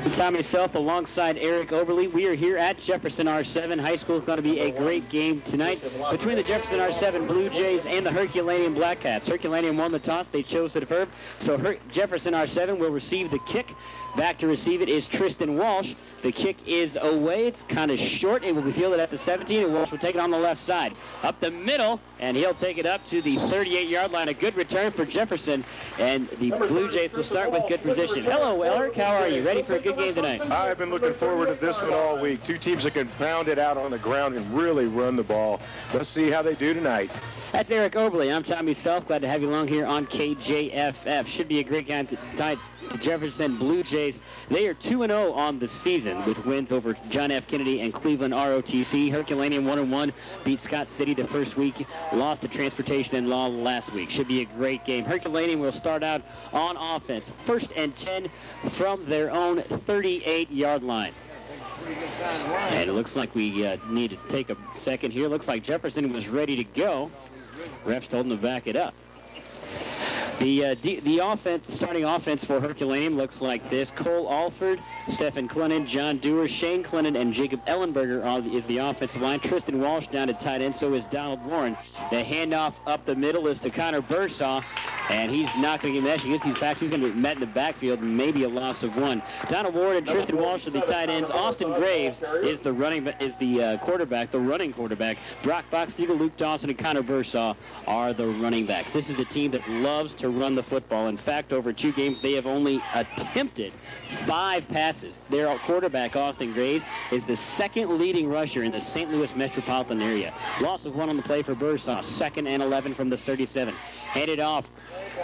Tom myself alongside Eric Oberle. We are here at Jefferson R-7 High School. It's going to be a great game tonight between the Jefferson R-7 Blue Jays and the Herculaneum Blackcats. Herculaneum won the toss. They chose to defer. So Jefferson R-7 will receive the kick. Back to receive it is Tristan Walsh. The kick is away. It's kind of short. It will be fielded at the 17, and Walsh will take it on the left side. Up the middle, and he'll take it up to the 38-yard line. A good return for Jefferson, and the Blue Jays will start with good position. Hello, Eric. How are you? Ready for a good game tonight? I've been looking forward to this one all week. Two teams that can pound it out on the ground and really run the ball. Let's see how they do tonight. That's Eric Oberle. I'm Tommy Self. Glad to have you along here on KJFF. Should be a great game tonight. The Jefferson Blue Jays, they are 2-0 on the season with wins over John F. Kennedy and Cleveland ROTC. Herculaneum 1-1 beat Scott City the first week, lost to Transportation and Law last week. Should be a great game. Herculaneum will start out on offense. 1st and 10 from their own 38-yard line. And it looks like we need to take a second here. Looks like Jefferson was ready to go. Refs told him to back it up. The offense, starting offense for Herculaneum looks like this. Cole Alford, Stephen Clennon, John Dewar, Shane Clennon, and Jacob Ellenberger is the offensive line. Tristan Walsh down at tight end, so is Donald Warren. The handoff up the middle is to Connor Bursaw, and he's not going to get mesh. In fact, he's going to be met in the backfield, maybe a loss of 1. Donald Warren and Tristan Walsh are the tight ends. Austin Graves is the quarterback, the running quarterback. Brock Boxtiegel, Luke Dawson, and Connor Bursaw are the running backs. This is a team that loves to run the football. In fact, over 2 games, they have only attempted 5 passes. Their quarterback, Austin Graves, is the 2nd leading rusher in the St. Louis metropolitan area. Loss of 1 on the play for Bursaw. 2nd and 11 from the 37. Handed off.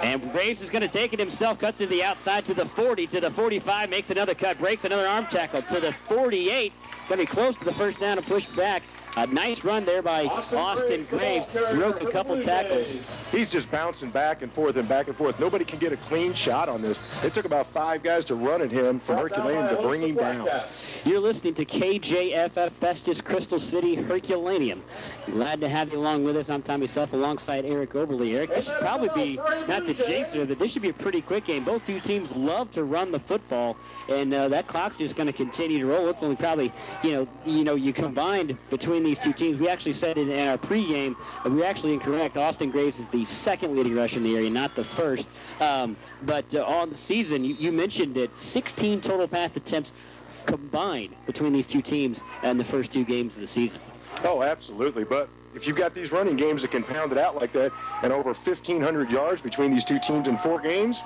And Graves is going to take it himself, cuts to the outside to the 40, to the 45, makes another cut, breaks another arm tackle to the 48. Going to be close to the first down and push back. A nice run there by Austin Graves. Broke a couple tackles. He's just bouncing back and forth and back and forth. Nobody can get a clean shot on this. It took about 5 guys to run at him for Herculaneum to bring him down. You're listening to KJFF Festus Crystal City Herculaneum. Glad to have you along with us. I'm Tommy Self alongside Eric Oberle. Eric, this should probably be, not the jinx it, but this should be a pretty quick game. Both 2 teams love to run the football, and that clock's just going to continue to roll. It's only probably, you combined between these 2 teams. We actually said it in our pregame, but we're actually incorrect. Austin Graves is the 2nd leading rusher in the area, not the 1st. But on the season, you mentioned it, 16 total pass attempts combined between these 2 teams in the first 2 games of the season. Oh, absolutely. But if you've got these running games that can pound it out like that and over 1,500 yards between these 2 teams in 4 games,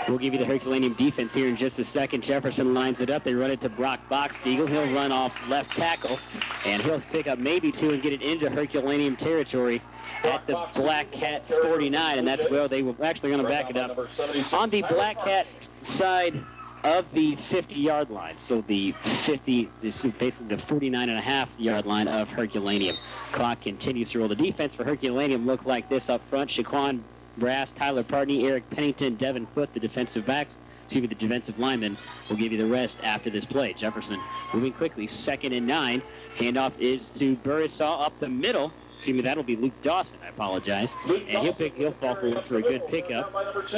we'll give you the Herculaneum defense here in just a second. Jefferson lines it up. They run it to Brock Boxtiegel. He'll run off left tackle, and he'll pick up maybe 2 and get it into Herculaneum territory at the Blackcat 49, and that's where they were actually going to back it up. On the Blackcat side of the 50-yard line, so the 50, this is basically the 49.5-yard line of Herculaneum. Clock continues to roll. The defense for Herculaneum looked like this up front. Shaquan Brass, Tyler Partney, Eric Pennington, Devin Foote, the defensive linemen. Will give you the rest after this play. Jefferson moving quickly, 2nd and 9. Handoff is to Bursaw up the middle. That'll be Luke Dawson, I apologize. And he'll fall for a good pickup.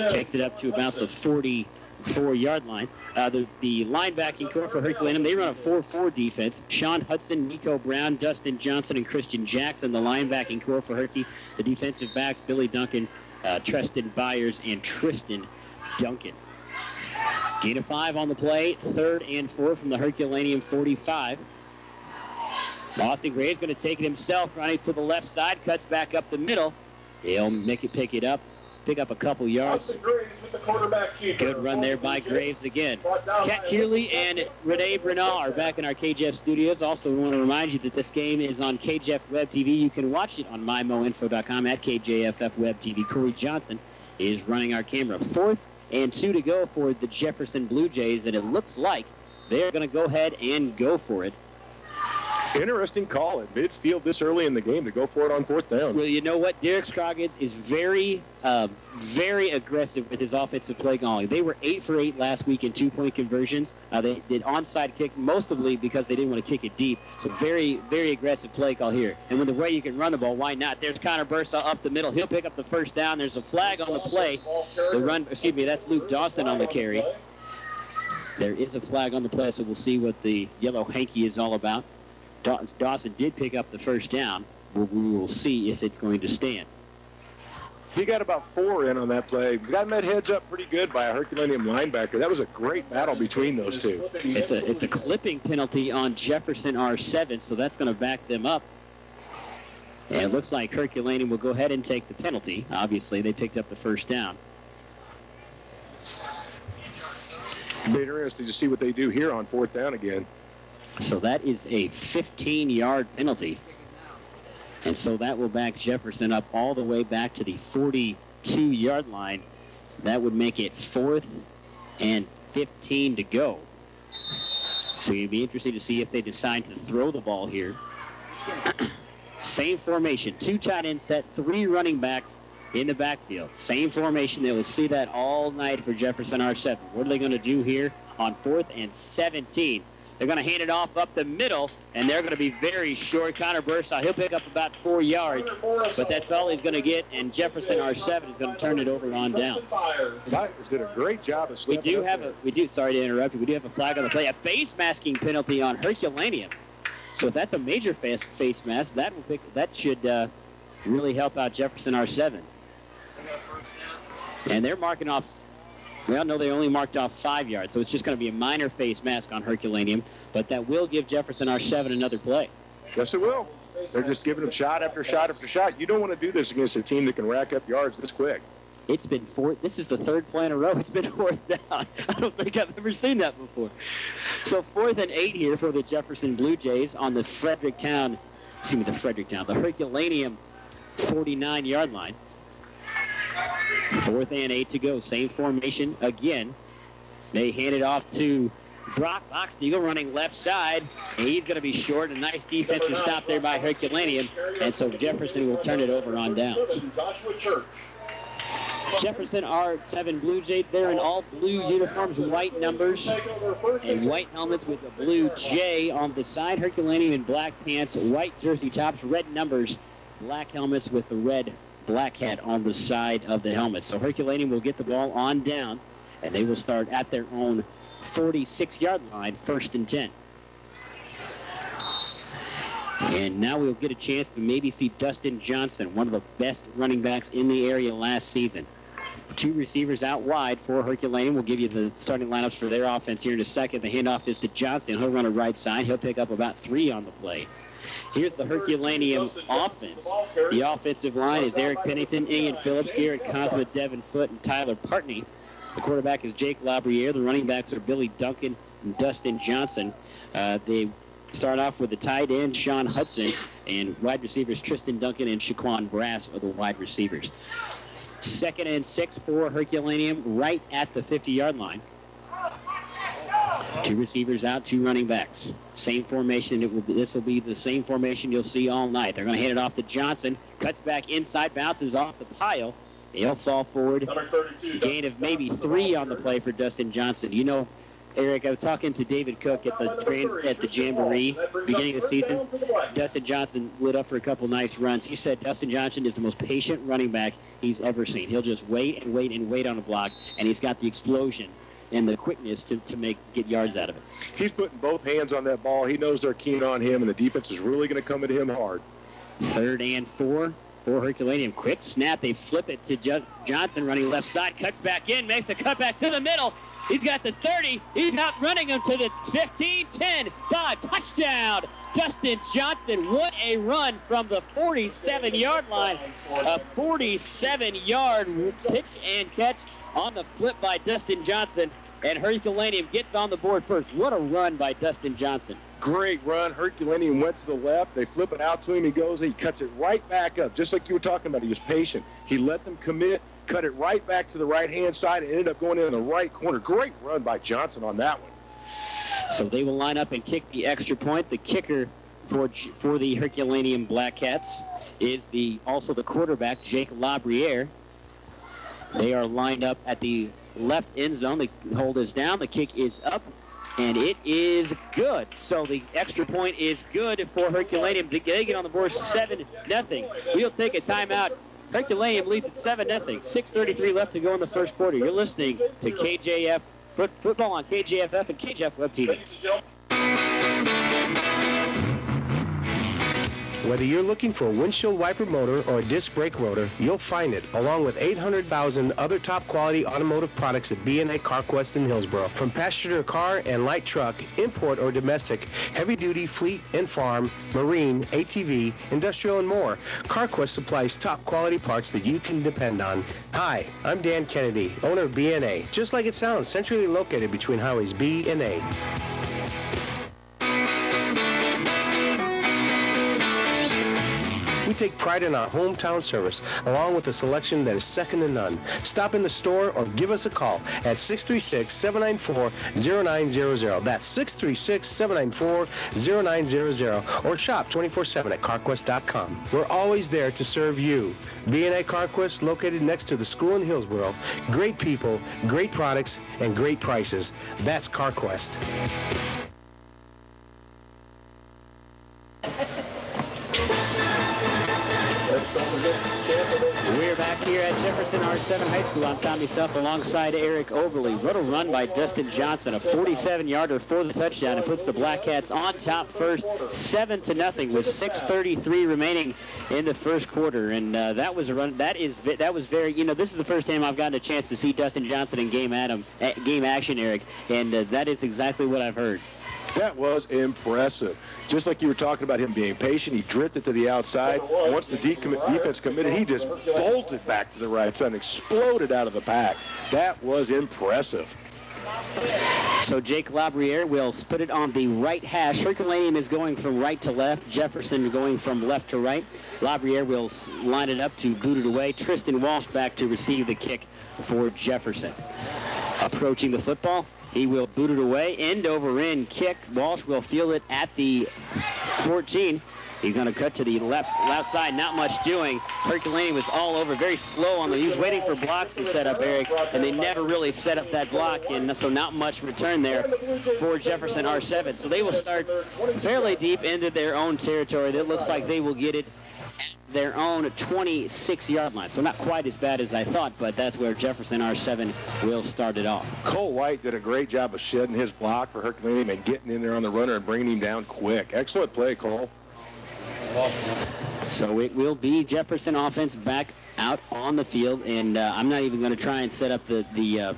Takes it up to about the 44-yard line. The linebacking core for Herculaneum, they run a 4-4 defense. Sean Hudson, Nico Brown, Dustin Johnson, and Christian Jackson, the linebacking core for Herky. The defensive backs, Billy Duncan, Treston Byers, and Tristan Duncan. Gain of 5 on the play, 3rd and 4 from the Herculaneum 45. Austin Graves going to take it himself, running to the left side, cuts back up the middle. He'll pick up a couple yards. Good run there by Graves again. Kat Kearley and Renee Bernal are back in our KJF studios. Also, we want to remind you that this game is on KJF Web TV. You can watch it on mymoinfo.com at KJFF Web TV. Corey Johnson is running our camera. 4th and 2 to go for the Jefferson Blue Jays, and it looks like they're going to go ahead and go for it. Interesting call at midfield this early in the game to go for it on 4th down. Well, you know what? Derek Scroggins is very aggressive with his offensive play calling. They were 8 for 8 last week in 2-point conversions. They did onside kick, mostly because they didn't want to kick it deep. So very, very aggressive play call here. And with the way you can run the ball, why not? There's Connor Bursaw up the middle. He'll pick up the 1st down. There's a flag on the play. That's Luke Dawson on the carry. There is a flag on the play, so we'll see what the yellow hanky is all about. Dawson did pick up the first down. We will see if it's going to stand. He got about 4 in on that play. Got met heads up pretty good by a Herculaneum linebacker. That was a great battle between those two. It's a clipping penalty on Jefferson R-7, so that's going to back them up. And it looks like Herculaneum will go ahead and take the penalty. Obviously, they picked up the first down. It'll be interesting to see what they do here on 4th down again. So that is a 15-yard penalty. And so that will back Jefferson up all the way back to the 42-yard line. That would make it 4th and 15 to go. So it'd be interesting to see if they decide to throw the ball here. Same formation, 2 tight end set, 3 running backs in the backfield. Same formation. They will see that all night for Jefferson R-7. What are they going to do here on 4th and 17? They're going to hand it off up the middle, and they're going to be very short. Connor Bursaw, he'll pick up about 4 yards, but that's all he's going to get, and Jefferson R-7 is going to turn it over on down. Tigers did a great job of sorry to interrupt you, we do have a flag on the play, a face masking penalty on Herculaneum. So if that's a major face mask, that should really help out Jefferson R-7. And they're marking off. Well, no, they only marked off 5 yards, so it's just going to be a minor face mask on Herculaneum, but that will give Jefferson R-7 another play. Yes, it will. They're just giving them shot after shot after shot. You don't want to do this against a team that can rack up yards this quick. It's been this is the 3rd play in a row. It's been 4th down. I don't think I've ever seen that before. So 4th and 8 here for the Jefferson Blue Jays on the Herculaneum 49-yard line. 4th and 8 to go. Same formation again. They hand it off to Brock Boxteagle running left side. And he's going to be short. A nice defensive stop there by Herculaneum. And so Jefferson will turn it over on downs. Jefferson R-7 Blue Jays. They're in all blue uniforms, white numbers, and white helmets with a blue J on the side. Herculaneum in black pants, white jersey tops, red numbers, black helmets with the red Blackcat on the side of the helmet. So Herculaneum will get the ball on down, and they will start at their own 46-yard line, 1st and 10. And now we'll get a chance to maybe see Dustin Johnson, one of the best running backs in the area last season. 2 receivers out wide for Herculaneum. We'll give you the starting lineups for their offense here in a second. The handoff is to Johnson. He'll run a right side. He'll pick up about 3 on the play. Here's the Herculaneum offense. The offensive line is Eric Pennington, Ian Phillips, Garrett Cosma, Devin Foote, and Tyler Partney. The quarterback is Jake Labriere. The running backs are Billy Duncan and Dustin Johnson. They start off with the tight end, Sean Hudson, and wide receivers Tristan Duncan and Shaquan Brass are the wide receivers. 2nd and 6 for Herculaneum, right at the 50-yard line. 2 receivers out, 2 running backs. Same formation. This will be the same formation you'll see all night. They're going to hand it off to Johnson. Cuts back inside, bounces off the pile. He'll fall forward. Gain of maybe 3 on the play for Dustin Johnson. You know, Eric, I was talking to David Cook at the Jamboree beginning of the season. Dustin Johnson lit up for a couple nice runs. He said Dustin Johnson is the most patient running back he's ever seen. He'll just wait and wait and wait on a block, and he's got the explosion and the quickness to get yards out of it. He's putting both hands on that ball. He knows they're keen on him, and the defense is really going to come into him hard. 3rd and 4 for Herculaneum. Quick snap. They flip it to Johnson running left side. Cuts back in, makes a cut back to the middle. He's got the 30. He's out running him to the 15, 10, 5. Touchdown, Dustin Johnson. What a run from the 47-yard line. A 47-yard pitch and catch on the flip by Dustin Johnson. And Herculaneum gets on the board first. What a run by Dustin Johnson. Great run. Herculaneum went to the left. They flip it out to him. He goes. He cuts it right back up, just like you were talking about. He was patient. He let them commit, cut it right back to the right-hand side, and ended up going in the right corner. Great run by Johnson on that one. So they will line up and kick the extra point. The kicker for the Herculaneum Blackcats is also the quarterback, Jake Labriere. They are lined up at the left end zone. The hold is down. The kick is up, and it is good. So the extra point is good for Herculaneum. They get on the board 7-0. We'll take a timeout. Herculaneum leads at 7-0. 6:33 left to go in the first quarter. You're listening to KJF football on KJFF and KJF Web TV. Whether you're looking for a windshield wiper motor or a disc brake rotor, you'll find it, along with 800,000 other top-quality automotive products at B&A CarQuest in Hillsboro. From passenger car and light truck, import or domestic, heavy-duty, fleet and farm, marine, ATV, industrial, and more, CarQuest supplies top-quality parts that you can depend on. Hi, I'm Dan Kennedy, owner of B&A. Just like it sounds, centrally located between highways B and A. We take pride in our hometown service, along with a selection that is second to none. Stop in the store or give us a call at 636-794-0900. That's 636-794-0900. Or shop 24/7 at CarQuest.com. We're always there to serve you. B&A CarQuest, located next to the school in Hillsboro. Great people, great products, and great prices. That's CarQuest. We're back here at Jefferson R-7 High School. I'm Tommy Self alongside Eric Overly. What a run by Dustin Johnson, a 47-yarder for the touchdown, and puts the Blackcats on top first, 7-0, with 6:33 remaining in the first quarter. And that was a run. That was very. This is the first time I've gotten a chance to see Dustin Johnson in game action, Eric, and that is exactly what I've heard. That was impressive. Just like you were talking about him being patient, he drifted to the outside. Once the defense committed, he just bolted back to the right side and exploded out of the pack. That was impressive. So Jake Labriere will put it on the right hash. Herculaneum is going from right to left. Jefferson going from left to right. Labriere will line it up to boot it away. Tristan Walsh back to receive the kick for Jefferson. Approaching the football. He will boot it away, end over end kick. Walsh will field it at the 14. He's going to cut to the left side, not much doing. Herculaneum was all over, very slow on the. He was waiting for blocks to set up, Eric, and they never really set up that block, and so not much return there for Jefferson R-7. So they will start fairly deep into their own territory. That looks like they will get it their own 26-yard line. So not quite as bad as I thought, but that's where Jefferson R-7 will start it off. Cole White did a great job of shedding his block for Herculaneum and getting in there on the runner and bringing him down quick. Excellent play, Cole. So it will be Jefferson offense back out on the field, and I'm not even going to try and set up the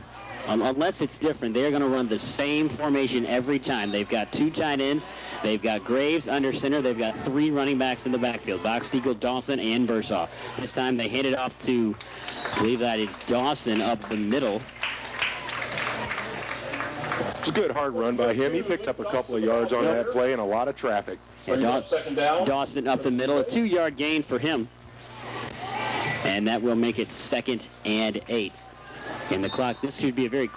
unless it's different. They're going to run the same formation every time. They've got 2 tight ends. They've got Graves under center. They've got 3 running backs in the backfield, Boxteagle, Dawson, and Bursaw. This time they hand it off to, I believe that is Dawson up the middle. It's a good hard run by him. He picked up a couple of yards on that play and a lot of traffic. And Dawson up the middle, a 2-yard gain for him. And that will make it 2nd and 8. In the clock, this should be a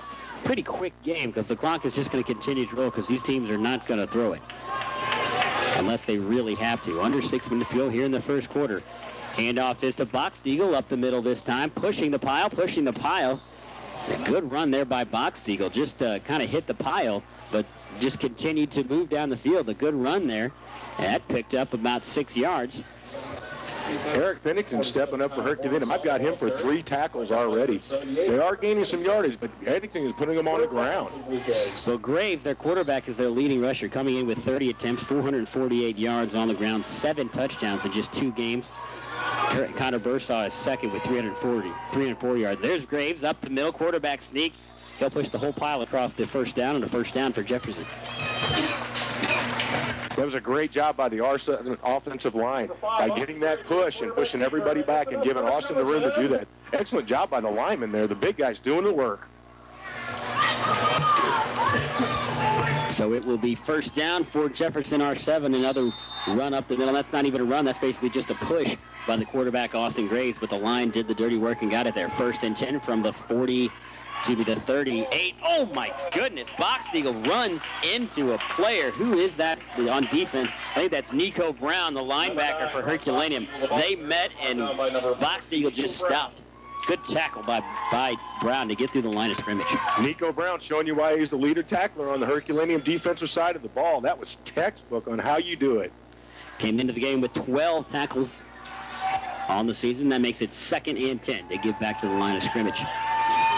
pretty quick game because the clock is just going to continue to roll because these teams are not going to throw it unless they really have to. Under 6 minutes to go here in the first quarter. Handoff is to Boxteagle up the middle this time, pushing the pile. A good run there by Boxteagle, just kind of hit the pile, but just continued to move down the field. A good run there. That picked up about 6 yards. Eric Pennington stepping up for Herculaneum. I've got him for 3 tackles already. They are gaining some yardage, but Pennington is putting them on the ground. Well, Graves, their quarterback, is their leading rusher, coming in with 30 attempts, 448 yards on the ground, 7 touchdowns in just 2 games. Connor Bursaw is second with 304 yards. There's Graves up the middle, quarterback sneak. He'll push the whole pile across the first down, and a first down for Jefferson. That was a great job by the R-7 offensive line by getting that push and pushing everybody back and giving Austin the room to do that. Excellent job by the lineman there. The big guy's doing the work. So it will be first down for Jefferson R-7. Another run up the middle. That's not even a run. That's basically just a push by the quarterback, Austin Graves. But the line did the dirty work and got it there. 1st and 10 from the 40 to the 38. Oh, my goodness. Boxteagle runs into a player. Who is that on defense? I think that's Nico Brown, the linebacker for Herculaneum. They met, and Boxteagle just stopped. Good tackle by Brown to get through the line of scrimmage. Nico Brown showing you why he's the leader tackler on the Herculaneum defensive side of the ball. That was textbook on how you do it. Came into the game with 12 tackles on the season. That makes it 2nd and 10. They give back to the line of scrimmage.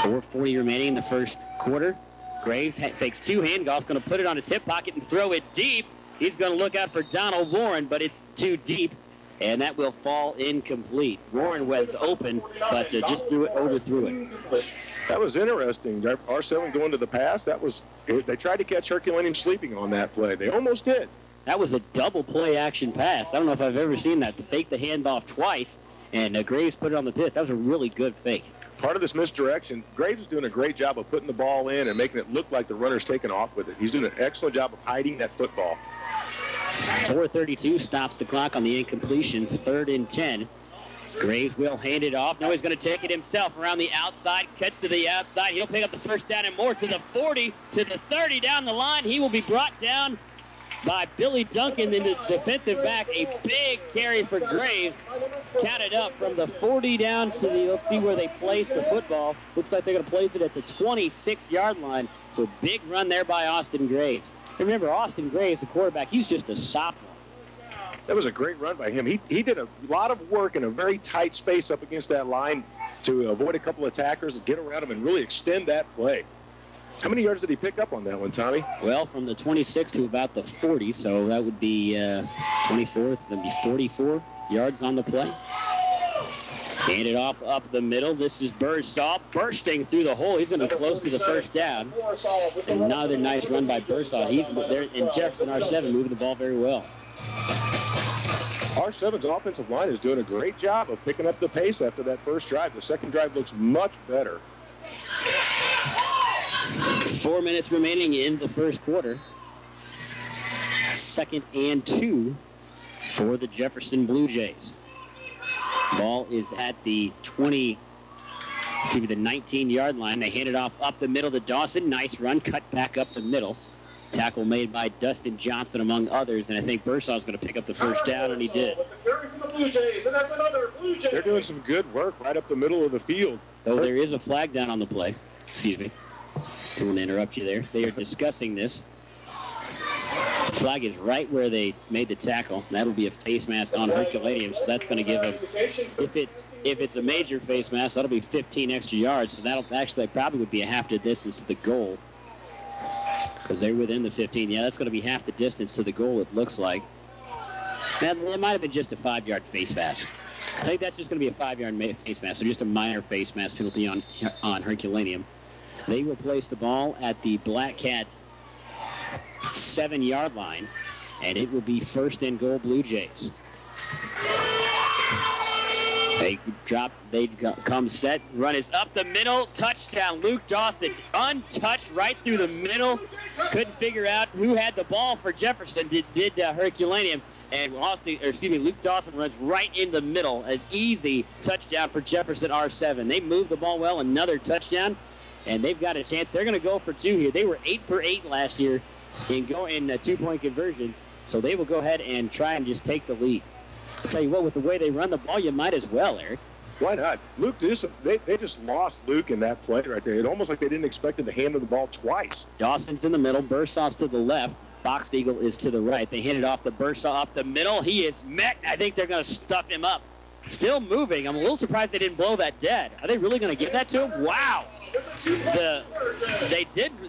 4:40 remaining in the first quarter. Graves fakes two handoffs, going to put it on his hip pocket and throw it deep. He's going to look out for Donald Warren, but it's too deep, and that will fall incomplete. Warren was open, but just overthrew it. That was interesting. R-7 going to the pass. They tried to catch Herculaneum sleeping on that play. They almost did. That was a double play action pass. I don't know if I've ever seen that, to fake the handoff twice, and Graves put it on the pit. That was a really good fake. Part of this misdirection, Graves is doing a great job of putting the ball in and making it look like the runner's taking off with it. He's doing an excellent job of hiding that football. 4:32 stops the clock on the incompletion. 3rd and 10. Graves will hand it off. Now he's going to take it himself around the outside. Cuts to the outside. He'll pick up the first down and more to the 40, to the 30 down the line. He will be brought down by Billy Duncan, in the defensive back. A big carry for Graves. Counted up from the 40 down to the, let's see where they place the football. Looks like they're going to place it at the 26-yard line. So big run there by Austin Graves. Remember, Austin Graves, the quarterback, he's just a sophomore. That was a great run by him. He did a lot of work in a very tight space up against that line to avoid a couple of attackers and get around him and really extend that play. How many yards did he pick up on that one, Tommy? Well, from the 26 to about the 40, so that would be 24, that'd be 44 yards on the play. Hand it off up the middle. This is Bursaw bursting through the hole. He's going to be close to the first down. Another nice run by Bursaw. He's there, and Jefferson R-7 moving the ball very well. R-7's offensive line is doing a great job of picking up the pace after that first drive. The second drive looks much better. 4 minutes remaining in the first quarter. 2nd and 2 for the Jefferson Blue Jays. Ball is at the 19-yard line. They hand it off up the middle to Dawson. Nice run, cut back up the middle. Tackle made by Dustin Johnson, among others, and I think Bursaw's going to pick up the first down, and he did. They're doing some good work right up the middle of the field. Though there is a flag down on the play. Excuse me. Don't want to interrupt you there. They are discussing this. The flag is right where they made the tackle. That'll be a face mask on Herculanium, so that's going to give them, if it's a major face mask, that'll be 15 extra yards. So that'll actually probably would be a half the distance to the goal, because they're within the 15. Yeah, that's going to be half the distance to the goal, it looks like. Now, it might have been just a 5-yard face mask. I think that's just going to be a 5-yard face mask, so just a minor face mask penalty on Herculaneum. They will place the ball at the Blackcats 7-yard line, and it will be 1st and goal Blue Jays. They come set, run is up the middle, touchdown. Luke Dawson, untouched right through the middle. Couldn't figure out who had the ball for Jefferson. Did Herculaneum, and Luke Dawson runs right in the middle. An easy touchdown for Jefferson R-7. They moved the ball well, another touchdown, and they've got a chance. They're going to go for 2 here. They were 8 for 8 last year in 2-point conversions, so they will go ahead and try and just take the lead. I'll tell you what, with the way they run the ball, you might as well, Eric. Why not? Luke, they just lost Luke in that play right there. It's almost like they didn't expect him to hand him the ball twice. Dawson's in the middle. Bursaw's to the left. Box Eagle is to the right. They hand it off to Bursaw up the middle. He is met. I think they're going to stuff him up. Still moving. I'm a little surprised they didn't blow that dead. Are they really going to give that to him? Wow.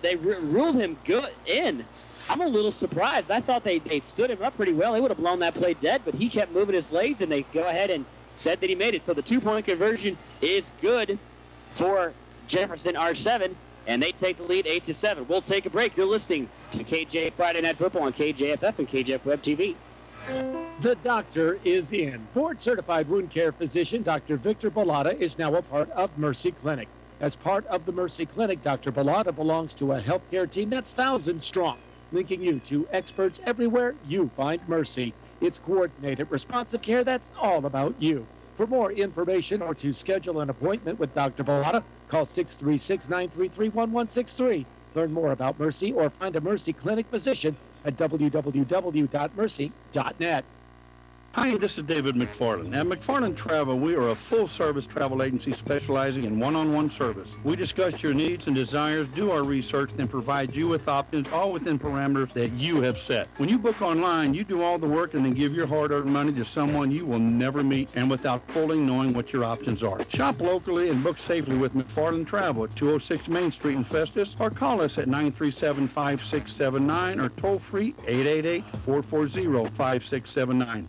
They ruled him good in. I'm a little surprised. I thought they stood him up pretty well. They would have blown that play dead, but he kept moving his legs, and they go ahead and said that he made it. So the 2-point conversion is good for Jefferson R-7, and they take the lead 8-7. We'll take a break. You're listening to KJ Friday Night Football on KJFF and KJF Web TV. The doctor is in. Board-certified wound care physician Dr. Victor Bellotta is now a part of Mercy Clinic. As part of the Mercy Clinic, Dr. Bellotta belongs to a healthcare team that's thousands strong, linking you to experts everywhere you find Mercy. It's coordinated, responsive care that's all about you. For more information or to schedule an appointment with Dr. Bellotta, call 636-933-1163. Learn more about Mercy or find a Mercy Clinic physician at www.mercy.net. Hi, this is David McFarland. At McFarland Travel, we are a full-service travel agency specializing in one-on-one service. We discuss your needs and desires, do our research, and provide you with options, all within parameters that you have set. When you book online, you do all the work and then give your hard-earned money to someone you will never meet and without fully knowing what your options are. Shop locally and book safely with McFarland Travel at 206 Main Street in Festus, or call us at 937-5679 or toll-free 888-440-5679.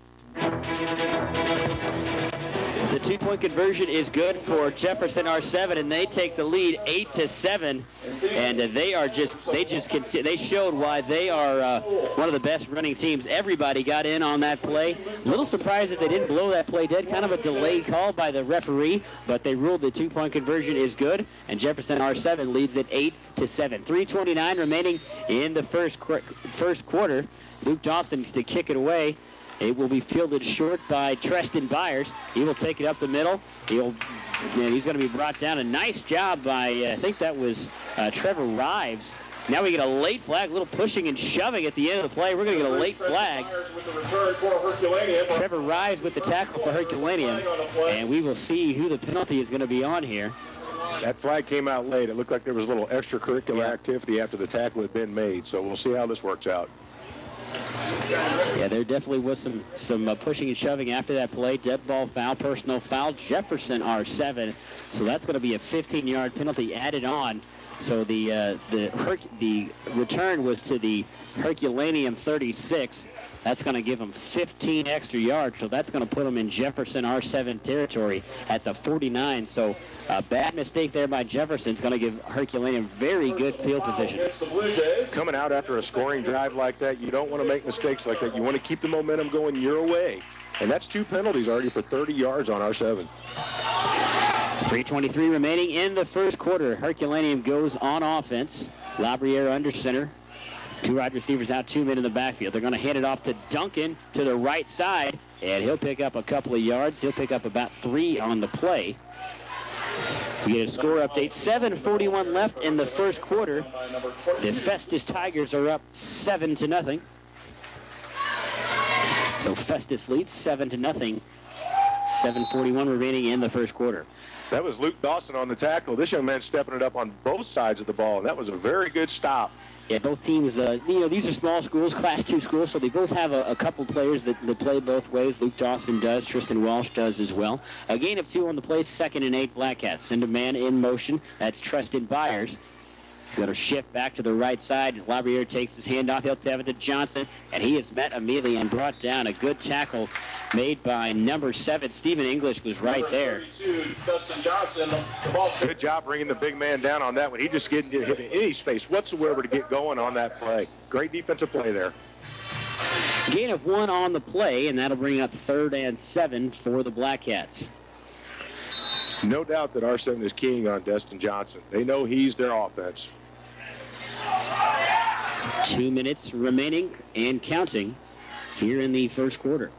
The two-point conversion is good for Jefferson R-7, and they take the lead 8-7. And they showed why they are one of the best running teams. Everybody got in on that play. A little surprised that they didn't blow that play dead. Kind of a delayed call by the referee, but they ruled the two-point conversion is good, and Jefferson R-7 leads at 8-7. 3:29 remaining in the first quarter. Luke Dawson to kick it away. It will be fielded short by Treston Byers. He will take it up the middle. He's going to be brought down. A nice job by, I think that was Trevor Rives. Now we get a late flag, a little pushing and shoving at the end of the play. We're going to get a late flag. Trevor Rives with the tackle for Herculaneum. And we will see who the penalty is going to be on here. That flag came out late. It looked like there was a little extracurricular activity after the tackle had been made. So we'll see how this works out. Yeah, there definitely was some pushing and shoving after that play. Dead ball foul, personal foul, Jefferson R-7. So that's going to be a 15-yard penalty added on. So the return was to the Herculaneum 36. That's going to give them 15 extra yards. So that's going to put them in Jefferson R-7 territory at the 49. So a bad mistake there by Jefferson is going to give Herculaneum very good field position. Coming out after a scoring drive like that, you don't want to make mistakes like that. You want to keep the momentum going your way. And that's 2 penalties already for 30 yards on R-7. 3:23 remaining in the first quarter. Herculaneum goes on offense. Labriere under center. 2 wide receivers out, 2 men in the backfield. They're going to hand it off to Duncan to the right side, and he'll pick up a couple of yards. He'll pick up about 3 on the play. We get a score update. 7:41 left in the first quarter. The Festus Tigers are up 7-0. So Festus leads 7-0. 7:41 remaining in the first quarter. That was Luke Dawson on the tackle. This young man stepping it up on both sides of the ball, and that was a very good stop. Yeah, both teams, these are small schools, Class 2 schools, so they both have a couple players that play both ways. Luke Dawson does. Tristan Walsh does as well. A gain of 2 on the play, 2nd and 8 Blackcats. Send a man in motion. That's Tristan Byers. He's going to shift back to the right side. Labriere takes his handoff. He'll have it to Johnson, and he is met immediately and brought down. A good tackle made by number 7. Stephen English was right there. Good job bringing the big man down on that one. He just didn't get hit in any space whatsoever to get going on that play. Great defensive play there. Gain of 1 on the play, and that'll bring up 3rd and 7 for the Blackcats. No doubt that R-7 is keying on Destin Johnson. They know he's their offense. 2 minutes remaining and counting here in the first quarter.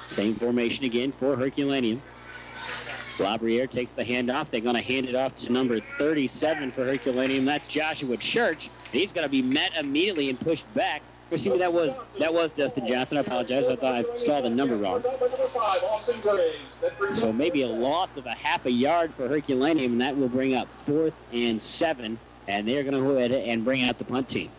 Same formation again for Herculaneum. Labriere takes the handoff. They're going to hand it off to number 37 for Herculaneum. That's Joshua Church. He's going to be met immediately and pushed back. Excuse me, that was Dustin Johnson. I apologize. I thought I saw the number wrong. So maybe a loss of a half a yard for Herculaneum, and that will bring up 4th and 7. And they're going to go ahead and bring out the punt team.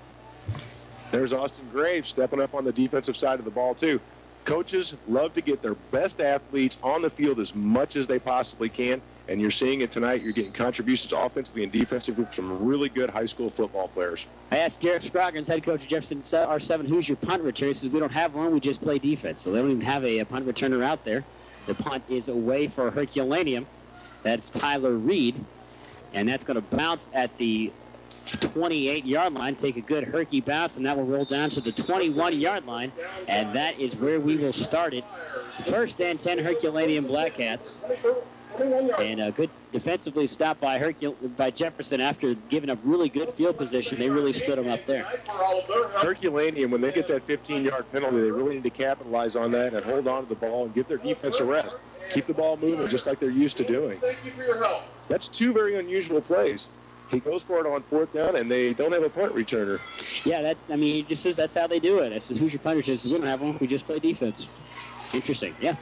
There's Austin Graves stepping up on the defensive side of the ball, too. Coaches love to get their best athletes on the field as much as they possibly can, and you're seeing it tonight. You're getting contributions offensively and defensively from really good high school football players. I asked Derek Scroggins, head coach of Jefferson R-7, who's your punt returner? He says, we don't have one. We just play defense. So they don't even have a punt returner out there. The punt is away for Herculaneum. That's Tyler Reed, and that's going to bounce at the 28-yard line, take a good Herky bounce, and that will roll down to the 21-yard line, and that is where we will start it. 1st and 10 Herculaneum Blackcats. And a good defensively stopped by Jefferson after giving up really good field position. They really stood him up there. Herculaneum, when they get that 15-yard penalty, they really need to capitalize on that and hold on to the ball and give their defense a rest. Keep the ball moving just like they're used to doing. That's 2 very unusual plays. He goes for it on 4th down, and they don't have a punt returner. Yeah, he just says that's how they do it. I says, who's your punt returner? He says, we don't have one. We just play defense. Interesting, yeah.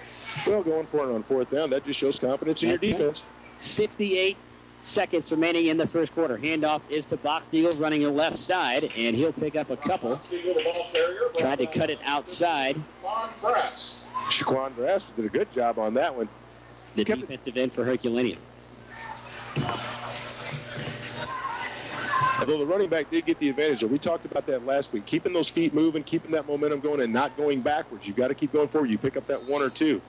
Well, going for it on fourth down, that just shows confidence in your defense. 68 seconds remaining in the first quarter. Handoff is to Box Eagle running the left side, and he'll pick up a couple. Tried to cut it outside. Shaquan Grass did a good job on that one. The defensive end for Herculaneum. Although the running back did get the advantage, we talked about that last week. Keeping those feet moving, keeping that momentum going, and not going backwards. You've got to keep going forward. You pick up that 1 or 2.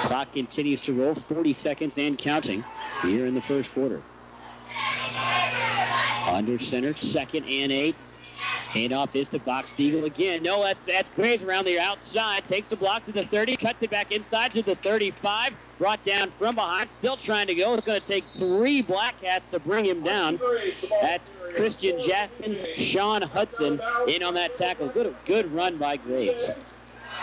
Clock continues to roll, 40 seconds and counting here in the first quarter. Under center, 2nd and 8. Handoff is to Box Eagle again. No, that's Graves around the outside. Takes a block to the 30, cuts it back inside to the 35. Brought down from behind, still trying to go. It's going to take 3 Blackcats to bring him down. That's Christian Jackson, Sean Hudson in on that tackle. Good run by Graves.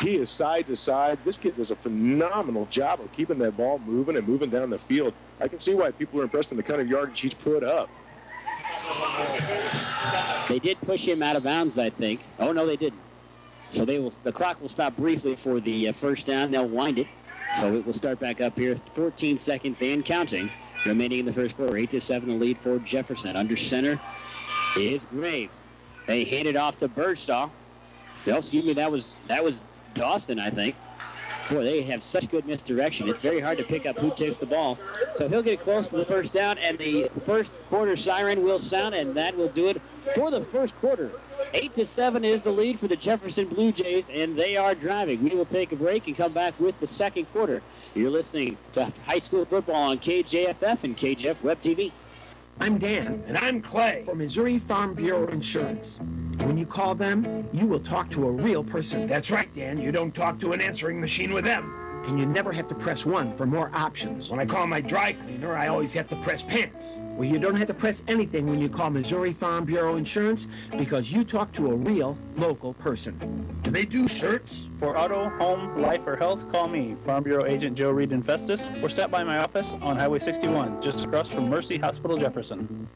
He is side to side. This kid does a phenomenal job of keeping that ball moving and moving down the field. I can see why people are impressed in the kind of yardage he's put up. They did push him out of bounds, I think. Oh, no, they didn't. So the clock will stop briefly for the first down. They'll wind it. So it will start back up here. 14 seconds and counting remaining in the first quarter. 8-7 the lead for Jefferson. Under center is Graves. They hand it off to Birdsall. No, excuse me, that was Dawson, I think. Boy, they have such good misdirection. It's very hard to pick up who takes the ball. So he'll get close to the first down, and the first quarter siren will sound, and that will do it for the first quarter. 8-7 is the lead for the Jefferson Blue Jays, and they are driving. We will take a break and come back with the second quarter. You're listening to high school football on KJFF and KJF Web TV. I'm Dan. And I'm Clay for Missouri Farm Bureau Insurance. When you call them, you will talk to a real person. That's right, Dan. You don't talk to an answering machine with them. And you never have to press 1 for more options. When I call my dry cleaner, I always have to press pants. Well, you don't have to press anything when you call Missouri Farm Bureau Insurance because you talk to a real local person. Do they do shirts? For auto, home, life, or health, call me, Farm Bureau Agent Joe Reed in Festus, or stop by my office on Highway 61, just across from Mercy Hospital, Jefferson.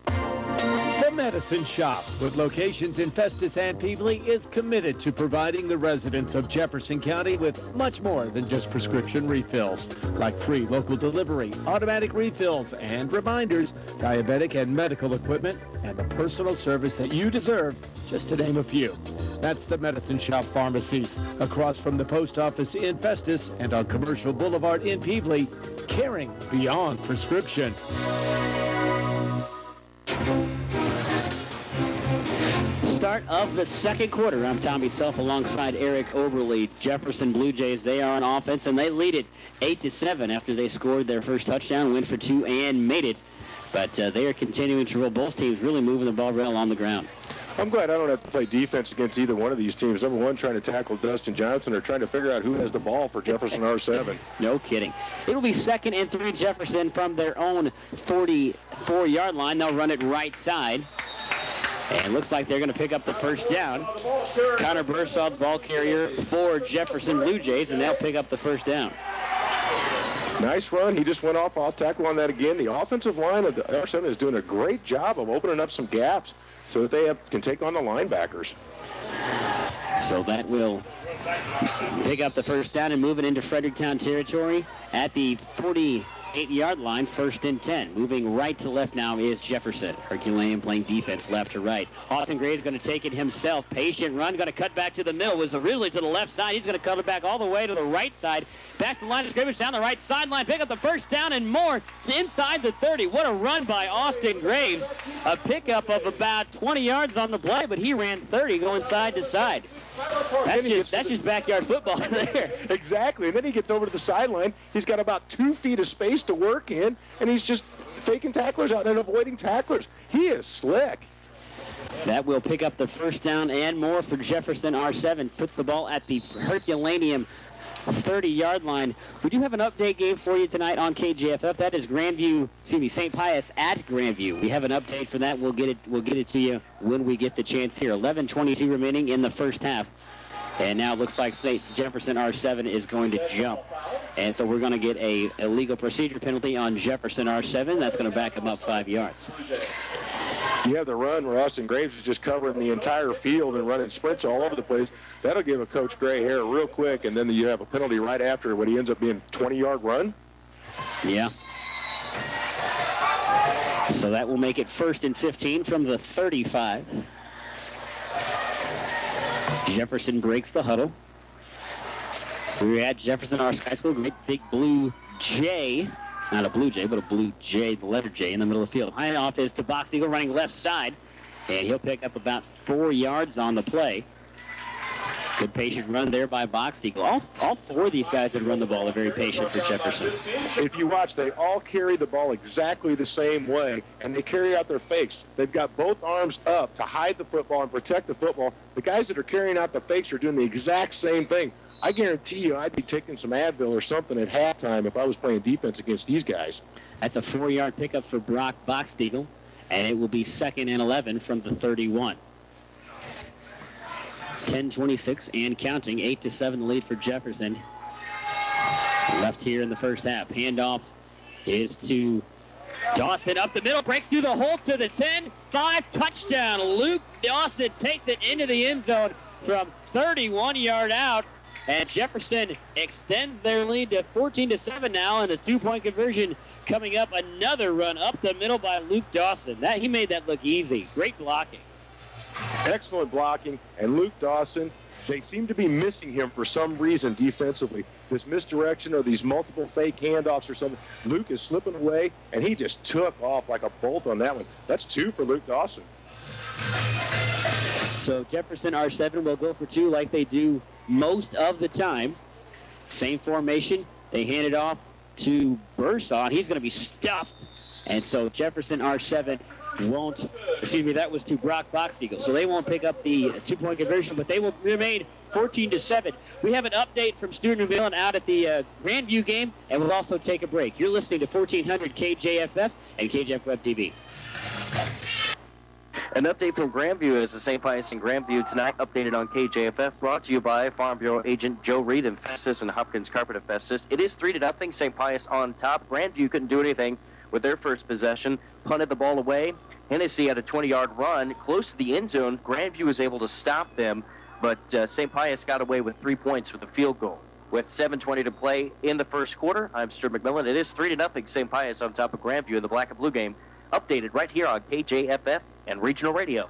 The Medicine Shop, with locations in Festus and Peebly, is committed to providing the residents of Jefferson County with much more than just prescription refills, like free local delivery, automatic refills, and reminders, diabetic and medical equipment, and the personal service that you deserve, just to name a few. That's the Medicine Shop Pharmacies, across from the post office in Festus and on Commercial Boulevard in Peebly, caring beyond prescription. Start of the second quarter. I'm Tommy Self alongside Eric Oberle. Jefferson Blue Jays, they are on offense, and they lead it 8-7 after they scored their first touchdown, went for 2, and made it. But they are continuing to roll. Both teams really moving the ball well on the ground. I'm glad I don't have to play defense against either one of these teams. Number one, trying to tackle Dustin Johnson, or trying to figure out who has the ball for Jefferson R-7. No kidding. It'll be 2nd and 3 Jefferson from their own 44-yard line. They'll run it right side. And looks like they're going to pick up the first down. Connor Bursaw, the ball carrier for Jefferson Blue Jays, and they'll pick up the first down. Nice run. He just went off. I'll tackle on that again. The offensive line of the R-7 is doing a great job of opening up some gaps so that they can take on the linebackers. So that will pick up the first down and move it into Fredericktown territory at the 48-yard line, 1st and 10. Moving right to left now is Jefferson. Herculaneum playing defense left to right. Austin Graves going to take it himself. Patient run, going to cut back to the middle. Was originally to the left side. He's going to cut it back all the way to the right side. Back to the line of scrimmage down the right sideline. Pick up the first down and more to inside the 30. What a run by Austin Graves. A pickup of about 20 yards on the play, but he ran 30 going side to side. That's just backyard football there. Exactly. And then he gets over to the sideline. He's got about 2 feet of space to work in, and he's just faking tacklers out and avoiding tacklers. He is slick. That will pick up the first down and more for Jefferson. R-7 puts the ball at the Herculaneum 30-yard line. We do have an update game for you tonight on KJFF. That is St. Pius at Grandview. We have an update for that. We'll get it to you when we get the chance here. 11:22 remaining in the first half. And now it looks like St. Jefferson R-7 is going to jump. And so we're going to get a illegal procedure penalty on Jefferson R-7. That's going to back him up 5 yards. You have the run where Austin Graves is just covering the entire field and running sprints all over the place. That'll give a coach gray hair real quick, and then you have a penalty right after what he ends up being a 20-yard run. Yeah. So that will make it 1st and 15 from the 35. Jefferson breaks the huddle. We're at Jefferson Arts High School. Great big blue J. Not a blue J, but a blue J, the letter J in the middle of the field. High off is to Box Eagle running left side. And he'll pick up about 4 yards on the play. Good patient run there by Box Eagle. All 4 of these guys that run the ball are very patient for Jefferson. If you watch, they all carry the ball exactly the same way, and they carry out their fakes. They've got both arms up to hide the football and protect the football. The guys that are carrying out the fakes are doing the exact same thing. I guarantee you I'd be taking some Advil or something at halftime if I was playing defense against these guys. That's a 4-yard pickup for Brock Box Eagle, and it will be 2nd and 11 from the 31. 10:26 and counting, 8-7 the lead for Jefferson. Left here in the first half. Handoff is to Dawson up the middle, breaks through the hole to the 10. 5 touchdown. Luke Dawson takes it into the end zone from 31 out. And Jefferson extends their lead to 14-7 now, and a 2-point conversion coming up. Another run up the middle by Luke Dawson. He made that look easy. Great blocking. Excellent blocking. And Luke Dawson, they seem to be missing him for some reason defensively. This misdirection or these multiple fake handoffs or something. Luke is slipping away, and he just took off like a bolt on that one. That's 2 for Luke Dawson. So Jefferson R-7 will go for 2 like they do most of the time. Same formation. They hand it off to Bursaw. He's going to be stuffed. And so Jefferson R-7 won't, that was to Brock Box Eagle. So they won't pick up the 2-point conversion, but they will remain 14-7. We have an update from Steubenville and out at the Grandview game, and we'll also take a break. You're listening to 1400 KJFF and KJF Web TV. An update from Grandview is the St. Pius and Grandview tonight, updated on KJFF, brought to you by Farm Bureau agent Joe Reed and Festus and Hopkins Carpet of Festus. It is 3-0, St. Pius on top. Grandview couldn't do anything with their first possession, punted the ball away. Hennessy had a 20-yard run close to the end zone. Grandview was able to stop them, but St. Pius got away with 3 points with a field goal. With 7:20 to play in the first quarter, I'm Stuart McMillan. It is 3-0, St. Pius on top of Grandview in the black and blue game. Updated right here on KJFF and Regional Radio.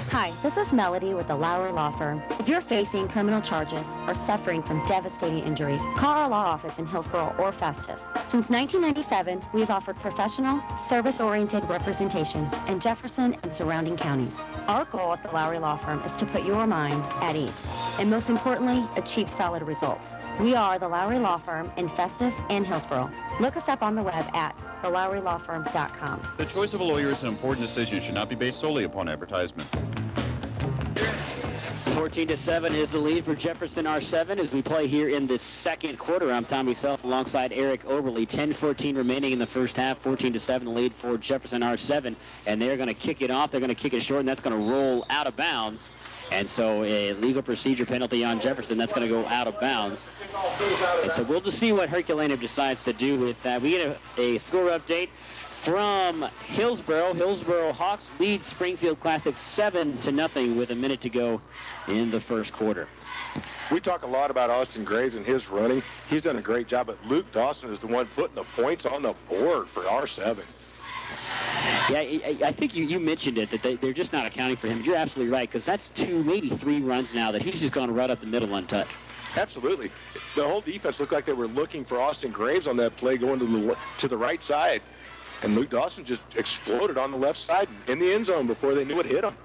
Hi, this is Melody with the Lowry Law Firm. If you're facing criminal charges or suffering from devastating injuries, call our law office in Hillsborough or Festus. Since 1997, we've offered professional, service-oriented representation in Jefferson and surrounding counties. Our goal at the Lowry Law Firm is to put your mind at ease, and most importantly, achieve solid results. We are the Lowry Law Firm in Festus and Hillsborough. Look us up on the web at thelowrylawfirm.com. The choice of a lawyer is an important decision. It should not be based solely upon advertisements. 14-7 is the lead for Jefferson R-7 as we play here in the second quarter. I'm Tommy Self alongside Eric Oberle. 10-14 remaining in the first half. 14-7 the lead for Jefferson R-7, and they're going to kick it off. They're going to kick it short, and that's going to roll out of bounds. And so a legal procedure penalty on Jefferson. That's going to go out of bounds. And so we'll just see what Herculaneum decides to do with that. We get a score update from Hillsborough. Hillsborough Hawks lead Springfield Classic 7-0 with a minute to go in the first quarter. We talk a lot about Austin Graves and his running. He's done a great job, but Luke Dawson is the one putting the points on the board for R-7. Yeah, I think you mentioned it, that they're just not accounting for him. You're absolutely right, because that's 2, maybe 3 runs now that he's just gone right up the middle untouched. Absolutely. The whole defense looked like they were looking for Austin Graves on that play going to the right side. And Luke Dawson just exploded on the left side in the end zone before they knew it hit him.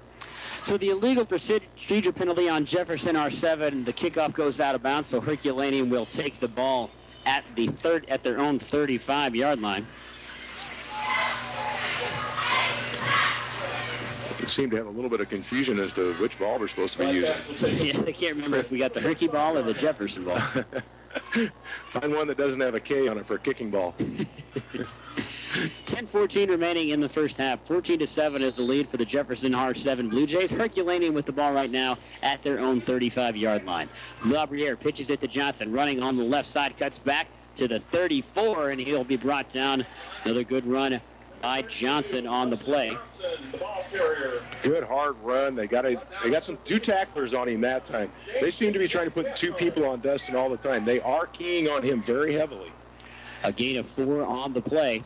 So the illegal procedure penalty on Jefferson R-7, the kickoff goes out of bounds, so Herculaneum will take the ball at their own 35-yard line. It seemed to have a little bit of confusion as to which ball we're supposed to be using. Yeah, they can't remember if we got the Herky ball or the Jefferson ball. Find one that doesn't have a K on it for a kicking ball. 10-14 remaining in the first half. 14-7 is the lead for the Jefferson R-7 Blue Jays. Herculaneum with the ball right now at their own 35-yard line. Labriere pitches it to Johnson, running on the left side, cuts back to the 34, and he'll be brought down. Another good run by Johnson on the play. Good hard run. They got two tacklers on him that time. They seem to be trying to put two people on Dustin all the time. They are keying on him very heavily. A gain of 4 on the play.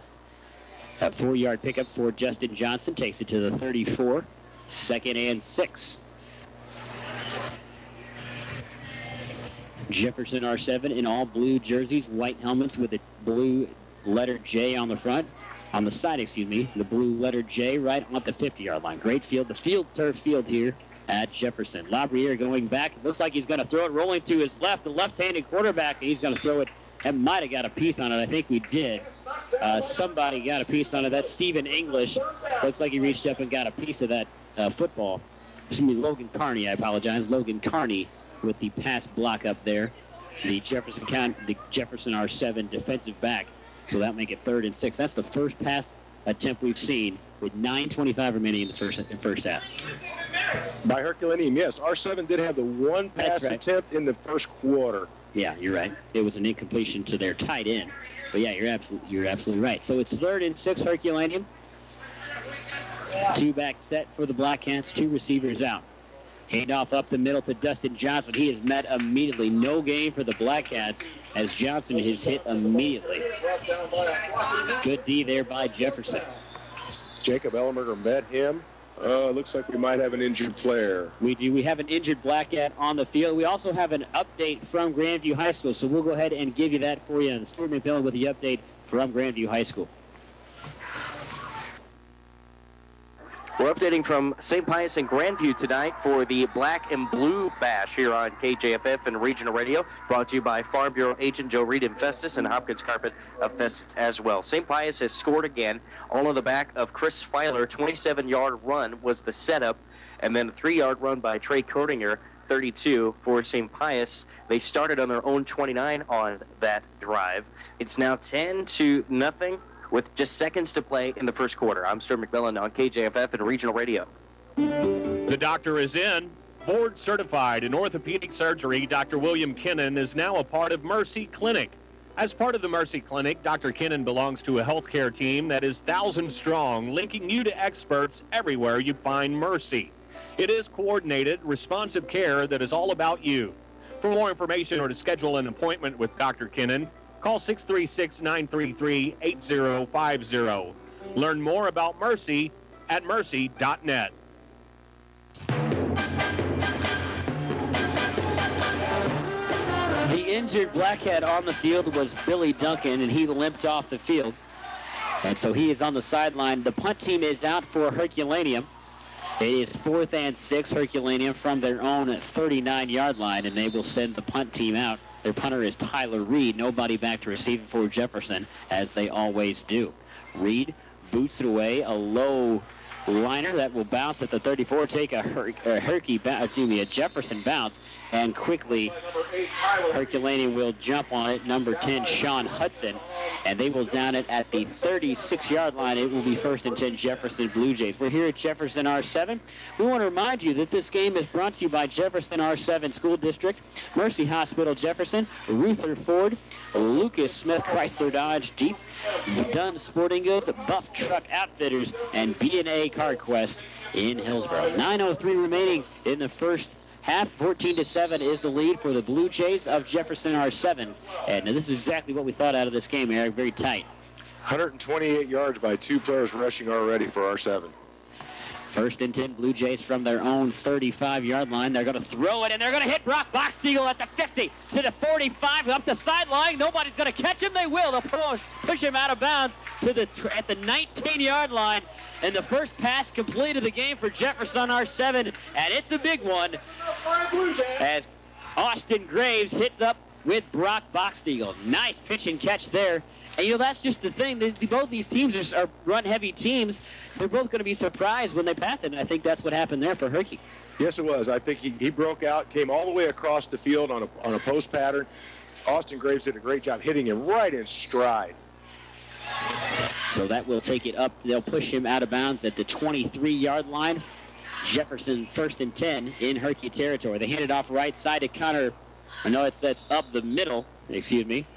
A 4-yard pickup for Justin Johnson takes it to the 34. 2nd and 6. Jefferson R-7 in all blue jerseys, white helmets with a blue letter J on the front. On the side, excuse me, the blue letter J right on the 50-yard line. Great field. The turf field here at Jefferson. Labriere going back. Looks like he's going to throw it rolling to his left. The left-handed quarterback, and he's going to throw it. That might have got a piece on it. I think we did. Somebody got a piece on it. That's Stephen English. Looks like he reached up and got a piece of that football. Excuse me, Logan Carney. I apologize. Logan Carney with the pass block up there. The Jefferson R-7 defensive back. So that'll make it 3rd and 6. That's the first pass attempt we've seen with 9:25 remaining in the first half. By Herculaneum, yes. R-7 did have the one pass attempt in the first quarter. Yeah, you're right. It was an incompletion to their tight end. But yeah, you're absolutely right. So it's 3rd and 6 Herculaneum. 2-back set for the Blackcats, 2 receivers out. Handoff up the middle to Dustin Johnson. He is met immediately. No gain for the Blackcats as Johnson is hit immediately. Good D there by Jefferson. Jacob Ellenberger met him. Looks like we might have an injured player. We do. We have an injured Blackcat on the field. We also have an update from Grandview High School, so we'll go ahead and give you that for you. And Stuart McMillan with the update from Grandview High School. We're updating from St. Pius and Grandview tonight for the Black and Blue Bash here on KJFF and Regional Radio, brought to you by Farm Bureau agent Joe Reed in Festus and Hopkins Carpet of Festus as well. St. Pius has scored again, all on the back of Chris Filer. 27-yard run was the setup, and then a 3-yard run by Trey Kotinger, 32 for St. Pius. They started on their own 29 on that drive. It's now 10-0. With just seconds to play in the first quarter. I'm Stuart McMillan on KJFF and Regional Radio. The doctor is in. Board certified in orthopedic surgery, Dr. William Kinnan is now a part of Mercy Clinic. As part of the Mercy Clinic, Dr. Kinnan belongs to a healthcare team that is 1,000 strong, linking you to experts everywhere you find Mercy. It is coordinated, responsive care that is all about you. For more information or to schedule an appointment with Dr. Kinnan, call 636-933-8050. Learn more about Mercy at mercy.net. The injured Blackcat on the field was Billy Duncan, and he limped off the field. And so he is on the sideline. The punt team is out for Herculaneum. It is 4th and 6 Herculaneum from their own 39-yard line, and they will send the punt team out. Their punter is Tyler Reed. Nobody back to receive it for Jefferson, as they always do. Reed boots it away. A low liner that will bounce at the 34. Take a Jefferson bounce, and quickly Herculaneum will jump on it. Number 10, Sean Hudson, and they will down it at the 36-yard line. It will be 1st and 10 Jefferson Blue Jays. We're here at Jefferson R-7. We want to remind you that this game is brought to you by Jefferson R-7 School District, Mercy Hospital Jefferson, Ruther Ford, Lucas Smith Chrysler Dodge Jeep, Dunn Sporting Goods, Buff Truck Outfitters, and B&A CarQuest in Hillsborough. 9:03 remaining in the first half. 14-7 is the lead for the Blue Jays of Jefferson R-7. And this is exactly what we thought out of this game, Eric. Very tight. 128 yards by 2 players rushing already for R-7. 1st and 10 Blue Jays from their own 35-yard line. They're going to throw it, and they're going to hit Brock Boxtiegel at the 50 to the 45, up the sideline. Nobody's going to catch him. They will. They'll push him out of bounds to the at the 19-yard line. And the first pass complete of the game for Jefferson R-7, and it's a big one as Austin Graves hits up with Brock Boxtiegel. Nice pitch and catch there. And, you know, that's just the thing. Both these teams are run-heavy teams. They're both going to be surprised when they pass it, and I think that's what happened there for Herky. Yes, it was. I think he broke out, came all the way across the field on a post pattern. Austin Graves did a great job hitting him right in stride. So that will take it up. They'll push him out of bounds at the 23-yard line. Jefferson 1st and 10 in Herky territory. They hand it off right side to Connor. I know that's up the middle. Excuse me.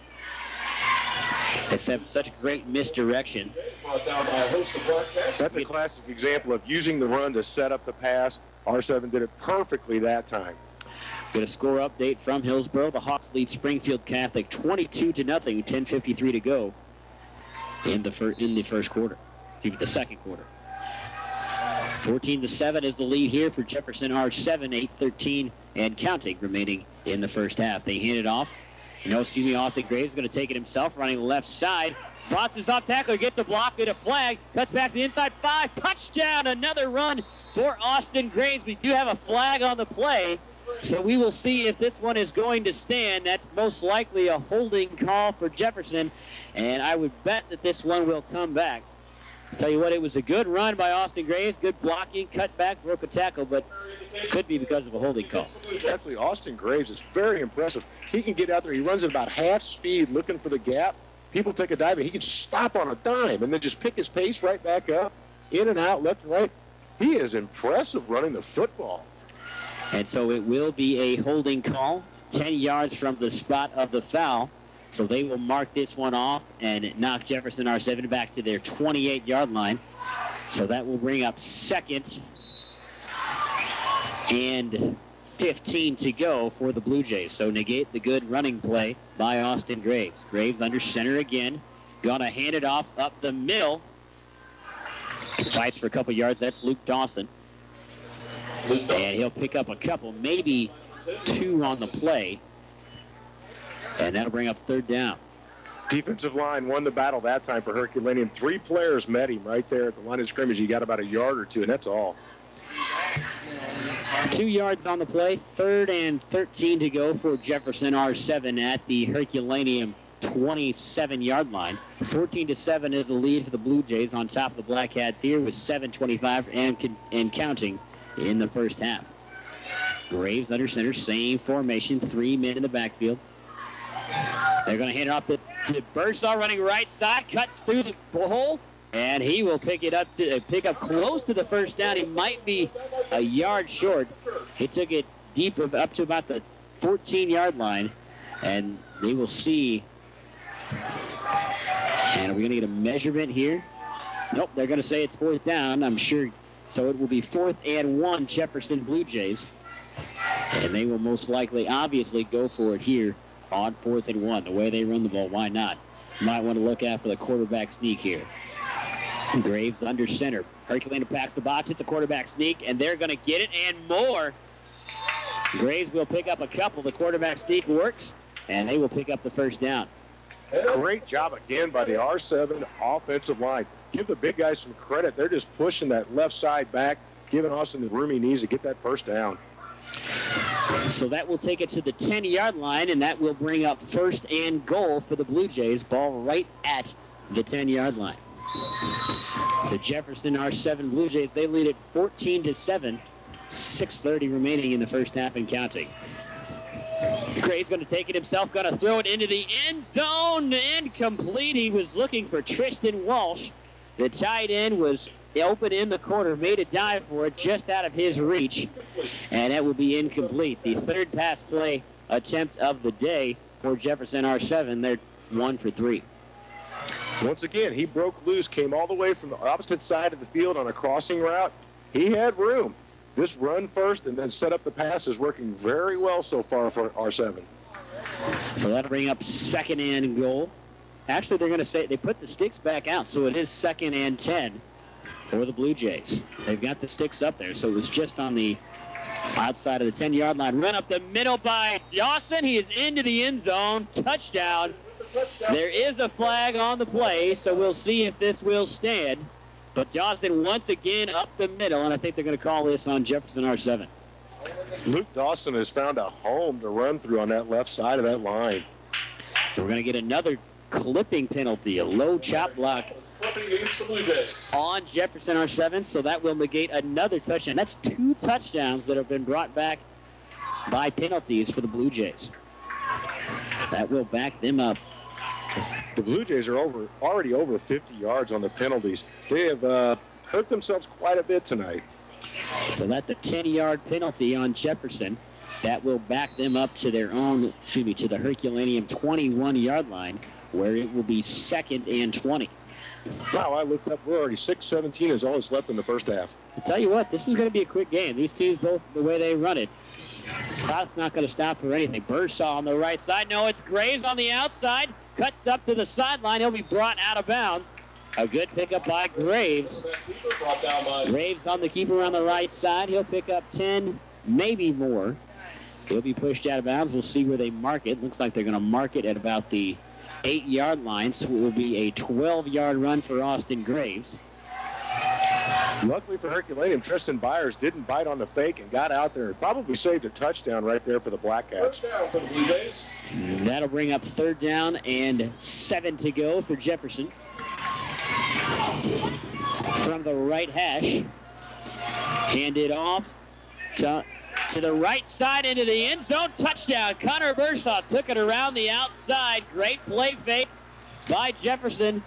It's such great misdirection That's a classic example of using the run to set up the pass. R-7 did it perfectly that time. Get a score update from Hillsboro. The Hawks lead Springfield Catholic 22-0, 10:53 to go in the first quarter, the second quarter. 14-7 is the lead here for Jefferson R-7, 8:13 and counting remaining in the first half. They hand it off. Austin Graves is going to take it himself, running left side. Bounces off tackler, gets a block, get a flag, cuts back to the inside 5, touchdown, another run for Austin Graves. We do have a flag on the play, so we will see if this one is going to stand. That's most likely a holding call for Jefferson, and I would bet that this one will come back. I'll tell you what, it was a good run by Austin Graves, good blocking, cut back, broke a tackle, but could be because of a holding call. Definitely, Austin Graves is very impressive. He can get out there, he runs at about half speed looking for the gap. People take a dive, and he can stop on a dime and then just pick his pace right back up, in and out, left and right. He is impressive running the football. And so it will be a holding call, 10 yards from the spot of the foul. So they will mark this one off and knock Jefferson R-7 back to their 28-yard line. So that will bring up second and 15 to go for the Blue Jays. So negate the good running play by Austin Graves. Graves under center again. Gonna hand it off up the middle. Fights for a couple yards. That's Luke Dawson. And he'll pick up a couple, maybe 2 on the play. And that'll bring up third down. Defensive line won the battle that time for Herculaneum. 3 players met him right there at the line of scrimmage. He got about a yard or 2, and that's all. 2 yards on the play. 3rd and 13 to go for Jefferson R-7 at the Herculaneum 27-yard line. 14-7 is the lead for the Blue Jays on top of the Blackcats here with 7:25 and counting in the first half. Graves under center, same formation, 3 men in the backfield. They're going to hand it off to Bursaw, running right side, cuts through the hole, and he will pick up close to the first down. He might be a yard short. He took it deep up to about the 14-yard line, and they will see. And are we going to get a measurement here? Nope, they're going to say it's 4th down, I'm sure. So it will be 4th and 1, Jefferson Blue Jays. And they will most likely, obviously, go for it here on 4th and 1. The way they run the ball, why not? Might want to look out for the quarterback sneak here. Graves under center. Herculaneum packs the box, hits a quarterback sneak, and they're going to get it and more. Graves will pick up a couple. The quarterback sneak works, and they will pick up the first down. Great job again by the R-7 offensive line. Give the big guys some credit. They're just pushing that left side back, giving Austin the room he needs to get that first down. So that will take it to the 10-yard line, and that will bring up 1st and goal for the Blue Jays. Ball right at the 10-yard line. The Jefferson R-7 Blue Jays, they lead it 14-7. 6:30 remaining in the first half and counting. Graves going to take it himself, going to throw it into the end zone, incomplete. He was looking for Tristan Walsh. The tight end was open in the corner, made a dive for it just out of his reach, and that will be incomplete. The 3rd pass play attempt of the day for Jefferson R-7. They're 1 for 3. Once again, he broke loose, came all the way from the opposite side of the field on a crossing route. He had room. This run first and then set up the pass is working very well so far for R-7. So that'll bring up 2nd and goal. Actually, they're going to say they put the sticks back out, so it is 2nd and 10 for the Blue Jays. They've got the sticks up there, so it was just on the outside of the 10-yard line. Run up the middle by Dawson. He is into the end zone. Touchdown. There is a flag on the play, so we'll see if this will stand. But Dawson once again up the middle, and I think they're going to call this on Jefferson R-7. Luke Dawson has found a home to run through on that left side of that line. We're going to get another clipping penalty, a low chop block on Jefferson R-7, so that will negate another touchdown. That's 2 touchdowns that have been brought back by penalties for the Blue Jays. That will back them up. The Blue Jays are already over 50 yards on the penalties. They have hurt themselves quite a bit tonight. So that's a 10-yard penalty on Jefferson. That will back them up to their own, to the Herculaneum 21-yard line, where it will be 2nd and 20. Wow, I looked up. We're already 6:17 is all that's left in the first half. I tell you what, this is going to be a quick game. These teams, both the way they run it. Cloud's not going to stop for anything. Bursaw on the right side. No, it's Graves on the outside. Cuts up to the sideline. He'll be brought out of bounds. A good pickup by Graves. Graves on the keeper on the right side. He'll pick up 10, maybe more. He'll be pushed out of bounds. We'll see where they mark it. Looks like they're going to mark it at about the 8-yard line, so it will be a 12-yard run for Austin Graves. Luckily for Herculaneum, Tristan Byers didn't bite on the fake and got out there and probably saved a touchdown right there for the Blackcats. Down for the Blue Jays. That'll bring up 3rd down and 7 to go for Jefferson. From the right hash. Handed off to the right side into the end zone. Touchdown. Connor Bursaw took it around the outside. Great play fake by Jefferson.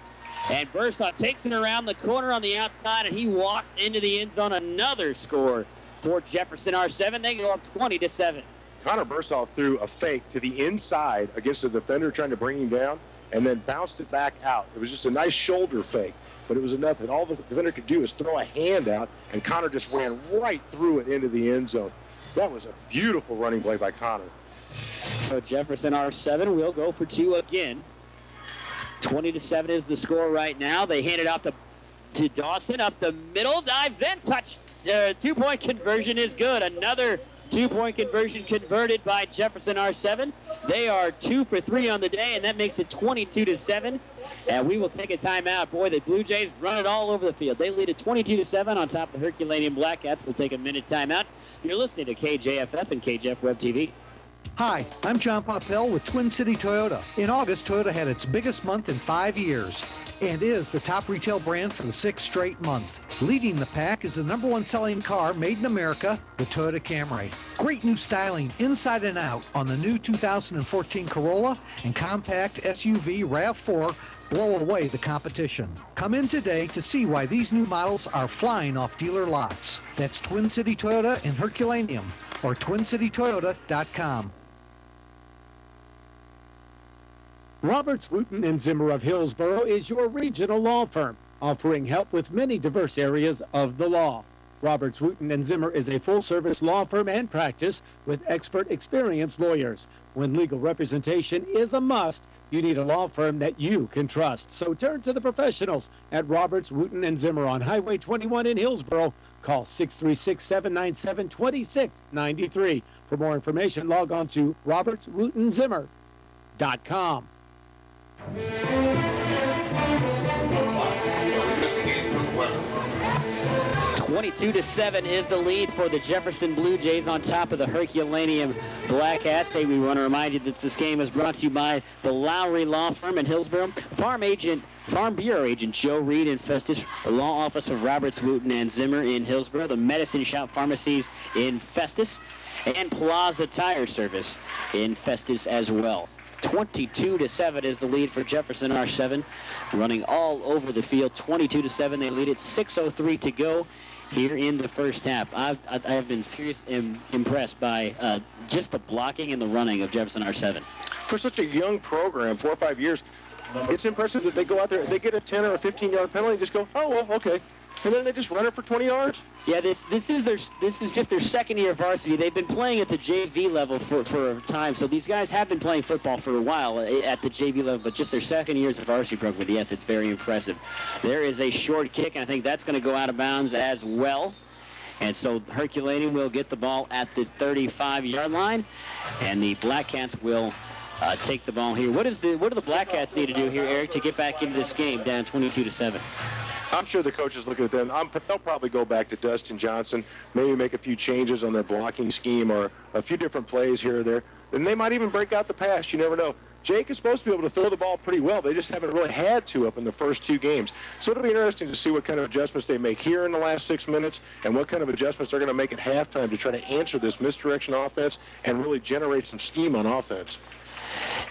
And Bursaw takes it around the corner on the outside, and he walks into the end zone. Another score for Jefferson R-7. They go up 20-7. Connor Bursaw threw a fake to the inside against the defender trying to bring him down and then bounced it back out. It was just a nice shoulder fake, but it was enough that all the defender could do is throw a hand out, and Connor just ran right through it into the end zone. That was a beautiful running play by Connor. So Jefferson R-7 will go for 2 again. 20-7 is the score right now. They hand it off to Dawson up the middle, dives in, touch. 2-point conversion is good. Another 2-point conversion converted by Jefferson R-7. They are 2 for 3 on the day, and that makes it 22-7. And we will take a timeout. Boy, the Blue Jays run it all over the field. They lead at 22-7 on top of the Herculaneum Blackcats. We'll take a minute timeout. You're listening to KJFF and KJF Web TV. Hi, I'm John Poppel with Twin City Toyota. In August, Toyota had its biggest month in 5 years and is the top retail brand for the 6th straight month. Leading the pack is the #1 selling car made in America, the Toyota Camry. Great new styling inside and out on the new 2014 Corolla and compact SUV RAV4 blow away the competition. Come in today to see why these new models are flying off dealer lots. That's Twin City Toyota in Herculaneum or twincitytoyota.com. Roberts, Wooten, and Zimmer of Hillsboro is your regional law firm, offering help with many diverse areas of the law. Roberts, Wooten, and Zimmer is a full-service law firm and practice with expert, experienced lawyers. When legal representation is a must, you need a law firm that you can trust. So turn to the professionals at Roberts, Wooten, and Zimmer on Highway 21 in Hillsboro. Call 636-797-2693. For more information, log on to robertswootenzimmer.com. 22-7 is the lead for the Jefferson Blue Jays on top of the Herculaneum Blackcats. Hey, we want to remind you that this game is brought to you by the Lowry Law Firm in Hillsboro, Farm Bureau Agent Joe Reed in Festus, the Law Office of Roberts, Wooten, and Zimmer in Hillsboro, the Medicine Shop Pharmacies in Festus, and Plaza Tire Service in Festus as well. 22-7 is the lead for Jefferson R-7, running all over the field. 22-7, they lead it. 6:03 to go here in the first half. I've been seriously impressed by just the blocking and the running of Jefferson R-7. For such a young program, 4 or 5 years, it's impressive that they go out there, they get a 10 or a 15-yard penalty and just go, oh, well, okay. And then they just run it for 20 yards. Yeah, this is just their second year of varsity. They've been playing at the JV level for a time, so these guys have been playing football for a while at the JV level, but just their second year as a varsity program. But yes, it's very impressive. There is a short kick, and I think that's going to go out of bounds as well. And so Herculaneum will get the ball at the 35-yard line, and the Blackcats will take the ball here. What do the Blackcats need to do here, Eric, to get back into this game down 22-7? I'm sure the coach is looking at them. They'll probably go back to Dustin Johnson, maybe make a few changes on their blocking scheme or a few different plays here or there. And they might even break out the pass. You never know. Jake is supposed to be able to throw the ball pretty well. They just haven't really had to up in the first 2 games. So it'll be interesting to see what kind of adjustments they make here in the last 6 minutes and what kind of adjustments they're going to make at halftime to try to answer this misdirection offense and really generate some steam on offense.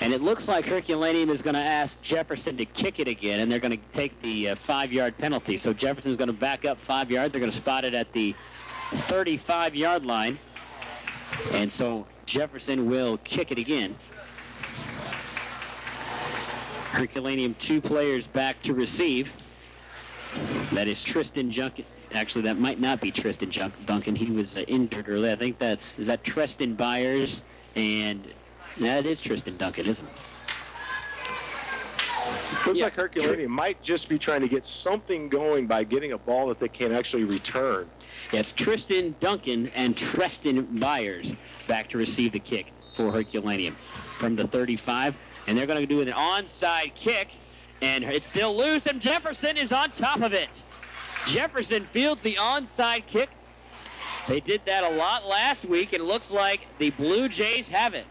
And it looks like Herculaneum is going to ask Jefferson to kick it again, and they're going to take the 5-yard penalty. So Jefferson's going to back up 5 yards. They're going to spot it at the 35-yard line. And so Jefferson will kick it again. Herculaneum, 2 players back to receive. That is Tristan Duncan. Actually, that might not be Tristan Duncan. He was injured early. I think is that Tristan Byers, and that is Tristan Duncan, isn't it? Looks like Herculaneum might just be trying to get something going by getting a ball that they can actually return. Yes, Tristan Duncan and Tristan Byers back to receive the kick for Herculaneum from the 35. And they're going to do an onside kick, and it's still loose, and Jefferson is on top of it. Jefferson fields the onside kick. They did that a lot last week, and it looks like the Blue Jays have it.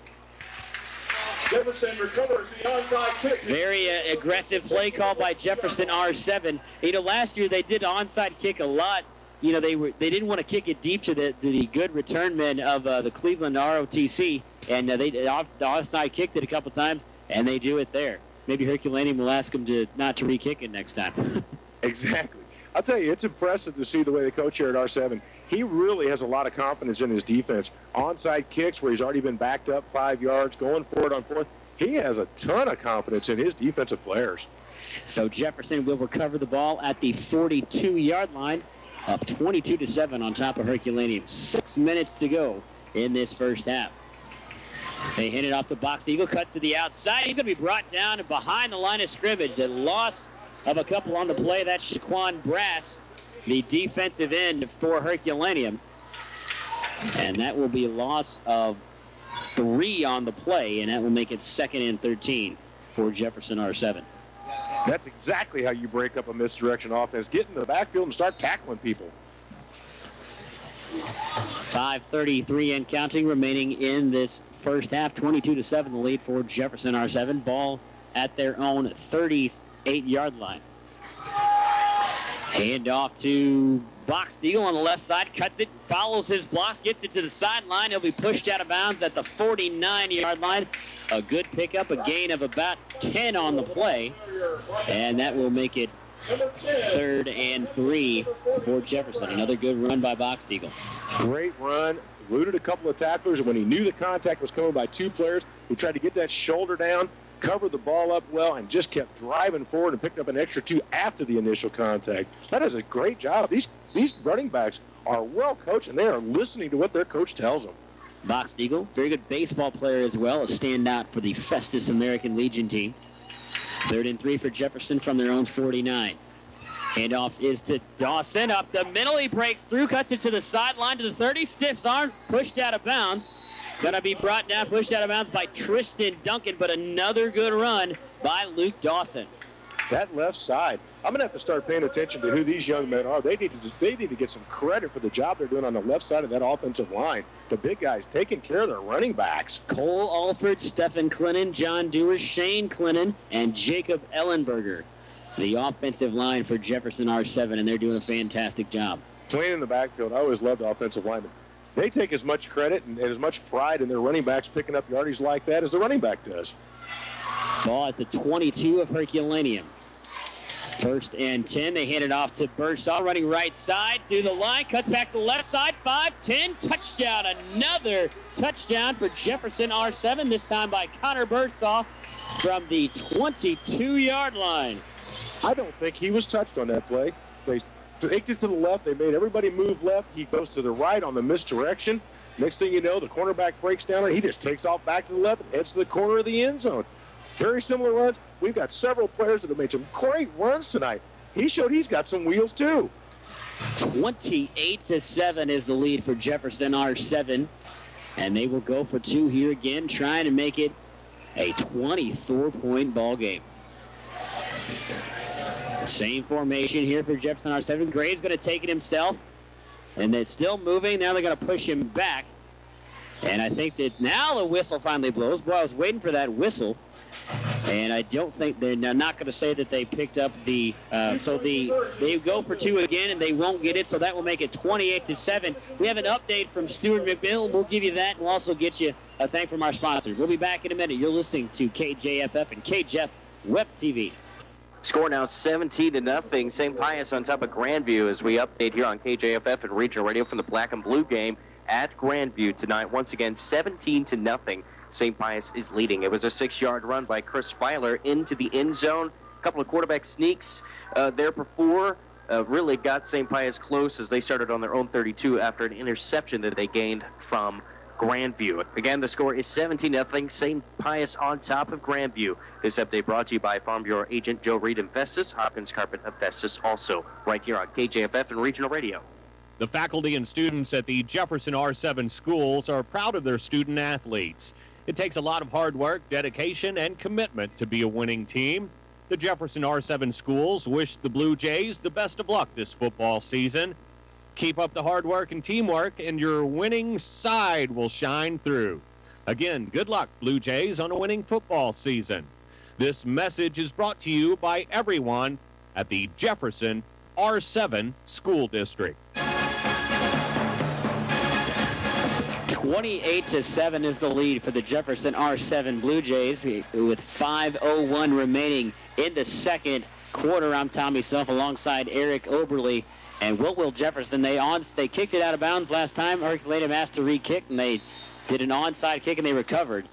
Jefferson recovers the onside kick. Very aggressive play call by Jefferson R-7. You know, last year they did onside kick a lot. You know, they didn't want to kick it deep to the good return men of the Cleveland ROTC, and they the offside kicked it a couple times, and they do it there. Maybe Herculaneum will ask them not to re-kick it next time. Exactly. I'll tell you, it's impressive to see the way the coach here at R7. He really has a lot of confidence in his defense. Onside kicks where he's already been backed up 5 yards, going for it on 4th. He has a ton of confidence in his defensive players. So Jefferson will recover the ball at the 42-yard line, up 22-7 on top of Herculaneum. 6 minutes to go in this first half. They hand it off to Box Eagle, cuts to the outside. He's going to be brought down and behind the line of scrimmage. A loss of a couple on the play. That's Shaquan Brass, the defensive end for Herculaneum. And that will be a loss of 3 on the play, and that will make it 2nd and 13 for Jefferson R-7. That's exactly how you break up a misdirection offense. Get in the backfield and start tackling people. 5:33 and counting remaining in this first half. 22-7 the lead for Jefferson R-7. Ball at their own 38-yard line. Hand off to Box Eagle on the left side. Cuts it, follows his blocks, gets it to the sideline. He'll be pushed out of bounds at the 49-yard line. A good pickup, a gain of about 10 on the play. And that will make it 3rd and 3 for Jefferson. Another good run by Box Eagle. Great run. Eluded a couple of tacklers, and when he knew the contact was coming by 2 players, he tried to get that shoulder down, covered the ball up well, and just kept driving forward and picked up an extra 2 after the initial contact. That is a great job. These running backs are well coached, and they are listening to what their coach tells them. Box Eagle, very good baseball player as well, a standout for the Festus American Legion team. 3rd and 3 for Jefferson from their own 49. Handoff is to Dawson. Up the middle, he breaks through, cuts it to the sideline to the 30, stiffs arm, pushed out of bounds. Going to be brought down, pushed out of bounds by Tristan Duncan, but another good run by Luke Dawson. That left side, I'm going to have to start paying attention to who these young men are. They need to get some credit for the job they're doing on the left side of that offensive line. The big guys taking care of their running backs. Cole Alford, Stephen Clinton, John Dewar, Shane Clinton, and Jacob Ellenberger. The offensive line for Jefferson R-7, and they're doing a fantastic job. Playing in the backfield, I always loved offensive linemen. They take as much credit and as much pride in their running backs picking up yardage like that as the running back does. Ball at the 22 of Herculaneum. 1st and 10. They hand it off to Bursaw, running right side through the line, cuts back to the left side, 5-10, touchdown. Another touchdown for Jefferson R-7, this time by Connor Bursaw from the 22-yard line. I don't think he was touched on that play. They faked it to the left. They made everybody move left. He goes to the right on the misdirection. Next thing you know, the cornerback breaks down and he just takes off back to the left and heads to the corner of the end zone. Very similar runs. We've got several players that have made some great runs tonight. He showed he's got some wheels too. 28-7 is the lead for Jefferson R-7. And they will go for 2 here again, trying to make it a 24-point ball game. Same formation here for Jefferson R-7. Graves going to take it himself. And it's still moving. Now they're going to push him back. And I think that now the whistle finally blows. Boy, I was waiting for that whistle. And I don't think they're not going to say that they picked up the they go for 2 again and they won't get it, so that will make it 28-7. We have an update from Stuart McMill. We'll give you that, and we'll also get you a thank from our sponsor. We'll be back in a minute. You're listening to KJFF and KJF Web TV. Score now 17-0. St. Pius on top of Grandview as we update here on KJFF and Regional Radio from the Black and Blue game at Grandview tonight. Once again, 17-0. St. Pius is leading. It was a 6-yard run by Chris Filer into the end zone. A couple of quarterback sneaks there before really got St. Pius close as they started on their own 32 after an interception that they gained from Grandview. Again, the score is 17-0. St. Pius on top of Grandview. This update brought to you by Farm Bureau agent Joe Reed and Festus, Hopkins Carpet of Festus, also right here on KJFF and Regional Radio. The faculty and students at the Jefferson R-7 schools are proud of their student athletes. It takes a lot of hard work, dedication, and commitment to be a winning team. The Jefferson R-7 schools wish the Blue Jays the best of luck this football season. Keep up the hard work and teamwork, and your winning side will shine through. Again, good luck, Blue Jays, on a winning football season. This message is brought to you by everyone at the Jefferson R-7 School District. 28-7 is the lead for the Jefferson R-7 Blue Jays with 5:01 remaining in the second quarter. I'm Tommy Self alongside Eric Oberle. And what will Jefferson? They kicked it out of bounds last time. Herculaneum asked to re-kick, and they did an onside kick, and they recovered.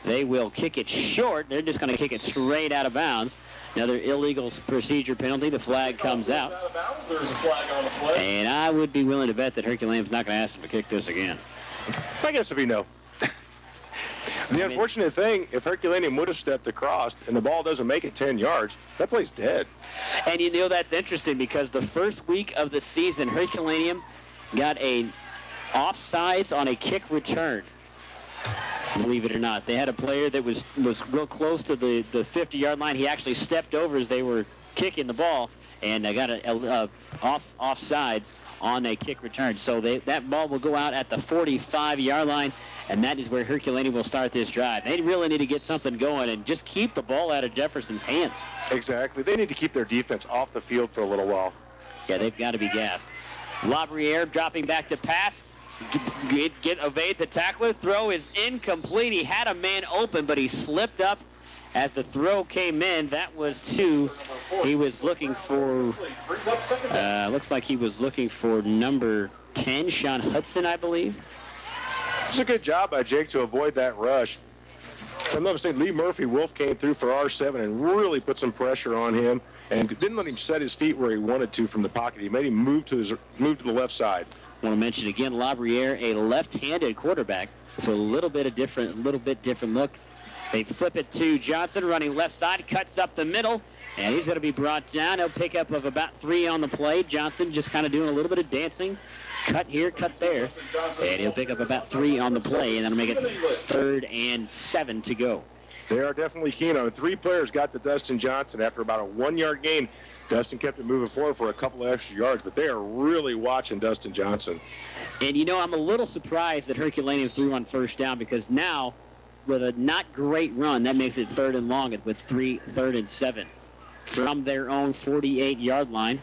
They will kick it short. They're just going to kick it straight out of bounds. Another illegal procedure penalty. The flag comes out. And I would be willing to bet that Herculaneum's not going to ask them to kick this again. I guess if you know. The unfortunate thing, if Herculaneum would have stepped across and the ball doesn't make it 10 yards, that play's dead. And you know that's interesting because the first week of the season, Herculaneum got a offsides on a kick return. Believe it or not, they had a player that was real close to the 50-yard line. He actually stepped over as they were kicking the ball and got a offsides on a kick return. So that ball will go out at the 45-yard line, and that is where Herculaneum will start this drive. They really need to get something going and just keep the ball out of Jefferson's hands. Exactly. They need to keep their defense off the field for a little while. Yeah, they've got to be gassed. Labriere dropping back to pass. Evades the tackler. Throw is incomplete. He had a man open, but he slipped up as the throw came in. That was he was looking for, looks like he was looking for number 10, Sean Hudson, I believe. It's a good job by Jake to avoid that rush. If I'm not mistaken, Lee Murphy Wolf came through for R7 and really put some pressure on him and didn't let him set his feet where he wanted to from the pocket. He made him move to the left side. I want to mention again, Labriere, a left-handed quarterback, so a little bit different look. They flip it to Johnson, running left side, cuts up the middle, and he's going to be brought down. He'll pick up of about 3 on the play. Johnson just kind of doing a little bit of dancing. Cut here, cut there, and he'll pick up about 3 on the play, and that'll make it 3rd and 7 to go. They are definitely keen on it. 3 players got to Dustin Johnson after about a 1-yard gain. Dustin kept it moving forward for a couple of extra yards, but they are really watching Dustin Johnson. And, you know, I'm a little surprised that Herculaneum threw on first down because now, with a not great run, that makes it 3rd and long with 3rd and 7. From their own 48-yard line,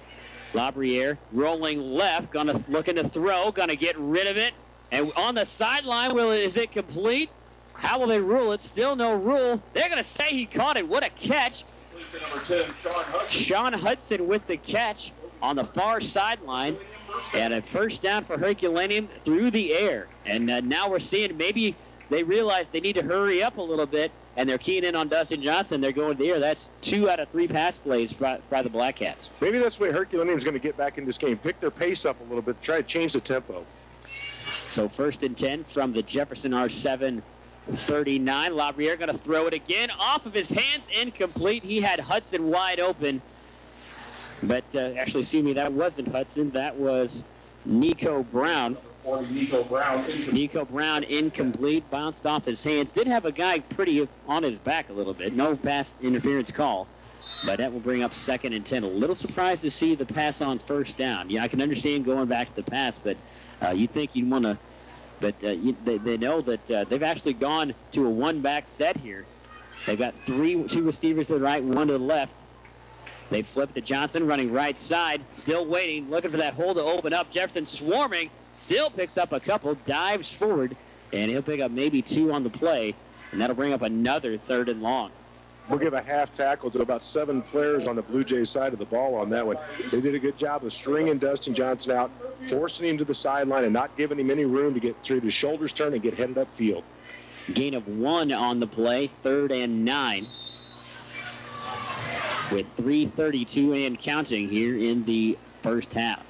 Labriere rolling left, looking to throw, going to get rid of it. And on the sideline, is it complete? How will they rule it? Still no rule. They're going to say he caught it. What a catch. Number 10, Sean Hudson with the catch on the far sideline. And a first down for Herculaneum through the air. And now we're seeing maybe they realize they need to hurry up a little bit, and they're keying in on Dustin Johnson. They're going to the air. That's 2 out of 3 pass plays by the Blackcats. Maybe that's the way Herculaneum is going to get back in this game. Pick their pace up a little bit, try to change the tempo. So 1st and 10 from the Jefferson R-7 39. Labriere going to throw it again. Off of his hands, incomplete. He had Hudson wide open. But actually, excuse me, that wasn't Hudson. That was Nico Brown. Nico Brown incomplete, bounced off his hands. Did have a guy pretty on his back a little bit. No pass interference call. But that will bring up 2nd and 10. A little surprised to see the pass on first down. Yeah, I can understand going back to the pass, but you think you'd want to. But they know that they've actually gone to a one-back set here. They've got 2 receivers to the right, 1 to the left. They flip to Johnson, running right side, still waiting, looking for that hole to open up. Jefferson swarming, still picks up a couple, dives forward, and he'll pick up maybe 2 on the play, and that'll bring up another 3rd and long. We'll give a half tackle to about 7 players on the Blue Jays side of the ball on that one. They did a good job of stringing Dustin Johnson out, forcing him to the sideline and not giving him any room to get through his shoulders turn and get headed upfield. Gain of 1 on the play, 3rd and 9. With 3:32 and counting here in the first half.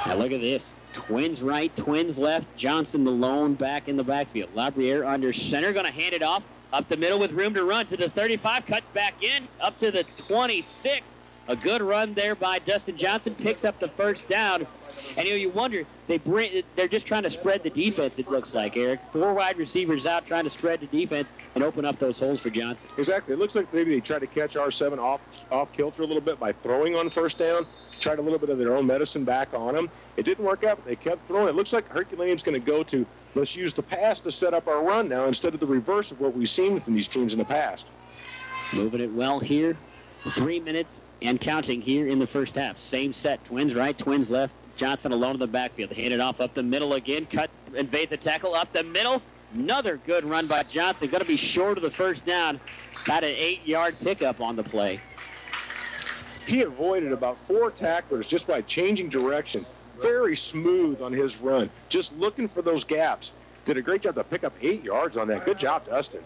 Now look at this. Twins right, twins left. Johnson the lone back in the backfield. Labriere under center, going to hand it off up the middle with room to run to the 35. Cuts back in up to the 26. A good run there by Dustin Johnson. Picks up the first down. And you wonder, they're just trying to spread the defense, it looks like, Eric. 4 wide receivers out trying to spread the defense and open up those holes for Johnson. Exactly. It looks like maybe they tried to catch R-7 off kilter a little bit by throwing on first down. Tried a little bit of their own medicine back on them. It didn't work out, but they kept throwing. It looks like Herculaneum's going to go to, let's use the pass to set up our run now instead of the reverse of what we've seen from these teams in the past. Moving it well here. 3 minutes and counting here in the first half. Same set. Twins right, twins left. Johnson alone in the backfield. Hand it off up the middle again. Cuts, invades the tackle up the middle. Another good run by Johnson. Going to be short of the first down. Got an 8-yard pickup on the play. He avoided about 4 tacklers just by changing direction. Very smooth on his run. Just looking for those gaps. Did a great job to pick up 8 yards on that. Good job, Dustin.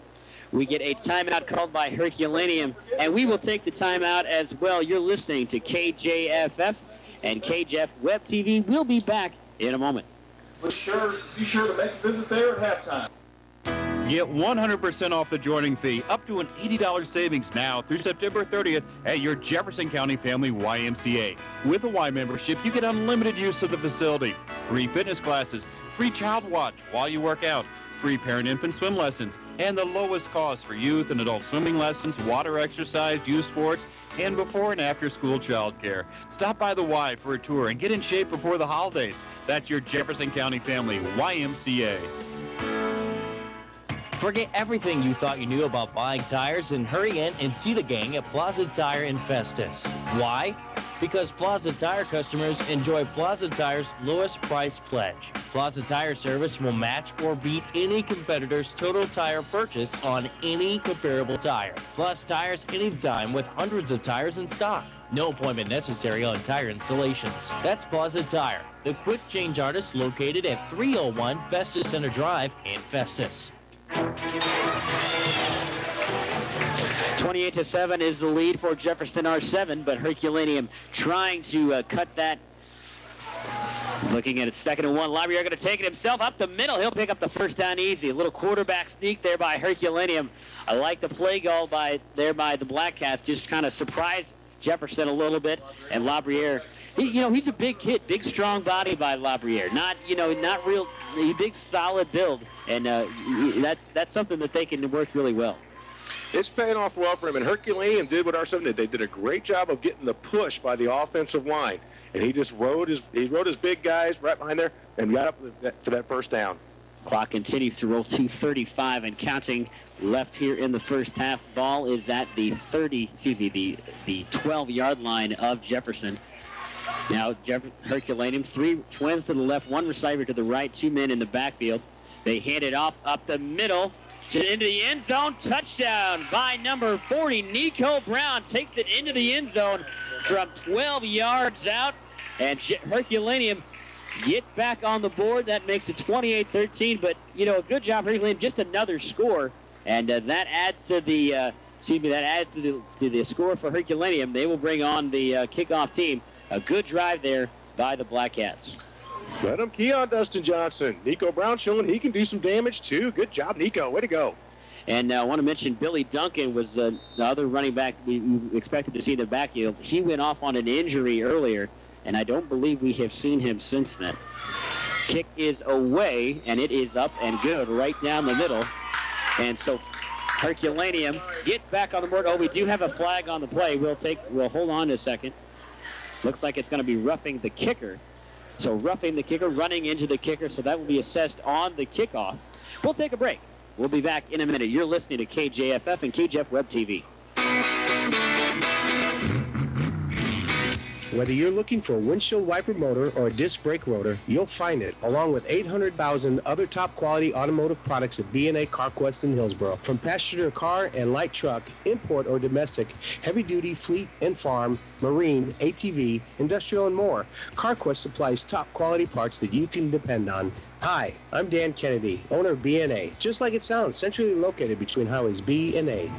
We get a timeout called by Herculaneum, and we will take the timeout as well. You're listening to KJFF, and KJF Web TV will be back in a moment. Be sure to next visit there at halftime. Get 100% off the joining fee, up to an $80 savings now through September 30th at your Jefferson County Family YMCA. With a Y membership, you get unlimited use of the facility, free fitness classes, free child watch while you work out, free parent-infant swim lessons, and the lowest cost for youth and adult swimming lessons, water exercise, youth sports, and before and after school child care. Stop by the Y for a tour and get in shape before the holidays. That's your Jefferson County Family YMCA. Forget everything you thought you knew about buying tires and hurry in and see the gang at Plaza Tire in Festus. Why? Because Plaza Tire customers enjoy Plaza Tire's lowest price pledge. Plaza Tire service will match or beat any competitor's total tire purchase on any comparable tire. Plus tires anytime with hundreds of tires in stock. No appointment necessary on tire installations. That's Plaza Tire, the quick change artist located at 301 Festus Center Drive in Festus. 28-7 is the lead for Jefferson R-7, but Herculaneum trying to cut that. Looking at it, 2nd and 1. Labriere going to take it himself up the middle. He'll pick up the first down easy. A little quarterback sneak there by Herculaneum. I like the play call by the Blackcats. Just kind of surprised Jefferson a little bit, and Labriere. He's a big kid, big strong body by Labriere. Not real, big solid build, and that's something that they can work really well. It's paying off well for him, and Herculaneum did what R-7 did. They did a great job of getting the push by the offensive line, and he just rode his big guys right behind there and got up for that first down. Clock continues to roll. 2:35 and counting left here in the first half. Ball is at the 12-yard line of Jefferson. Now Herculaneum, 3 twins to the left, 1 receiver to the right, 2 men in the backfield. They hand it off up the middle into the end zone. Touchdown by number 40, Nico Brown takes it into the end zone from 12 yards out, and Herculaneum gets back on the board. That makes it 28-13, but a good job Herculaneum, just another score, and that adds to the to the score for Herculaneum. They will bring on the kickoff team. A good drive there by the Blackcats. Let him key on Dustin Johnson. Nico Brown showing he can do some damage too. Good job, Nico. Way to go. And I want to mention Billy Duncan was the other running back we expected to see in the backfield. He went off on an injury earlier, and I don't believe we have seen him since then. Kick is away, and it is up and good right down the middle. And so Herculaneum gets back on the board. Oh, we do have a flag on the play. We'll hold on a second. Looks like it's going to be roughing the kicker. So roughing the kicker, running into the kicker, so that will be assessed on the kickoff. We'll take a break. We'll be back in a minute. You're listening to KJFF and KJF Web TV. Whether you're looking for a windshield wiper motor or a disc brake rotor, you'll find it, along with 800,000 other top-quality automotive products at B&A CarQuest in Hillsboro. From passenger car and light truck, import or domestic, heavy-duty, fleet and farm, marine, ATV, industrial, and more, CarQuest supplies top-quality parts that you can depend on. Hi, I'm Dan Kennedy, owner of B&A. Just like it sounds, centrally located between highways B and A.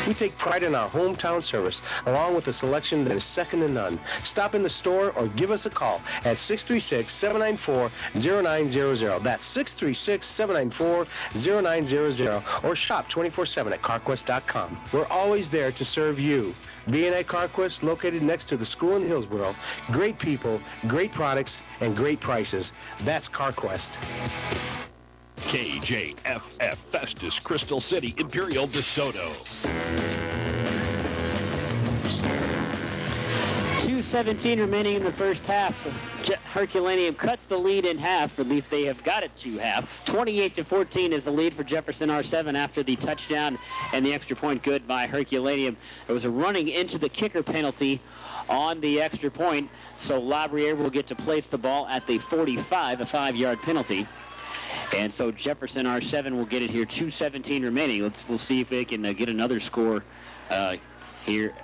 We take pride in our hometown service, along with a selection that is second to none. Stop in the store or give us a call at 636-794-0900. That's 636-794-0900. Or shop 24/7 at CarQuest.com. We're always there to serve you. B&A CarQuest, located next to the school in Hillsboro. Great people, great products, and great prices. That's CarQuest. KJFF Festus, Crystal City, Imperial, DeSoto. 2:17 remaining in the first half. Herculaneum cuts the lead in half, or at least they have got it to half. 28-14 is the lead for Jefferson R-7 after the touchdown and the extra point good by Herculaneum. There was a running into the kicker penalty on the extra point, so Labriere will get to place the ball at the 45, a 5-yard penalty. And so Jefferson R-7 will get it here, 2:17 remaining. We'll see if they can get another score here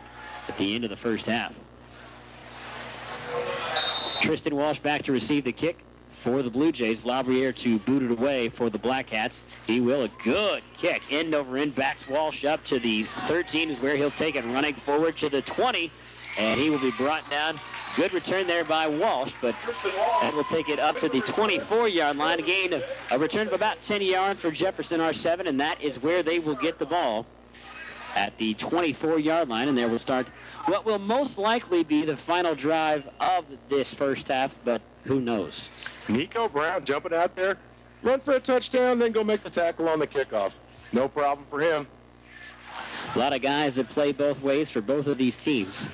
at the end of the first half. Tristan Walsh back to receive the kick for the Blue Jays. Labriere to boot it away for the Blackcats. He will. A good kick. End over end. Backs Walsh up to the 13 is where he'll take it, running forward to the 20. And he will be brought down. Good return there by Walsh, but that will take it up to the 24-yard line. Again, a return of about 10 yards for Jefferson R-7, and that is where they will get the ball at the 24-yard line. And there will start what will most likely be the final drive of this first half, but who knows? Nico Brown jumping out there, run for a touchdown, then go make the tackle on the kickoff. No problem for him. A lot of guys that play both ways for both of these teams.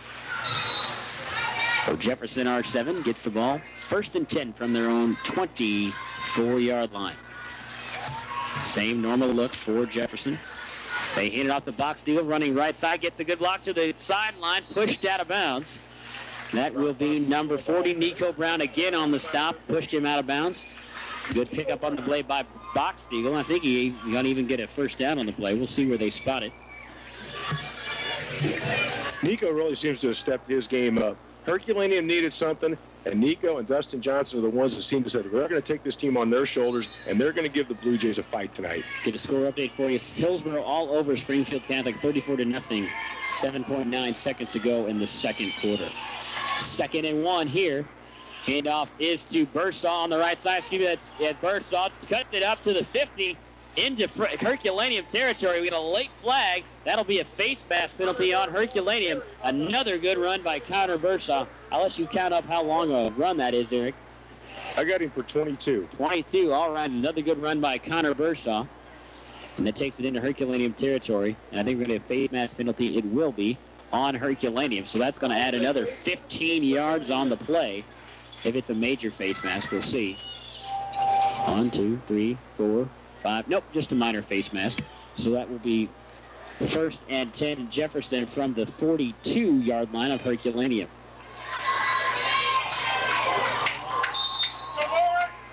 So Jefferson R-7 gets the ball, 1st and 10 from their own 24-yard line. Same normal look for Jefferson. They hit it off the box deal, running right side, gets a good block to the sideline, pushed out of bounds. That will be number 40, Nico Brown, again on the stop, pushed him out of bounds. Good pickup on the play by Boxdeagle. I think he got even get a first down on the play. We'll see where they spot it. Nico really seems to have stepped his game up. Herculaneum needed something, and Nico and Dustin Johnson are the ones that seem to say they're going to take this team on their shoulders, and they're going to give the Blue Jays a fight tonight. Get a score update for you. Hillsboro all over Springfield Catholic, 34-0. 7.9 seconds to go in the second quarter. 2nd and 1 here. Handoff is to Bursaw on the right side. Excuse me, that's Bursaw. Cuts it up to the 50 into Herculaneum territory. We get a late flag. That'll be a face mask penalty on Herculaneum. Another good run by Connor Bursaw. I'll let you count up how long a run that is, Eric. I got him for 22. 22, all right. Another good run by Connor Bursaw. And that takes it into Herculaneum territory. And I think we're going to have a face mask penalty. It will be on Herculaneum. So that's going to add another 15 yards on the play. If it's a major face mask, we'll see. 1, 2, 3, 4, 5. Nope, just a minor face mask. So that will be 1st and 10 in Jefferson from the 42-yard line of Herculaneum.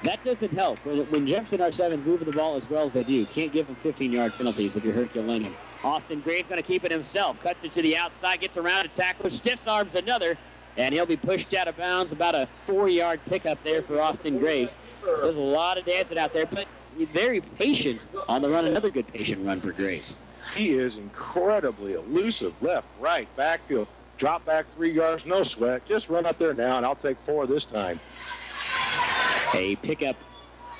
That doesn't help. When Jefferson R-7 moving the ball as well as they do, can't give them 15-yard penalties if you're Herculaneum. Austin Graves going to keep it himself. Cuts it to the outside, gets around a tackler, stiffs arms another, and he'll be pushed out of bounds. About a 4-yard pickup there for Austin Graves. There's a lot of dancing out there, but very patient on the run. Another good patient run for Graves. He is incredibly elusive. Left, right, backfield. Drop back 3 yards, no sweat. Just run up there now, and I'll take 4 this time. A pickup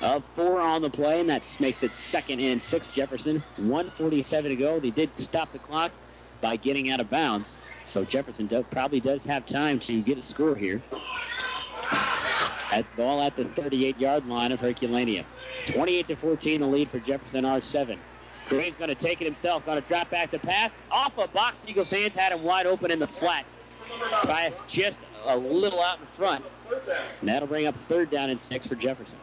of 4 on the play, and that makes it 2nd and 6, Jefferson. 1:47 to go. They did stop the clock by getting out of bounds, so Jefferson probably does have time to get a score here. Ball at the 38-yard line of Herculaneum. 28-14, the lead for Jefferson R-7. Graves going to take it himself, going to drop back the pass. Off of Boxdeagle's hands, had him wide open in the flat. Bias just a little out in front. And that'll bring up 3rd down and 6 for Jefferson.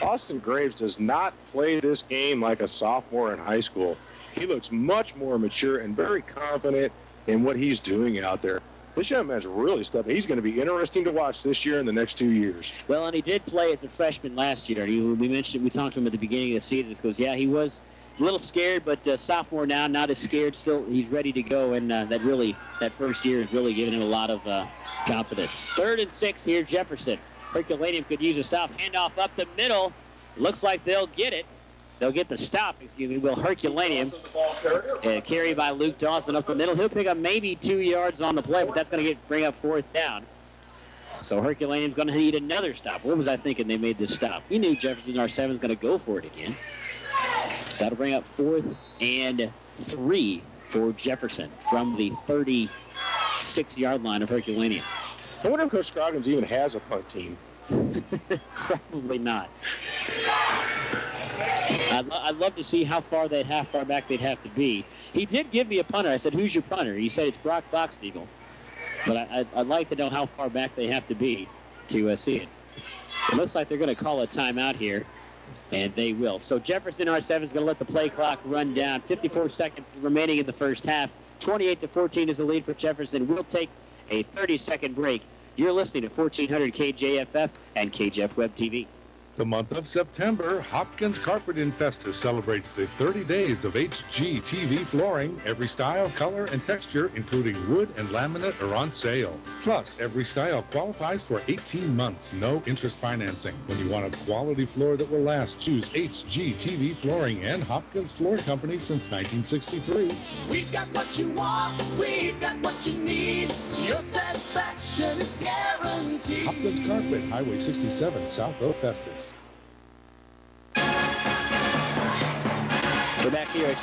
Austin Graves does not play this game like a sophomore in high school. He looks much more mature and very confident in what he's doing out there. This young man's really stepped. He's going to be interesting to watch this year and the next 2 years. Well, and he did play as a freshman last year. We talked to him at the beginning of the season. He goes, yeah, he was a little scared, but sophomore now, not as scared. Still, he's ready to go, and that first year is really giving him a lot of confidence. 3rd and 6 here, Jefferson. Herculaneum could use a stop. Handoff up the middle. Looks like they'll get it. They'll get the stop, will Herculaneum. Carry by Luke Dawson up the middle. He'll pick up maybe 2 yards on the play, but that's going to bring up 4th down. So Herculaneum's going to need another stop. What was I thinking they made this stop? We knew Jefferson R-7 is going to go for it again. So that'll bring up 4th and 3 for Jefferson from the 36-yard line of Herculaneum. I wonder if Coach Scroggins even has a punt team. Probably not. I'd love to see how far back they'd have to be. He did give me a punter. I said, who's your punter? He said it's Brock Boxteagle. But I'd like to know how far back they have to be to see it. It looks like they're going to call a timeout here, and they will. So Jefferson R-7 is going to let the play clock run down. 54 seconds remaining in the first half. 28-14 is the lead for Jefferson. We'll take a 30-second break. You're listening to 1400 KJFF and KJF Web TV. The month of September, Hopkins Carpet in Festus celebrates the 30 days of HGTV flooring. Every style, color, and texture, including wood and laminate, are on sale. Plus, every style qualifies for 18 months, no interest financing. When you want a quality floor that will last, choose HGTV Flooring and Hopkins Floor Company since 1963. We've got what you want, we've got what you need. Your satisfaction is guaranteed. Hopkins Carpet, Highway 67, south of Festus. We're back here at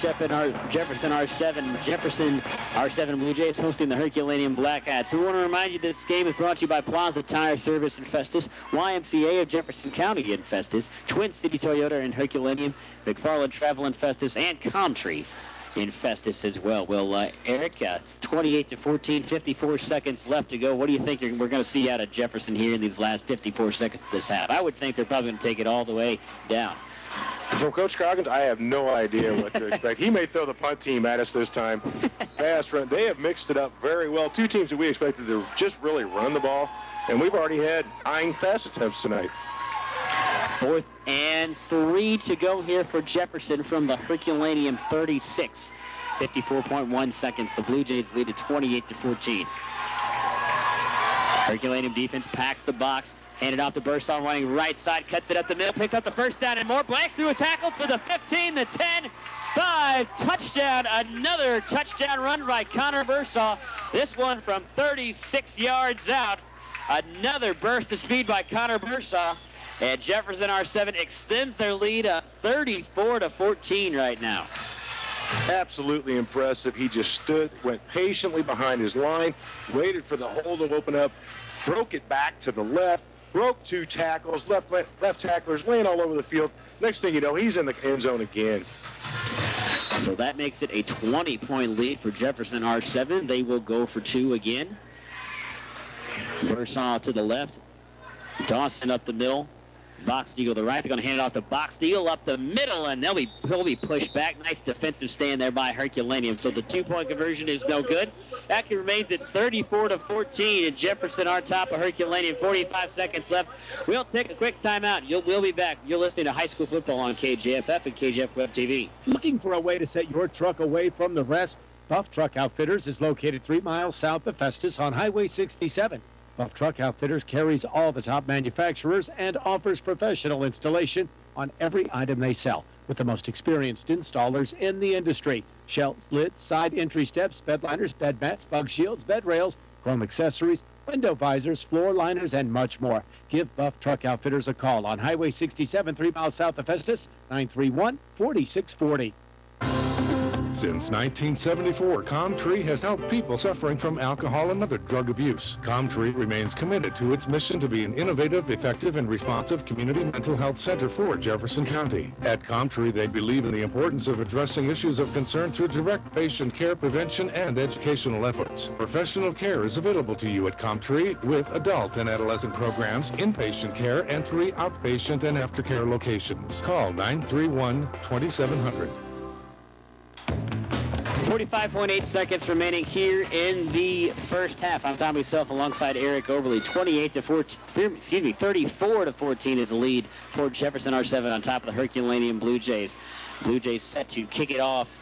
Jefferson R-7. Jefferson R-7 Blue Jays hosting the Herculaneum Blackcats. We want to remind you this game is brought to you by Plaza Tire Service in Festus, YMCA of Jefferson County in Festus, Twin City Toyota in Herculaneum, McFarland Travel in Festus, and Country in Festus as well. Well, Eric, 28-14, 54 seconds left to go. What do you think we're going to see out of Jefferson here in these last 54 seconds of this half? I would think they're probably going to take it all the way down. From Coach Scroggins, I have no idea what to expect. He may throw the punt team at us this time. Pass run. They have mixed it up very well. Two teams that we expected to just really run the ball, and we've already had 9 pass attempts tonight. 4th and 3 to go here for Jefferson from the Herculaneum 36. 54.1 seconds. The Blue Jays lead at 28-14. Herculaneum defense packs the box. Handed off to Bursall, running right side, cuts it up the middle, picks up the first down and more. Blanks through a tackle to the 15, the 10, 5, touchdown. Another touchdown run by Connor Bursall. This one from 36 yards out. Another burst of speed by Connor Bursall. And Jefferson R-7 extends their lead 34-14 right now. Absolutely impressive. He just stood, went patiently behind his line, waited for the hole to open up, broke it back to the left, broke 2 tackles, left tacklers laying all over the field. Next thing you know, he's in the end zone again. So that makes it a 20-point lead for Jefferson R-7. They will go for 2 again. Bursall to the left. Dawson up the middle. Boxteagle to the right. They're going to hand it off to Boxteagle up the middle, and he'll be pushed back. Nice defensive stand there by Herculaneum. So the 2-point conversion is no good. That remains at 34-14, and Jefferson on top of Herculaneum. 45 seconds left. We'll take a quick timeout. We'll be back. You're listening to high school football on KJFF and KJF Web TV. Looking for a way to set your truck away from the rest? Buff Truck Outfitters is located 3 miles south of Festus on Highway 67. Buff Truck Outfitters carries all the top manufacturers and offers professional installation on every item they sell with the most experienced installers in the industry. Shelves, lids, side entry steps, bed liners, bed mats, bug shields, bed rails, chrome accessories, window visors, floor liners, and much more. Give Buff Truck Outfitters a call on Highway 67, 3 miles south of Festus, 931-4640. Since 1974, Comtree has helped people suffering from alcohol and other drug abuse. Comtree remains committed to its mission to be an innovative, effective, and responsive community mental health center for Jefferson County. At Comtree, they believe in the importance of addressing issues of concern through direct patient care prevention and educational efforts. Professional care is available to you at Comtree with adult and adolescent programs, inpatient care, and 3 outpatient and aftercare locations. Call 931-2700. 45.8 seconds remaining here in the first half. I'm Tommy Self alongside Eric Overly. 34 to 14 is the lead for Jefferson R-7 on top of the Herculaneum Blue Jays. Blue Jays set to kick it off.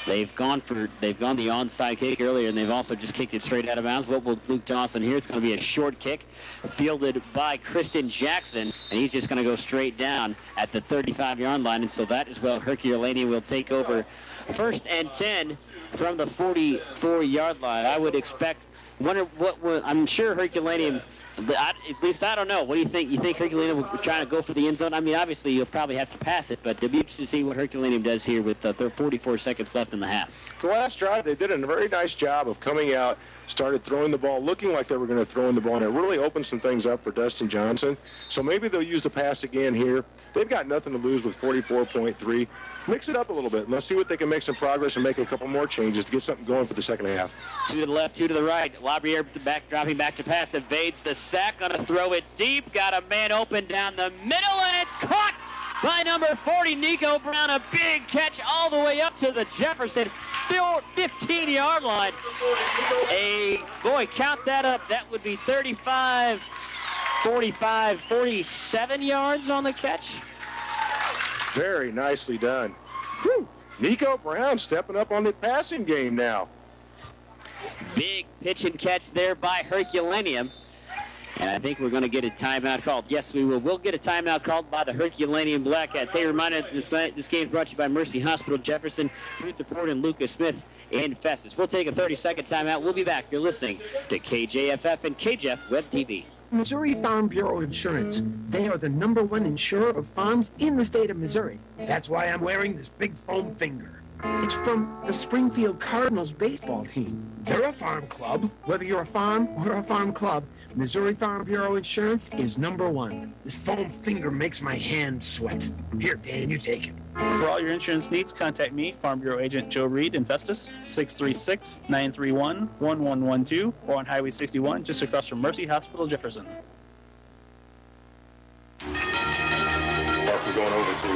They've gone the onside kick earlier, and they've also just kicked it straight out of bounds. What will Luke Dawson here? It's going to be a short kick fielded by Kristen Jackson, and he's just going to go straight down at the 35-yard line. And so that is where Herculaneum will take over 1st and 10 from the 44-yard line. I would expect, I'm sure Herculaneum, at least I don't know. What do you think? You think Herculaneum will try to go for the end zone? I mean, obviously you'll probably have to pass it, but it'll be interesting to see what Herculaneum does here with 44 seconds left in the half. The last drive, they did a very nice job of coming out, started throwing the ball, looking like they were going to throw in the ball, and it really opened some things up for Dustin Johnson. So maybe they'll use the pass again here. They've got nothing to lose with 44.3. Mix it up a little bit, and let's see what they can make some progress and make a couple more changes to get something going for the second half. 2 to the left, 2 to the right. Labriere dropping back to pass, evades the sack, going to throw it deep. Got a man open down the middle, and it's caught by number 40, Nico Brown. A big catch all the way up to the Jefferson 15-yard line. Boy, count that up. That would be 35, 45, 47 yards on the catch. Very nicely done. Whew. Nico Brown stepping up on the passing game now. Big pitch and catch there by Herculaneum. And I think we're going to get a timeout called. Yes, we will. We'll get a timeout called by the Herculaneum Blackcats. Hey, reminder, this game is brought to you by Mercy Hospital, Jefferson, Ruth Ford, and Lucas Smith in Festus. We'll take a 30-second timeout. We'll be back. You're listening to KJFF and KJF Web TV. Missouri Farm Bureau Insurance. They are the #1 insurer of farms in the state of Missouri. That's why I'm wearing this big foam finger. It's from the Springfield Cardinals baseball team. They're a farm club. Whether you're a farm or a farm club, Missouri Farm Bureau Insurance is #1. This foam finger makes my hand sweat. Here, Dan, you take it. For all your insurance needs, contact me, Farm Bureau Agent Joe Reed in Festus, 636-931-1112, or on Highway 61, just across from Mercy Hospital, Jefferson. That's we're going over to.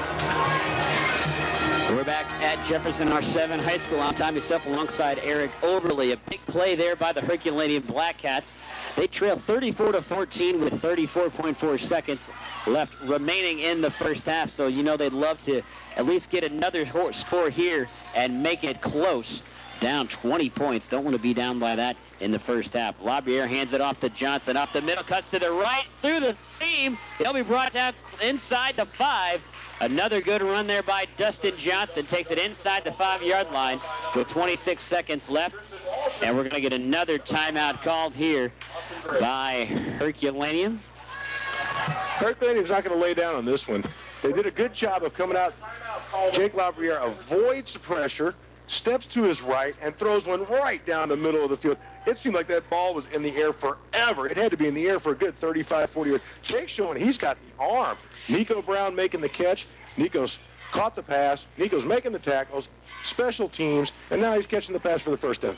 We're back at Jefferson R-7 High School. I'm Tommy Self alongside Eric Overly. A big play there by the Herculaneum Blackcats. They trail 34 to 14 with 34.4 seconds left remaining in the first half. So, you know, they'd love to at least get another score here and make it close. Down 20 points. Don't want to be down by that in the first half. Labriere hands it off to Johnson. Up the middle, cuts to the right, through the seam. He'll be brought down inside the 5. Another good run there by Dustin Johnson. Takes it inside the 5-yard line with 26 seconds left. And we're going to get another timeout called here by Herculaneum. Herculaneum's not going to lay down on this one. They did a good job of coming out. Jake Labriere avoids the pressure, steps to his right, and throws one right down the middle of the field. It seemed like that ball was in the air forever. It had to be in the air for a good 35, 40 yards. Jake's showing he's got the arm. Nico Brown making the catch. Nico's caught the pass. Nico's making the tackles, special teams, and now he's catching the pass for the first time.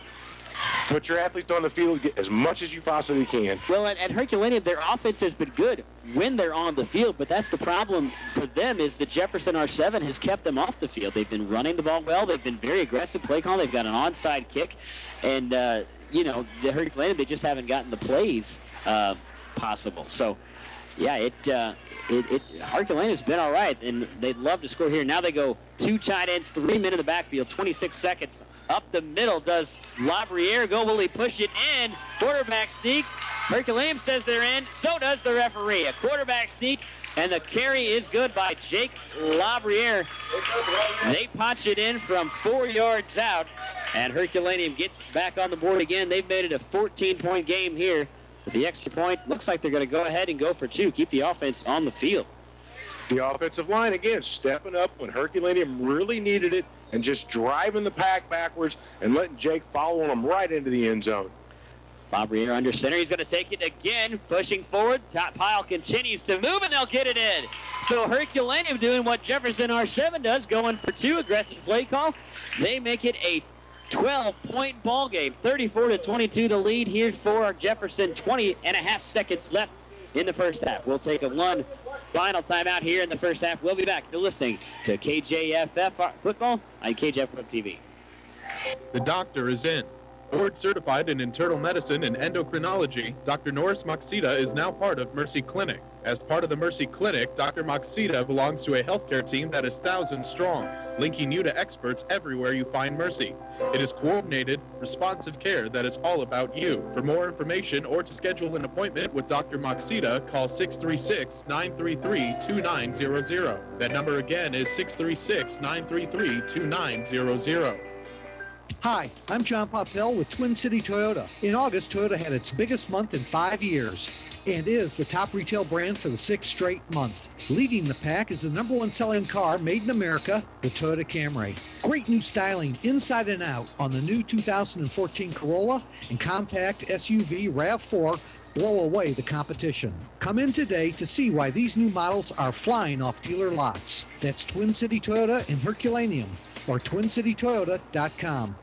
Put your athletes on the field, get as much as you possibly can. Well, at Herculaneum, their offense has been good when they're on the field, but that's the problem for them is the Jefferson R-7 has kept them off the field. They've been running the ball well. They've been very aggressive play call. They've got an onside kick. And, you know, the Herculaneum, they just haven't gotten the plays possible. So, yeah, Herculaneum's been all right, and they'd love to score here. Now they go 2 tight ends, 3 men in the backfield, 26 seconds. Up the middle, does Labriere go? Will he push it in? Quarterback sneak. Herculaneum says they're in. So does the referee. A quarterback sneak, and the carry is good by Jake Labriere. They punch it in from 4 yards out, and Herculaneum gets back on the board again. They've made it a 14-point game here. With the extra point, looks like they're going to go ahead and go for 2. Keep the offense on the field. The offensive line, again, stepping up when Herculaneum really needed it and just driving the pack backwards and letting Jake follow them right into the end zone. Labriere under center. He's going to take it again, pushing forward. Top pile continues to move, and they'll get it in. So Herculaneum doing what Jefferson R-7 does, going for 2, aggressive play call. They make it a 12-point ball game. 34 to 22 the lead here for Jefferson. 20.5 seconds left in the first half. We'll take a one final timeout here in the first half. We'll be back. You're listening to KJFF football on KJF Web TV. The doctor is in. Board certified in internal medicine and endocrinology, Dr. Norris Maxida is now part of Mercy Clinic. As part of the Mercy Clinic, Dr. Maxida belongs to a healthcare team that is thousands strong, linking you to experts everywhere you find Mercy. It is coordinated, responsive care that is all about you. For more information or to schedule an appointment with Dr. Maxida, call 636-933-2900. That number again is 636-933-2900. Hi, I'm John Poppel with Twin City Toyota. In August, Toyota had its biggest month in 5 years and is the top retail brand for the 6th straight month. Leading the pack is the #1 selling car made in America, the Toyota Camry. Great new styling inside and out on the new 2014 Corolla and compact SUV RAV4 blow away the competition. Come in today to see why these new models are flying off dealer lots. That's Twin City Toyota in Herculaneum or twincitytoyota.com.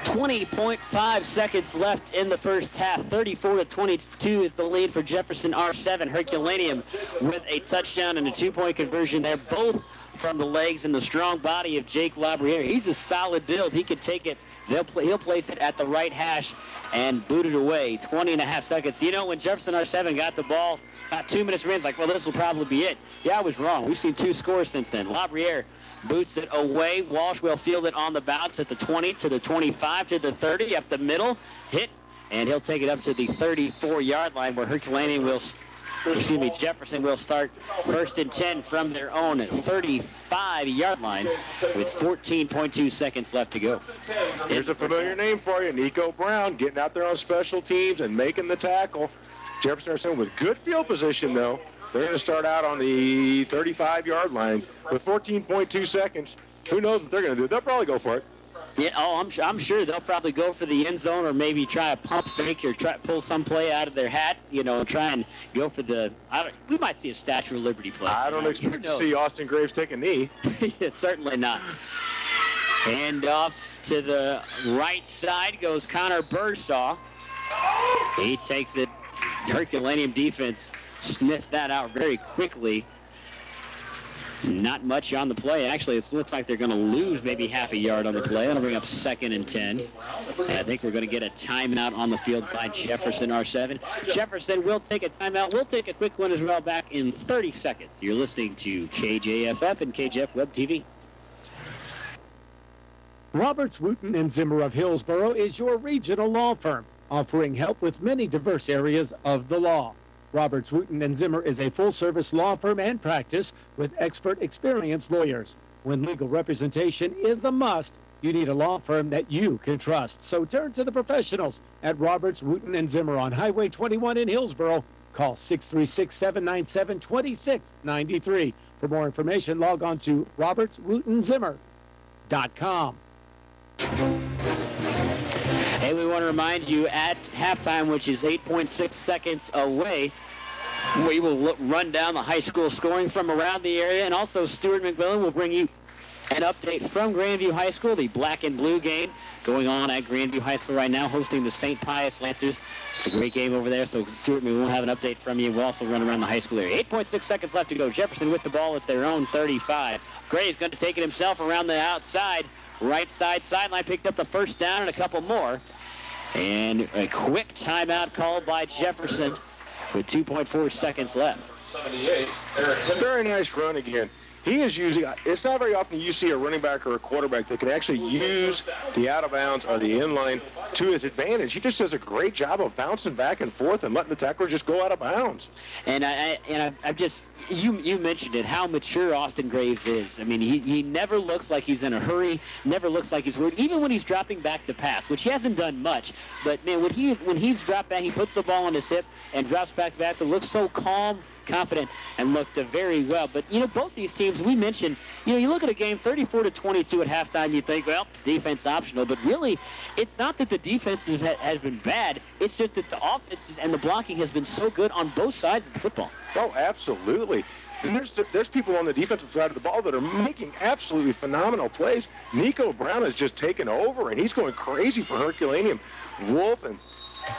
20.5 seconds left in the first half. 34-22 is the lead for Jefferson. R-7 Herculaneum with a touchdown and a 2-point conversion there, both from the legs and the strong body of Jake Labriere. He's a solid build. He could take it. He'll place it at the right hash and boot it away. 20.5 seconds. You know, when Jefferson R-7 got the ball, about 2 minutes remains, like, well, this will probably be it. Yeah, I was wrong. We've seen 2 scores since then. Labriere boots it away. Walsh will field it on the bounce at the 20 to the 25 to the 30 up the middle. Hit, and he'll take it up to the 34-yard line where Herculaneum will, Jefferson will start 1st and 10 from their own 35-yard line with 14.2 seconds left to go. Here's a familiar name for you, Nico Brown, getting out there on special teams and making the tackle. Jefferson R-7 with good field position, though. They're going to start out on the 35-yard line with 14.2 seconds. Who knows what they're going to do? They'll probably go for it. Yeah, I'm sure they'll probably go for the end zone or maybe try a pump fake or try to pull some play out of their hat, you know, and try and go for the we might see a Statue of Liberty play. I don't expect to see Austin Graves take a knee. Yeah, certainly not. And off to the right side goes Connor Bursaw. He takes it. Herculaneum defense sniffed that out very quickly. Not much on the play. Actually, it looks like they're going to lose maybe half a yard on the play. That'll bring up 2nd and 10. And I think we're going to get a timeout on the field by Jefferson R-7. Jefferson will take a timeout. We'll take a quick one as well back in 30 seconds. You're listening to KJFF and KJF Web TV. Roberts, Wooten, and Zimmer of Hillsborough is your regional law firm, offering help with many diverse areas of the law. Roberts, Wooten, and Zimmer is a full-service law firm and practice with expert, experienced lawyers. When legal representation is a must, you need a law firm that you can trust. So turn to the professionals at Roberts, Wooten, and Zimmer on Highway 21 in Hillsborough. Call 636-797-2693. For more information, log on to robertswootenzimmer.com. Hey, we want to remind you at halftime, which is 8.6 seconds away, we will run down the high school scoring from around the area, and also Stuart McMillan will bring you an update from Grandview High School, the black and blue game going on at Grandview High School right now, hosting the St. Pius Lancers. It's a great game over there, so Stuart, we will have an update from you. We'll also run around the high school area. 8.6 seconds left to go. Jefferson with the ball at their own 35. Gray's going to take it himself around the outside. Right side sideline, picked up the first down and a couple more. And a quick timeout called by Jefferson with 2.4 seconds left. Very nice run again. He is using, it's not very often you see a running back or a quarterback that can actually use the out of bounds or the inline to his advantage. He just does a great job of bouncing back and forth and letting the tackler just go out of bounds. And I'm just, you mentioned it, how mature Austin Graves is. I mean, he never looks like he's in a hurry, never looks like he's worried, even when he's dropping back to pass, which he hasn't done much. But, man, when he's dropped back, he puts the ball on his hip and drops back to back. It looks so calm, confident, and looked very well. But, you know, both these teams, we mentioned, you know, you look at a game 34-22 at halftime, you think, well, defense optional. But really, it's not that the defense has been bad. It's just that the offense and the blocking has been so good on both sides of the football. Oh, absolutely. And there's people on the defensive side of the ball that are making absolutely phenomenal plays. Nico Brown has just taken over, and he's going crazy for Herculaneum. Wolf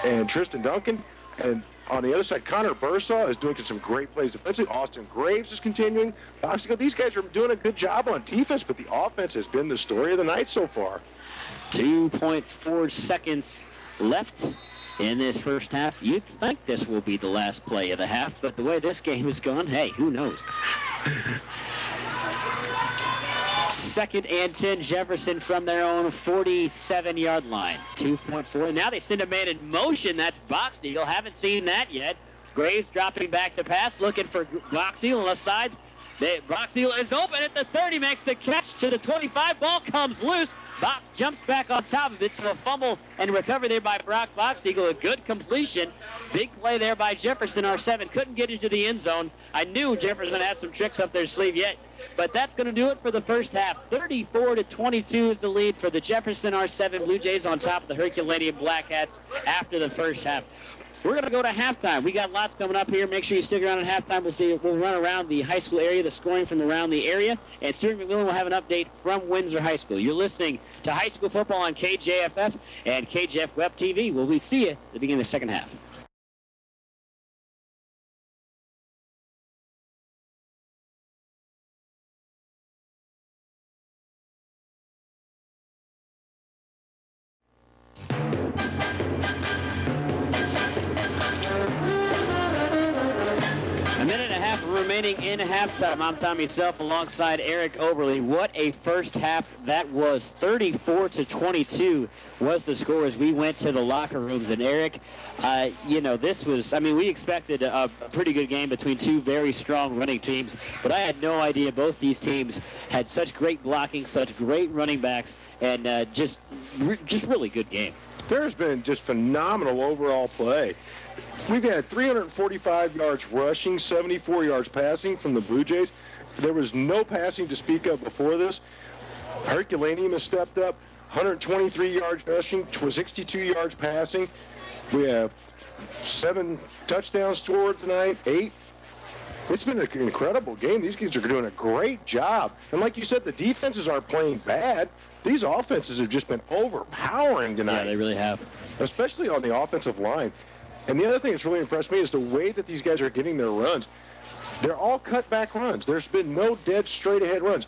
and Tristan Duncan and On the other side, Connor Bursaw is doing some great plays defensively. Austin Graves is continuing. These guys are doing a good job on defense, but the offense has been the story of the night so far. 2.4 seconds left in this first half. You'd think this will be the last play of the half, but the way this game has gone, hey, who knows? 2nd and 10, Jefferson from their own 47-yard line. 2.4. Now they send a man in motion. That's Boxdale. Haven't seen that yet. Graves dropping back to pass, looking for Boxdale on the left side. Boxdale is open at the 30, makes the catch to the 25. Ball comes loose. Bach jumps back on top of it, so a fumble and recovery there by Brock Boxeagle. A good completion. Big play there by Jefferson. R-7 couldn't get into the end zone. I knew Jefferson had some tricks up their sleeve yet, but that's going to do it for the first half. 34-22 is the lead for the Jefferson R-7 Blue Jays on top of the Herculaneum Blackcats after the first half. We're going to go to halftime. We got lots coming up here. Make sure you stick around at halftime. We'll run around the high school area, the scoring from around the area, and Stuart McMillan will have an update from Windsor High School. You're listening to high school football on KJFF and KJF Web TV. We'll see you at the beginning of the second half. Remaining in halftime, I'm Tommy Self alongside Eric Overly. What a first half that was. 34-22 was the score as we went to the locker rooms. And Eric, this was, we expected a pretty good game between two very strong running teams, but I had no idea both these teams had such great blocking, such great running backs, and just really good game. There's been just phenomenal overall play. We've had 345 yards rushing, 74 yards passing from the Blue Jays. There was no passing to speak of before this. Herculaneum has stepped up, 123 yards rushing, 62 yards passing. We have 7 touchdowns scored tonight, 8. It's been an incredible game. These kids are doing a great job. And like you said, the defenses aren't playing bad. These offenses have just been overpowering tonight. Yeah, they really have. Especially on the offensive line. And the other thing that's really impressed me is the way that these guys are getting their runs. They're all cut-back runs. There's been no dead straight-ahead runs.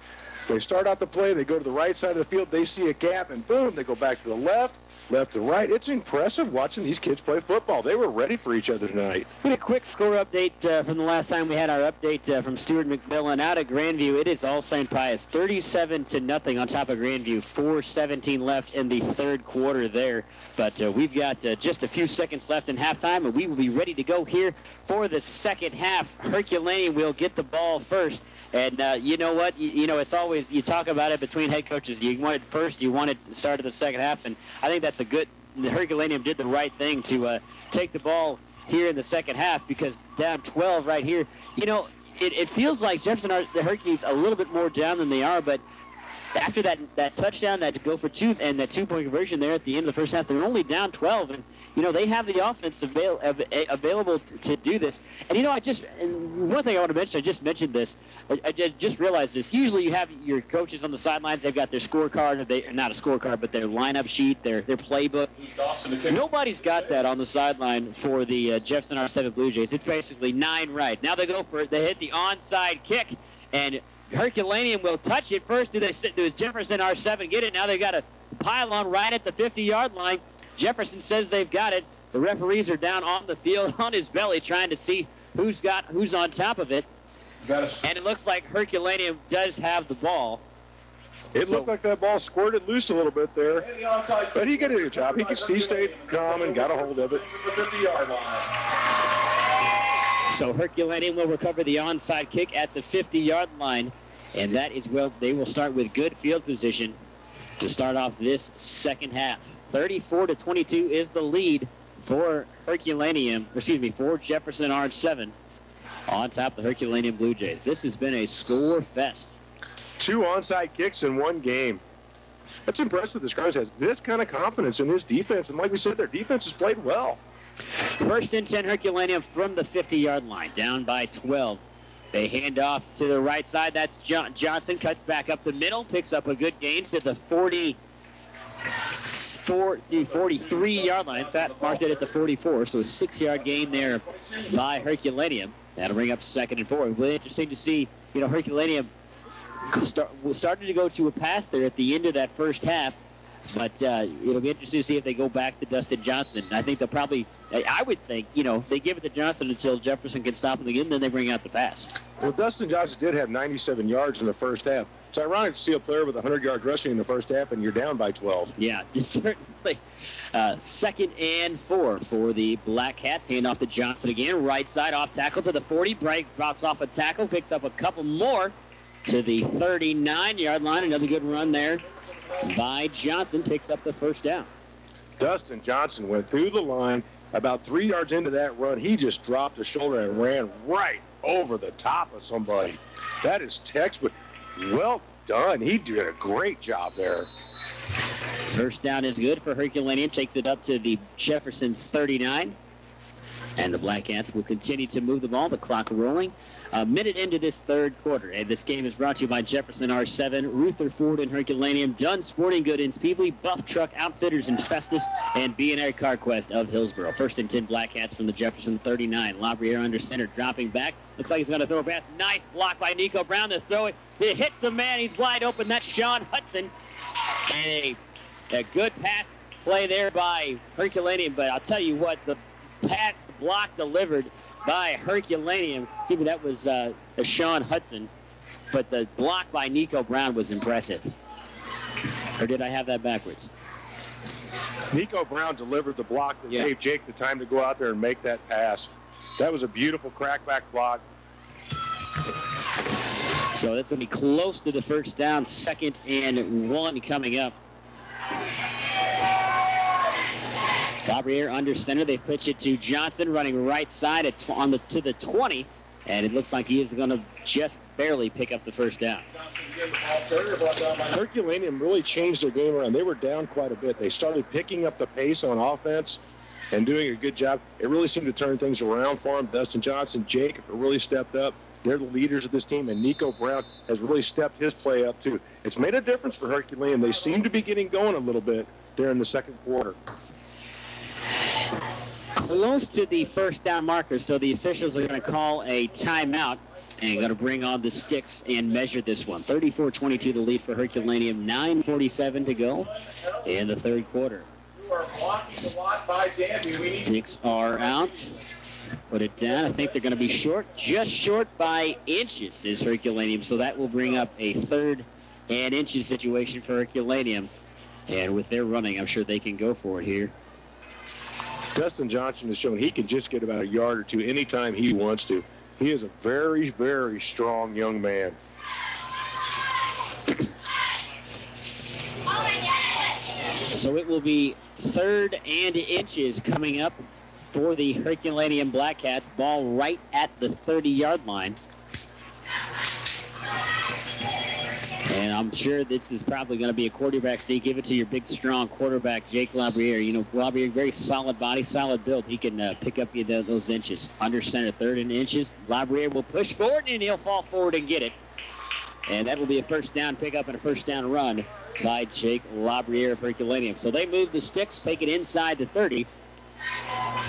They start out the play, they go to the right side of the field, they see a gap, and boom, they go back to the left to right. It's impressive watching these kids play football. They were ready for each other tonight. A quick score update from the last time we had our update from Stuart McMillan out of Grandview. It is all St. Pius, 37-0 on top of Grandview. 4:17 left in the third quarter there. But we've got just a few seconds left in halftime, and we will be ready to go here for the second half. Herculaneum will get the ball first. And you know what? It's always, you talk about it between head coaches. You want it first, you want it at the start of the second half. And I think that's the Herculaneum did the right thing to take the ball here in the second half, because down 12 right here, it feels like Jefferson, the Hercules, a little bit more down than they are, but after that touchdown, that go for 2 and that 2-point conversion there at the end of the first half, they're only down 12, and they have the offense available to do this. And one thing I want to mention, I just mentioned this, I just realized this. Usually you have your coaches on the sidelines, they've got their scorecard, not a scorecard, but their lineup sheet, their playbook. Nobody's got that on the sideline for the Jefferson R-7 Blue Jays. It's basically 9 right. Now they hit the onside kick, and Herculaneum will touch it first. Do Jefferson R-7 get it? Now they've got a pylon right at the 50-yard line. Jefferson says they've got it. The referees are down on the field on his belly trying to see who's on top of it. And it looks like Herculaneum does have the ball. It looked like that ball squirted loose a little bit there. But he did a good job. He stayed calm and got a hold of it. So Herculaneum will recover the onside kick at the 50-yard line. And that is they will start with good field position to start off this second half. 34-22 is the lead for for Jefferson R-7 on top of the Herculaneum Blue Jays. This has been a score fest. 2 onside kicks in one game. That's impressive. This Cardinals has this kind of confidence in his defense, and like we said, their defense has played well. First and 10, Herculaneum from the 50-yard line, down by 12. They hand off to the right side. That's Johnson, cuts back up the middle, picks up a good gain to the 40. 43-yard line. That marked it at the 44, so a 6-yard gain there by Herculaneum. That'll bring up 2nd and 4. Really interesting to see, Herculaneum started to go to a pass there at the end of that first half, but it'll be interesting to see if they go back to Dustin Johnson. I think they'll probably, I would think, they give it to Johnson until Jefferson can stop him again, then they bring out the pass. Well, Dustin Johnson did have 97 yards in the first half. It's ironic to see a player with 100 yards rushing in the first half and you're down by 12. Yeah, certainly. 2nd and 4 for the Blackcats. Hand off to Johnson again. Right side off tackle to the 40. Bright bounce off a tackle. Picks up a couple more to the 39-yard line. Another good run there by Johnson. Picks up the first down. Dustin Johnson went through the line. About 3 yards into that run, he just dropped his shoulder and ran right over the top of somebody. That is textbook. Well done. He did a great job there. First down is good for Herculaneum. Takes it up to the Jefferson 39. And the Blackcats will continue to move the ball. The clock rolling. A minute into this third quarter. And this game is brought to you by Jefferson R-7, Rutherford and Herculaneum, Dunn Sporting Good in Peebly, Buff Truck Outfitters in Festus, and B&R CarQuest of Hillsboro. 1st and 10 Blackcats from the Jefferson 39. Labriere under center, dropping back. Looks like he's going to throw a pass. Nice block by Nico Brown to throw it. It hits the man. He's wide open. That's Sean Hudson. And a good pass play there by Herculaneum. But I'll tell you what, the block delivered by Herculaneum. Excuse me, that was Sean Hudson. But the block by Nico Brown was impressive. Or did I have that backwards? Nico Brown delivered the block that gave Jake the time to go out there and make that pass. That was a beautiful crackback block. So that's going to be close to the first down. 2nd and 1 coming up. Labriere under center. They pitch it to Johnson, running right side to the 20. And it looks like he is going to just barely pick up the first down. Herculaneum really changed their game around. They were down quite a bit. They started picking up the pace on offense and doing a good job. It really seemed to turn things around for them. Dustin Johnson, Jake have really stepped up. They're the leaders of this team, and Nico Brown has really stepped his play up, too. It's made a difference for Herculaneum. They seem to be getting going a little bit there in the second quarter. Close to the first down marker, so the officials are going to call a timeout and going to bring on the sticks and measure this one. 34-22 the lead for Herculaneum, 9:47 to go in the third quarter. Sticks are out. Put it down. I think they're going to be short. Just short by inches is Herculaneum, so that will bring up a 3rd and inches situation for Herculaneum. And with their running, I'm sure they can go for it here. Dustin Johnson has shown he can just get about a yard or two anytime he wants to. He is a very, very strong young man. So it will be 3rd and inches coming up for the Herculaneum Blackcats. Ball right at the 30-yard line. And I'm sure this is probably going to be a quarterback sneak. Give it to your big, strong quarterback, Jake Labriere. Labriere, very solid body, solid build. He can pick up those inches. Under center, 3rd and inches. Labriere will push forward, and he'll fall forward and get it. And that will be a first down pickup and a first down run by Jake Labriere of Herculaneum. So they move the sticks, take it inside the 30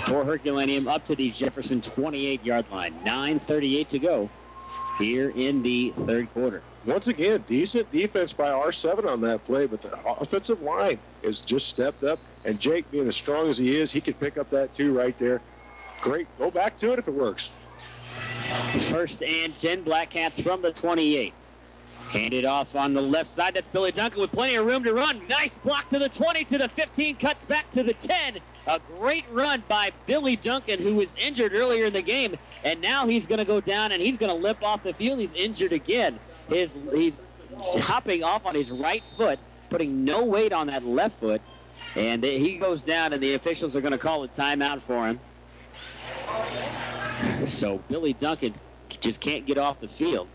for Herculaneum up to the Jefferson 28-yard line. 9:38 to go here in the third quarter. Once again, decent defense by R-7 on that play, but the offensive line has just stepped up. And Jake, being as strong as he is, he could pick up that two right there. Great. Go back to it if it works. 1st and 10, Blackcats from the 28. Handed off on the left side. That's Billy Duncan with plenty of room to run. Nice block to the 20, to the 15, cuts back to the 10. A great run by Billy Duncan, who was injured earlier in the game. And now he's going to go down and he's going to limp off the field. He's injured again. He's hopping off on his right foot, putting no weight on that left foot. And he goes down, and the officials are going to call a timeout for him. So Billy Duncan just can't get off the field.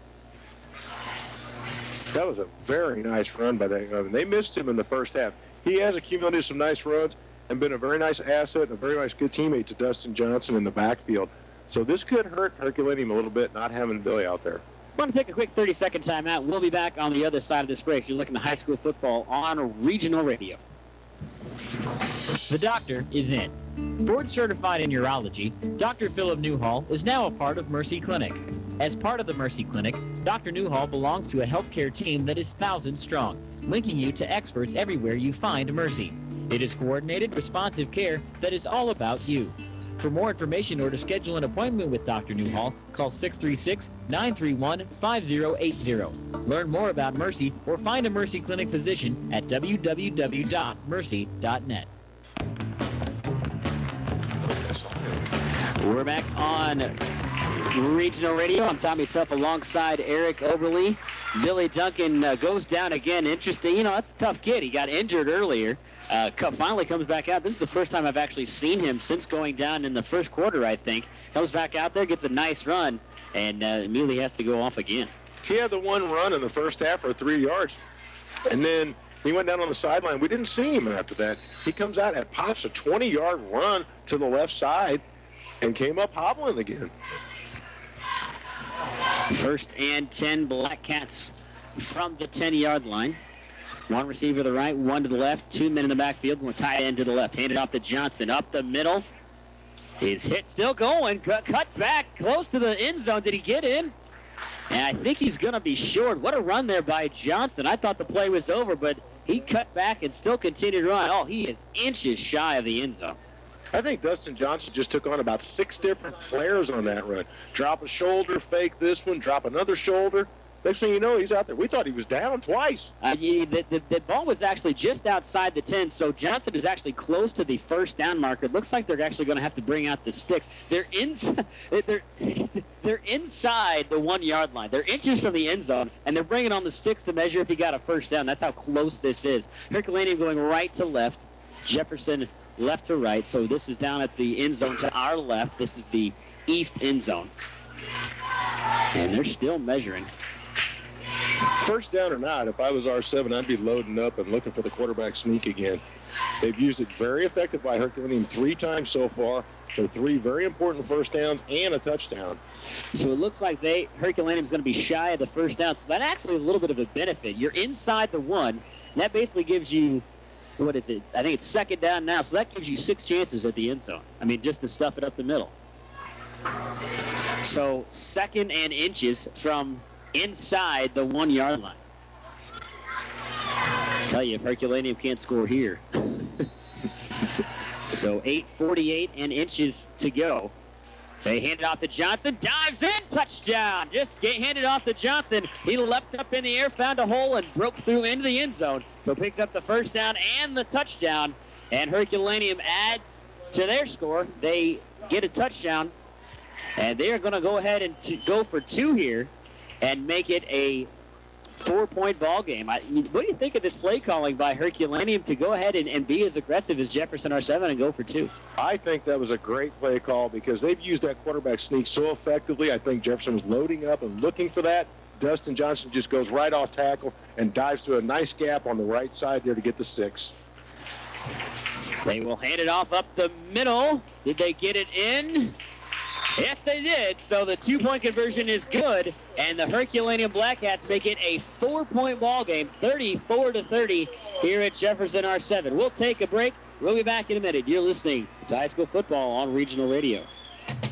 That was a very nice run by that guy. They missed him in the first half. He has accumulated some nice runs and been a very nice asset, a very nice good teammate to Dustin Johnson in the backfield. So this could hurt Herculaneum a little bit, not having Billy out there. I'm going to take a quick 30-second timeout. We'll be back on the other side of this break. You're looking at high school football on regional radio. The doctor is in. Board certified in urology, Dr. Philip Newhall is now a part of Mercy Clinic. As part of the Mercy Clinic, Dr. Newhall belongs to a healthcare team that is thousands strong, linking you to experts everywhere you find Mercy. It is coordinated, responsive care that is all about you. For more information or to schedule an appointment with Dr. Newhall, call 636-931-5080. Learn more about Mercy or find a Mercy Clinic physician at www.mercy.net. We're back on Regional Radio. I'm Tommy Self alongside Eric Oberle. Billy Duncan goes down again. Interesting. You know, that's a tough kid. He got injured earlier. Finally comes back out. This is the first time I've actually seen him since going down in the first quarter, I think. Comes back out there, gets a nice run, and immediately has to go off again. He had the one run in the first half for 3 yards, and then he went down on the sideline. We didn't see him after that. He comes out and pops a 20-yard run to the left side and came up hobbling again. First and 10, Blackcats from the 10-yard line. One receiver to the right, one to the left, 2 men in the backfield, one tight end to the left. Handed off to Johnson, up the middle. His hit still going, cut back, close to the end zone. Did he get in? And I think he's going to be short. What a run there by Johnson. I thought the play was over, but he cut back and still continued to run. Oh, he is inches shy of the end zone. I think Dustin Johnson just took on about 6 different players on that run. Drop a shoulder, fake this one, drop another shoulder. Next thing you know, he's out there. We thought he was down twice. The ball was actually just outside the 10, so Johnson is actually close to the first down marker. It looks like they're actually going to have to bring out the sticks. They're inside the 1 yard line. They're inches from the end zone, and they're bringing on the sticks to measure if he got a first down. That's how close this is. Herculaneum going right to left. Jefferson left to right, so this is down at the end zone to our left. This is the east end zone. And they're still measuring. First down or not, if I was R-7, I'd be loading up and looking for the quarterback sneak again. They've used it very effective by Herculaneum 3 times so far for 3 very important first downs and a touchdown. So it looks like Herculaneum is going to be shy of the first down. So that actually is a little bit of a benefit. You're inside the 1, and that basically gives you, what is it? I think it's second down now. So that gives you 6 chances at the end zone. I mean, just to stuff it up the middle. So second and inches from inside the 1 yard line. I tell you, if Herculaneum can't score here. So 8:48 and inches to go. They hand it off to Johnson, dives in, touchdown. Just handed off to Johnson. He leapt up in the air, found a hole, and broke through into the end zone. So picks up the first down and the touchdown. And Herculaneum adds to their score. They get a touchdown, and they are going to go ahead and go for 2 here and make it a 4-point ball game. What do you think of this play calling by Herculaneum to go ahead and be as aggressive as Jefferson R-7 and go for 2? I think that was a great play call because they've used that quarterback sneak so effectively. I think Jefferson was loading up and looking for that. Dustin Johnson just goes right off tackle and dives to a nice gap on the right side there to get the 6. They will hand it off up the middle. Did they get it in? Yes, they did. So the 2-point conversion is good, and the Herculaneum Blackcats make it a 4-point ball game, 34-30 here at Jefferson R-7. We'll take a break. We'll be back in a minute. You're listening to high school football on Regional Radio.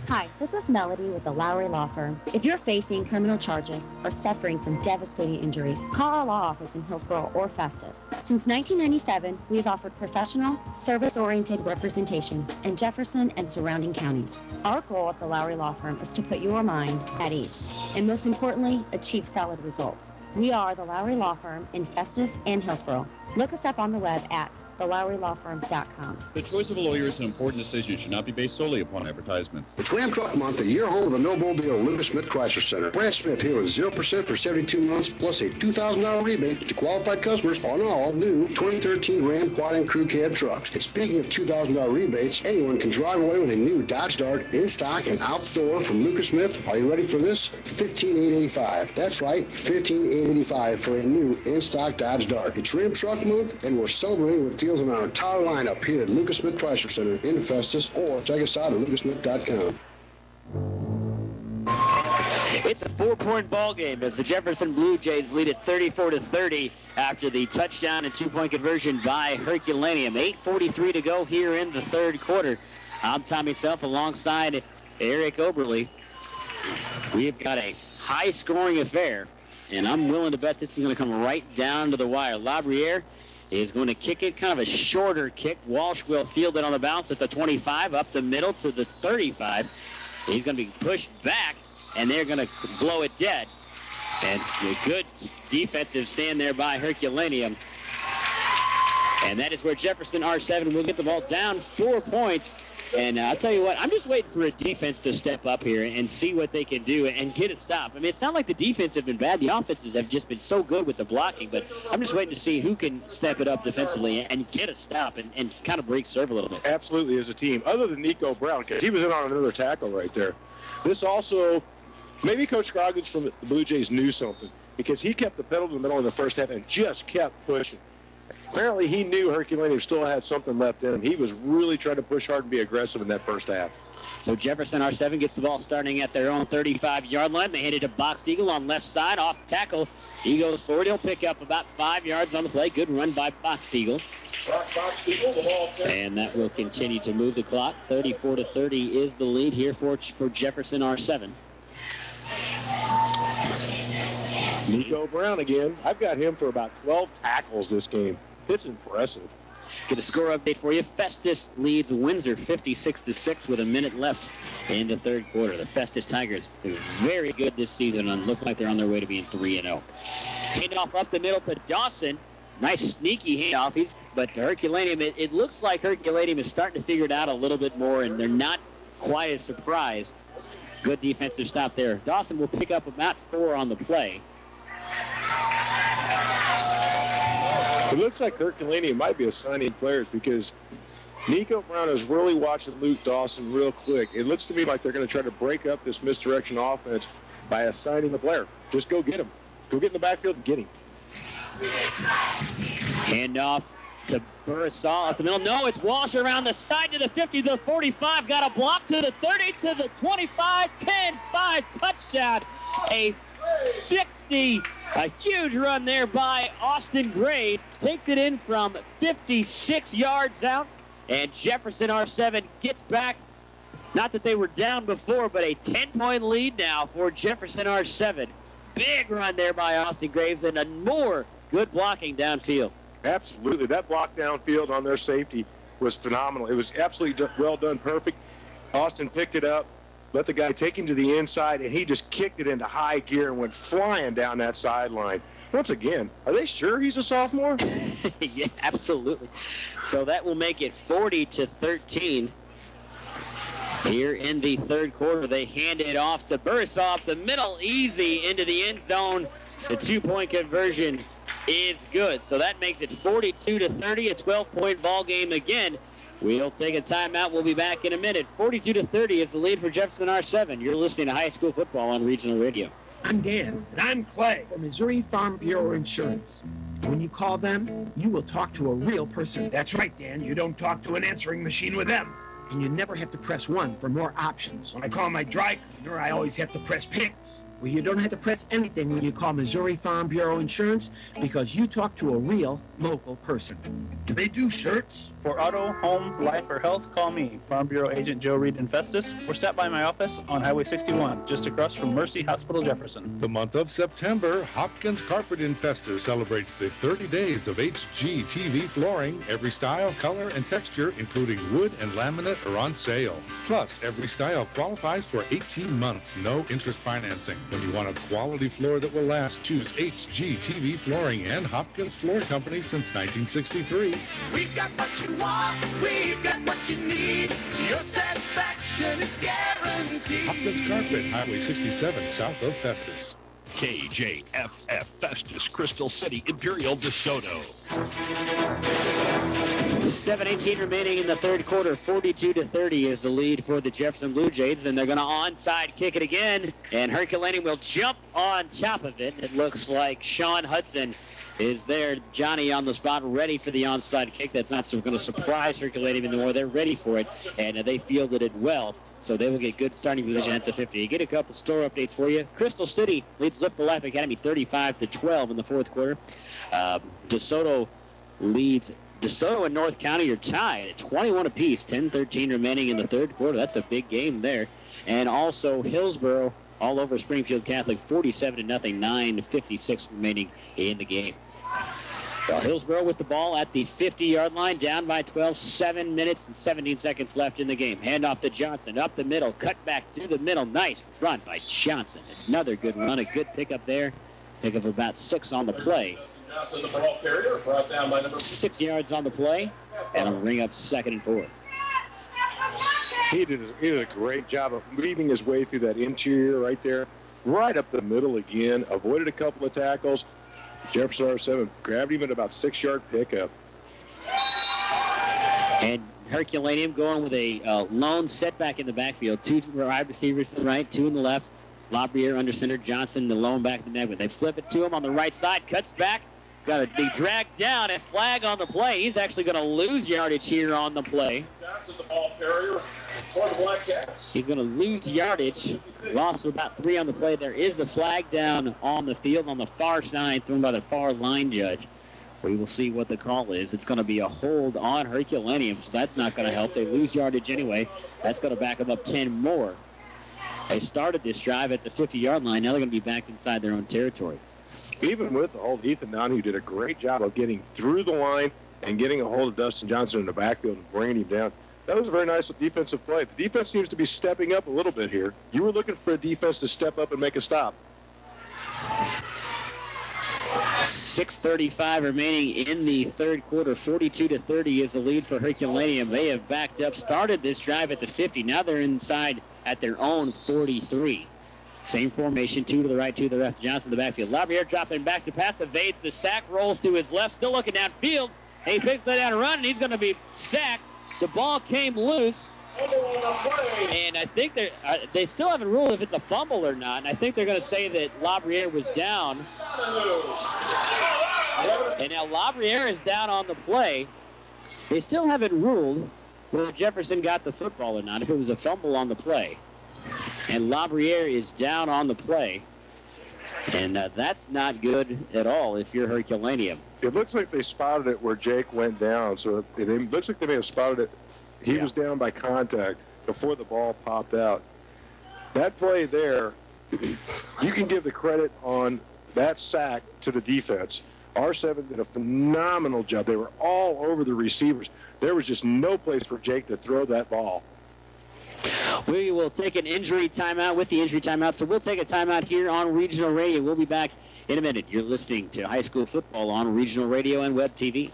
Hi, this is Melody with the Lowry Law Firm. If you're facing criminal charges or suffering from devastating injuries, call our law office in Hillsborough or Festus. Since 1997, we have offered professional, service-oriented representation in Jefferson and surrounding counties. Our goal at the Lowry Law Firm is to put your mind at ease, and most importantly, achieve solid results. We are the Lowry Law Firm in Festus and Hillsborough. Look us up on the web at thelowrylawfirm.com. The choice of a lawyer is an important decision. It should not be based solely upon advertisements. It's Ram Truck Month at your home of the Millmobile Lucas Smith Chrysler Center. Brad Smith here with 0% for 72 months plus a $2,000 rebate to qualified customers on all new 2013 Ram Quad and Crew Cab trucks. And speaking of $2,000 rebates, anyone can drive away with a new Dodge Dart in stock and out the door from Lucas Smith. Are you ready for this? $15,885. That's right, $15,885 for a new in-stock Dodge Dart. It's Ram Truck Month, and we're celebrating with deals on our entire lineup here at Lucas Smith Chrysler Center in Festus, or check us out at lucasmith.com. It's a 4-point ball game as the Jefferson Blue Jays lead it 34-30 after the touchdown and 2-point conversion by Herculaneum. 8:43 to go here in the third quarter. I'm Tommy Self alongside Eric Oberle. We've got a high-scoring affair, and I'm willing to bet this is going to come right down to the wire. Labriere is going to kick it, kind of a shorter kick. Walsh will field it on the bounce at the 25, up the middle to the 35. He's going to be pushed back, and they're going to blow it dead. And a good defensive stand there by Herculaneum. And that is where Jefferson R-7 will get the ball down 4 points. And I'll tell you what, I'm just waiting for a defense to step up here and see what they can do and get it stopped. I mean, it's not like the defense have been bad. The offenses have just been so good with the blocking, but I'm just waiting to see who can step it up defensively and get a stop and kind of break serve a little bit. Absolutely, as a team, other than Nico Brown, because he was in on another tackle right there. This also, maybe Coach Scroggins from the Blue Jays knew something, because he kept the pedal to the metal in the first half and just kept pushing. Apparently, he knew Herculaneum still had something left in him. He was really trying to push hard and be aggressive in that first half. So Jefferson R-7 gets the ball starting at their own 35-yard line. They hand it to Box Eagle on left side, off tackle. He goes forward. He'll pick up about 5 yards on the play. Good run by Box Eagle. And that will continue to move the clock. 34-30 is the lead here for Jefferson R-7. Nico Brown again. I've got him for about 12 tackles this game. It's impressive. Get a score update for you. Festus leads Windsor 56-6 with a minute left in the third quarter. The Festus Tigers are very good this season and looks like they're on their way to being 3-0. Handoff up the middle to Dawson. Nice sneaky handoff. But to Herculaneum, it looks like Herculaneum is starting to figure it out a little bit more, and they're not quite as surprised. Good defensive stop there. Dawson will pick up about 4 on the play. It looks like Herculaneum might be assigning players because Nico Brown is really watching Luke Dawson real quick. It looks to me like they're going to try to break up this misdirection offense by assigning the player. Just go get him. Go get in the backfield and get him. Handoff to Burrisall up the middle. No, it's Walsh around the side to the 50, the 45. Got a block to the 30, to the 25, 10-5 touchdown. A 60, a huge run there by Austin Gray. Takes it in from 56 yards out, and Jefferson R-7 gets back. Not that they were down before, but a 10-point lead now for Jefferson R-7. Big run there by Austin Graves and a more good blocking downfield. Absolutely. That block downfield on their safety was phenomenal. It was absolutely well done, perfect. Austin picked it up, let the guy take him to the inside, and he just kicked it into high gear and went flying down that sideline. Once again, are they sure he's a sophomore? Yeah, absolutely. So that will make it 40-13. Here in the third quarter, they hand it off to Burrisall up the middle, easy into the end zone. The 2-point conversion is good. So that makes it 42-30, a 12-point ball game again. We'll take a timeout. We'll be back in a minute. 42-30 is the lead for Jefferson R-7. You're listening to high school football on regional radio. I'm Dan. And I'm Clay for Missouri Farm Bureau Insurance. When you call them, you will talk to a real person. That's right, Dan. You don't talk to an answering machine with them. And you never have to press 1 for more options. When I call my dry cleaner, I always have to press pins. Well, you don't have to press anything when you call Missouri Farm Bureau Insurance because you talk to a real local person. Do they do shirts? For auto, home, life, or health, call me, Farm Bureau Agent Joe Reed in Festus, or stop by my office on Highway 61, just across from Mercy Hospital, Jefferson. The month of September, Hopkins Carpet in Festus celebrates the 30 days of HGTV flooring. Every style, color, and texture, including wood and laminate, are on sale. Plus, every style qualifies for 18 months, no interest financing. When you want a quality floor that will last, choose HGTV Flooring and Hopkins Floor Company since 1963. We've got what you want, we've got what you need. Your satisfaction is guaranteed. Hopkins Carpet, Highway 67, south of Festus. KJFF Festus, Crystal City, Imperial, DeSoto. 7:18 remaining in the third quarter. 42-30 is the lead for the Jefferson Blue Jays. And they're going to onside kick it again. And Herculaneum will jump on top of it. It looks like Sean Hudson is there. Johnny on the spot, ready for the onside kick. That's not going to surprise Herculaneum anymore. They're ready for it, and they fielded it well. So they will get good starting position at the 50. You get a couple store updates for you. Crystal City leads Liverpool Life Academy 35-12 in the fourth quarter. DeSoto leads. DeSoto and North County are tied at 21 apiece. 10-13 remaining in the third quarter. That's a big game there. And also Hillsboro all over Springfield Catholic 47-0. 9:56 remaining in the game. Well, Hillsboro with the ball at the 50-yard line, down by 12, 7 minutes and 17 seconds left in the game. Handoff to Johnson, up the middle, cut back through the middle. Nice run by Johnson. Another good run, a good pickup there. Pickup of about 6 on the play. Johnson, the ball carrier, brought down by number 6 yards on the play, and a ring up 2nd and 4. He did a great job of weaving his way through that interior right there, right up the middle again, avoided a couple of tackles. Jefferson R-7 grabbed him at about 6-yard pickup. And Herculaneum going with a lone setback in the backfield. 2 wide receivers to the right, 2 in the left. Labriere under center, Johnson the lone back in the net. They flip it to him on the right side, cuts back, got to be dragged down, and flag on the play. He's actually going to lose yardage here on the play. Johnson, the ball carrier for the Blackcats. He's going to lose yardage. Loss of about 3 on the play. There is a flag down on the field on the far side, thrown by the far line judge. We will see what the call is. It's going to be a hold on Herculaneum, so that's not going to help. They lose yardage anyway. That's going to back them up 10 more. They started this drive at the 50-yard line. Now they're going to be back inside their own territory. Even with the hold, Ethan Donahue did a great job of getting through the line and getting a hold of Dustin Johnson in the backfield and bringing him down. That was a very nice defensive play. The defense seems to be stepping up a little bit here. You were looking for a defense to step up and make a stop. 6:35 remaining in the third quarter. 42-30 is the lead for Herculaneum. They have backed up, started this drive at the 50. Now they're inside at their own 43. Same formation, 2 to the right, 2 to the left. Johnson in the backfield. Labriere dropping back to pass, evades the sack, rolls to his left, still looking downfield. He picks that out and run, and he's going to be sacked. The ball came loose, and I think they still haven't ruled if it's a fumble or not, and I think they're going to say that Labriere was down. And now Labriere is down on the play. They still haven't ruled whether Jefferson got the football or not, if it was a fumble on the play. And Labriere is down on the play. And that's not good at all if you're Herculaneum. It looks like they spotted it where Jake went down. So it looks like they may have spotted it. He was down by contact before the ball popped out. That play there, you can give the credit on that sack to the defense. R-7 did a phenomenal job. They were all over the receivers. There was just no place for Jake to throw that ball. We will take an injury timeout with the injury timeout. So we'll take a timeout here on Regional Radio. We'll be back in a minute. You're listening to high school football on Regional Radio and Web TV.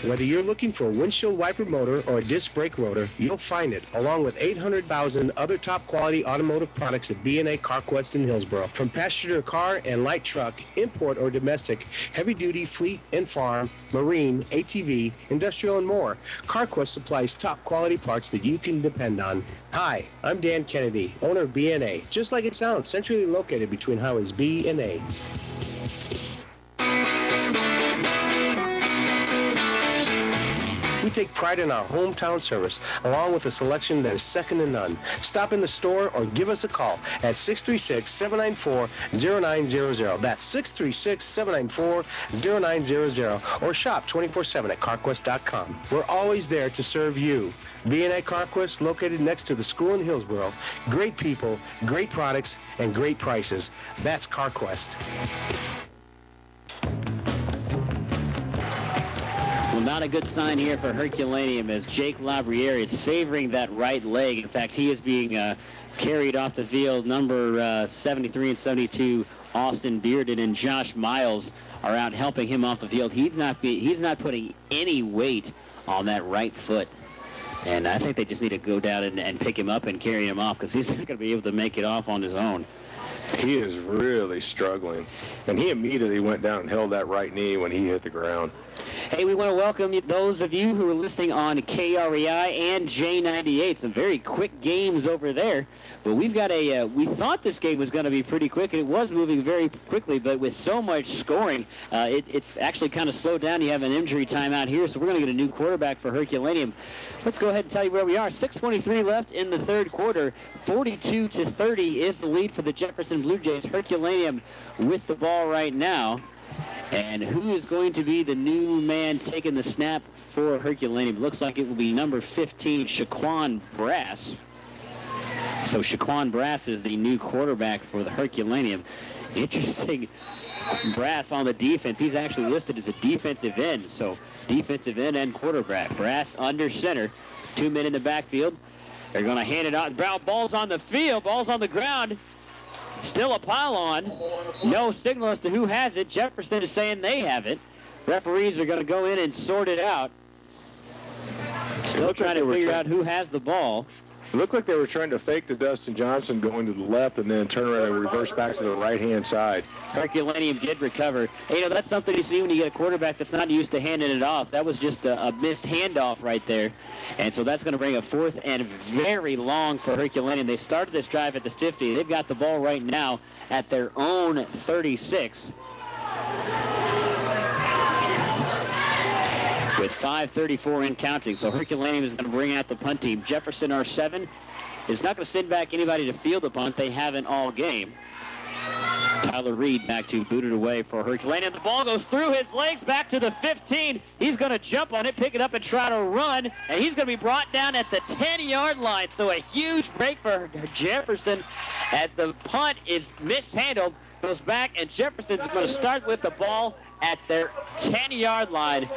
Whether you're looking for a windshield wiper motor or a disc brake rotor, you'll find it, along with 800,000 other top-quality automotive products at B&A CarQuest in Hillsboro. From passenger car and light truck, import or domestic, heavy-duty, fleet and farm, marine, ATV, industrial, and more, CarQuest supplies top-quality parts that you can depend on. Hi, I'm Dan Kennedy, owner of B&A. Just like it sounds, centrally located between highways B and A. We take pride in our hometown service, along with a selection that is second to none. Stop in the store or give us a call at 636-794-0900. That's 636-794-0900. Or shop 24/7 at CarQuest.com. We're always there to serve you. B&A CarQuest, located next to the school in Hillsboro. Great people, great products, and great prices. That's CarQuest. Well, not a good sign here for Herculaneum as Jake Labriere is favoring that right leg. In fact, he is being carried off the field. Number 73 and 72, Austin Bearden and Josh Miles are out helping him off the field. He's not putting any weight on that right foot. And I think they just need to go down and pick him up and carry him off because he's not going to be able to make it off on his own. He is really struggling. And he immediately went down and held that right knee when he hit the ground. Hey, we want to welcome those of you who are listening on KREI and J98. Some very quick games over there. But we've got we thought this game was going to be pretty quick, and it was moving very quickly, but with so much scoring, it's actually kind of slowed down. You have an injury timeout here, so we're going to get a new quarterback for Herculaneum. Let's go ahead and tell you where we are. 6:23 left in the third quarter. 42-30 is the lead for the Jefferson Blue Jays. Herculaneum with the ball right now. And who is going to be the new man taking the snap for Herculaneum? Looks like it will be number 15, Shaquan Brass. So Shaquan Brass is the new quarterback for the Herculaneum. Interesting, Brass on the defense. He's actually listed as a defensive end. So defensive end and quarterback. Brass under center. 2 men in the backfield. They're going to hand it out. Ball's on the field. Ball's on the ground. Still a pylon. No signal as to who has it. Jefferson is saying they have it. Referees are going to go in and sort it out. Still trying to figure out who has the ball. It looked like they were trying to fake to Dustin Johnson going to the left and then turn around and reverse back to the right-hand side. Herculaneum did recover. Hey, that's something you see when you get a quarterback that's not used to handing it off. That was just a missed handoff right there. And so that's going to bring a fourth and very long for Herculaneum. They started this drive at the 50. They've got the ball right now at their own 36. With 5:34 in counting. So Herculaneum is going to bring out the punt team. Jefferson, R-7, is not going to send back anybody to field the punt. They haven't all game. Tyler Reed back to boot it away for Herculaneum. The ball goes through his legs back to the 15. He's going to jump on it, pick it up, and try to run. And he's going to be brought down at the 10-yard line. So a huge break for Jefferson as the punt is mishandled. Goes back, and Jefferson's going to start with the ball at their 10-yard line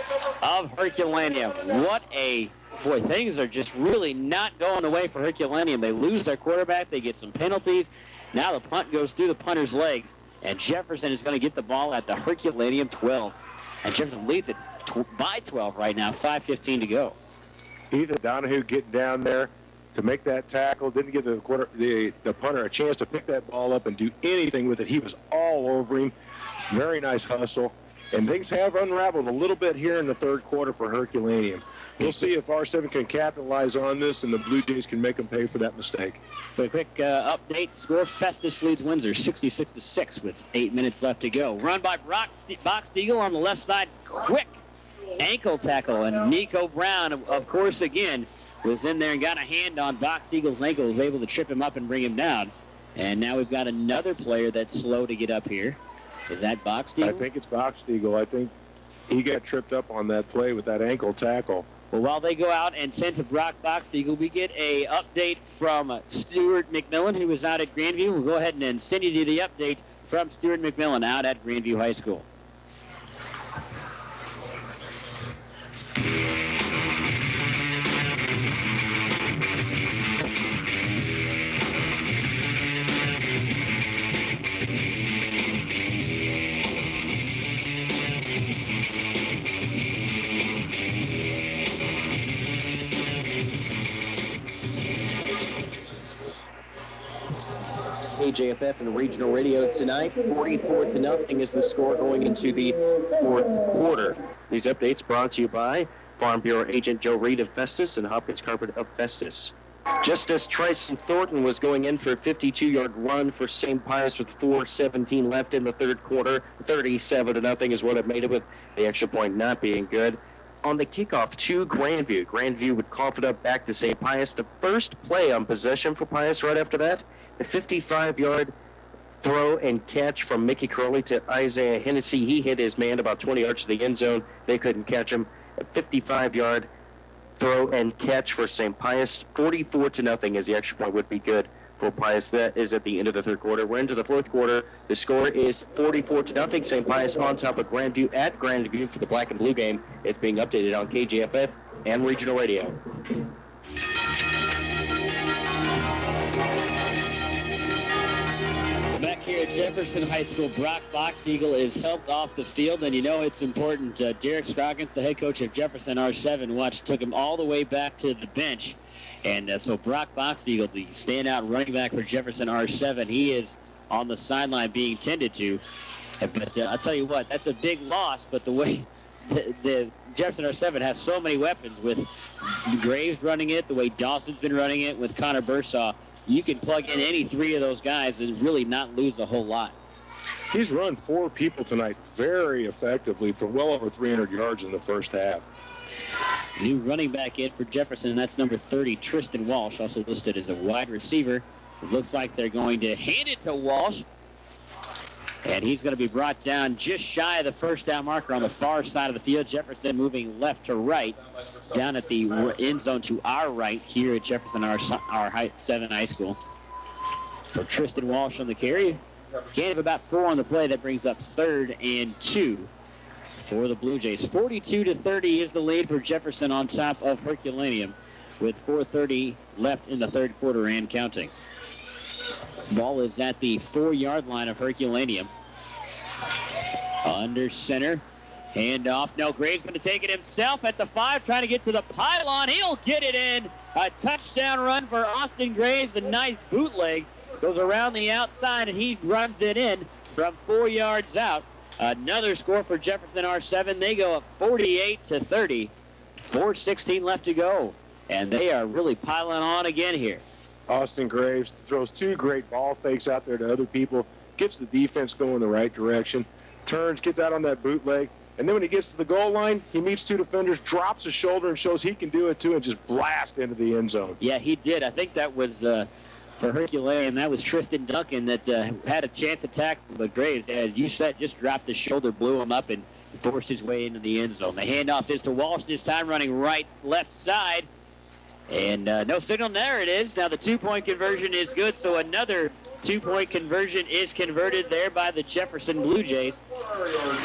of Herculaneum. Boy, things are just really not going the way for Herculaneum. They lose their quarterback. They get some penalties. Now the punt goes through the punter's legs, and Jefferson is going to get the ball at the Herculaneum 12. And Jefferson leads it by 12 right now, 5:15 to go. Ethan Donahue getting down there to make that tackle. Didn't give the punter a chance to pick that ball up and do anything with it. He was all over him. Very nice hustle. And things have unraveled a little bit here in the third quarter for Herculaneum. We'll see if R-7 can capitalize on this and the Blue Jays can make them pay for that mistake. So a quick update. Score: Festus leads Windsor 66-6 with 8 minutes left to go. Run by Box Eagle on the left side. Quick ankle tackle. And Nico Brown, of course, again, was in there and got a hand on Box Eagle's ankle. Was able to trip him up and bring him down. And now we've got another player that's slow to get up here. Is that Box Eagle? I think it's Box Eagle. I think he got tripped up on that play with that ankle tackle. Well, while they go out and tend to block Box Eagle, we get a update from Stuart McMillan, who was out at Grandview. We'll go ahead and send you to the update from Stuart McMillan out at Grandview High School. KJFF and regional radio tonight. 44-0 is the score going into the fourth quarter. These updates brought to you by Farm Bureau agent Joe Reed of Festus and Hopkins Carpet of Festus. Just as Tryson Thornton was going in for a 52-yard run for St. Pius with 4:17 left in the third quarter, 37-0 is what it made it, with the extra point not being good. On the kickoff to Grandview. Grandview would cough it up back to St. Pius. The first play on possession for Pius right after that, a 55-yard throw and catch from Mickey Crowley to Isaiah Hennessy. He hit his man about 20 yards to the end zone. They couldn't catch him. A 55-yard throw and catch for St. Pius. 44-0 as the extra point would be good for Pius. That is at the end of the third quarter. We're into the fourth quarter. The score is 44-0. St. Pius on top of Grandview at Grandview for the black and blue game. It's being updated on KJFF and regional radio. Back here at Jefferson High School, Brock Box Eagle is helped off the field, and you know it's important. Derek Scroggins, the head coach of Jefferson R-7, took him all the way back to the bench. And so Brock Box Eagle, the standout running back for Jefferson R-7, he is on the sideline being tended to. But I'll tell you what, that's a big loss. But the way the Jefferson R-7 has so many weapons, with Graves running it, the way Dawson's been running it, with Connor Bursaw, you can plug in any three of those guys and really not lose a whole lot. He's run 4 people tonight very effectively for well over 300 yards in the first half. New running back in for Jefferson, that's number 30, Tristan Walsh, also listed as a wide receiver. It looks like they're going to hand it to Walsh, and he's going to be brought down just shy of the first down marker on the far side of the field. Jefferson moving left to right, down at the end zone to our right here at Jefferson R-7 High School. So Tristan Walsh on the carry. Gain of about 4 on the play. That brings up 3rd and 2 for the Blue Jays. 42-30 is the lead for Jefferson on top of Herculaneum, with 4:30 left in the 3rd quarter and counting. Ball is at the 4-yard line of Herculaneum. Under center. Handoff. No, Graves going to take it himself at the 5, trying to get to the pylon. He'll get it in. A touchdown run for Austin Graves. A nice bootleg. Goes around the outside, and he runs it in from 4 yards out. Another score for Jefferson R-7. They go up 48-30. 4:16 left to go, and they are really piling on again here. Austin Graves throws 2 great ball fakes out there to other people, gets the defense going the right direction, turns, gets out on that bootleg, and then when he gets to the goal line, he meets 2 defenders, drops his shoulder, and shows he can do it too, and just blast into the end zone. Yeah, he did. I think that was for Herculaneum, that was Tristan Duncan that had a chance to tackle, but Graves, as you said, just dropped his shoulder, blew him up, and forced his way into the end zone. The handoff is to Walsh this time, running left side. And no signal. There it is. Now the 2-point conversion is good, so another 2-point conversion is converted there by the Jefferson Blue Jays.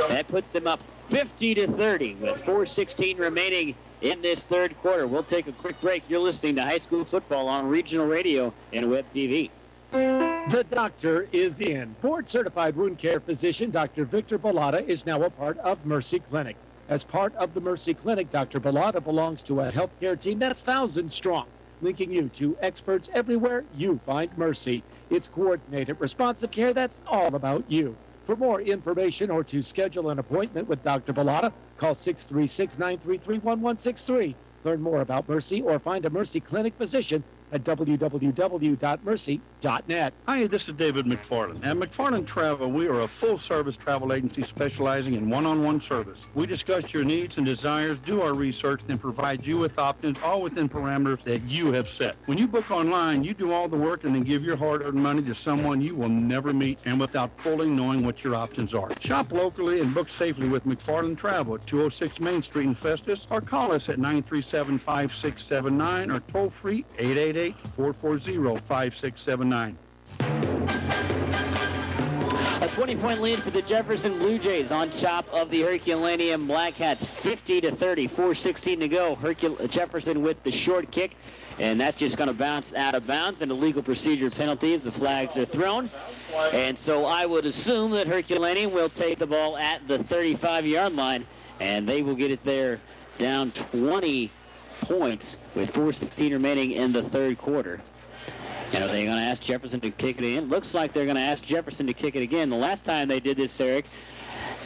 That puts them up 50-30 with 4:16 remaining in this 3rd quarter. We'll take a quick break. You're listening to high school football on regional radio and web TV. The doctor is in. Board-certified wound care physician Dr. Victor Bellotta is now a part of Mercy Clinic. As part of the Mercy Clinic, Dr. Bellotta belongs to a healthcare team that's thousands strong, linking you to experts everywhere you find Mercy. It's coordinated, responsive care that's all about you. For more information or to schedule an appointment with Dr. Bellotta, call 636-933-1163. Learn more about Mercy or find a Mercy Clinic physician at www.mercy.net. Hi, this is David McFarland. At McFarland Travel, we are a full-service travel agency specializing in one-on-one service. We discuss your needs and desires, do our research, and provide you with options, all within parameters that you have set. When you book online, you do all the work and then give your hard-earned money to someone you will never meet, and without fully knowing what your options are. Shop locally and book safely with McFarland Travel at 206 Main Street in Festus, or call us at 937-5679 or toll-free 888-440-5679. A 20-point lead for the Jefferson Blue Jays on top of the Herculaneum Blackcats, 50-30, 4:16 to go. Jefferson with the short kick, and that's just going to bounce out of bounds, and illegal procedure penalties. The flags are thrown, and so I would assume that Herculaneum will take the ball at the 35-yard line, and they will get it there down 20 points with 4:16 remaining in the 3rd quarter. And are they going to ask Jefferson to kick it in? Looks like they're going to ask Jefferson to kick it again. The last time they did this, Eric,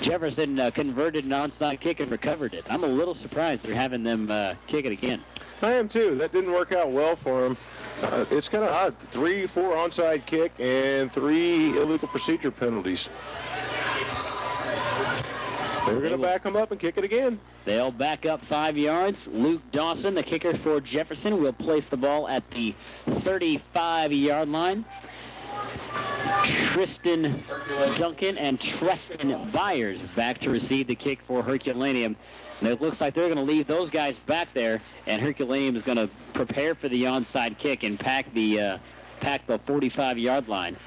Jefferson converted an onside kick and recovered it. I'm a little surprised they're having them kick it again. I am too. That didn't work out well for him. It's kind of odd. 3-4 onside kick and 3 illegal procedure penalties. They're going to back him up and kick it again. They'll back up 5 yards. Luke Dawson, the kicker for Jefferson, will place the ball at the 35-yard line. Tristan Duncan and Treston Byers back to receive the kick for Herculaneum. And it looks like they're going to leave those guys back there, and Herculaneum is going to prepare for the onside kick and pack the 45-yard line.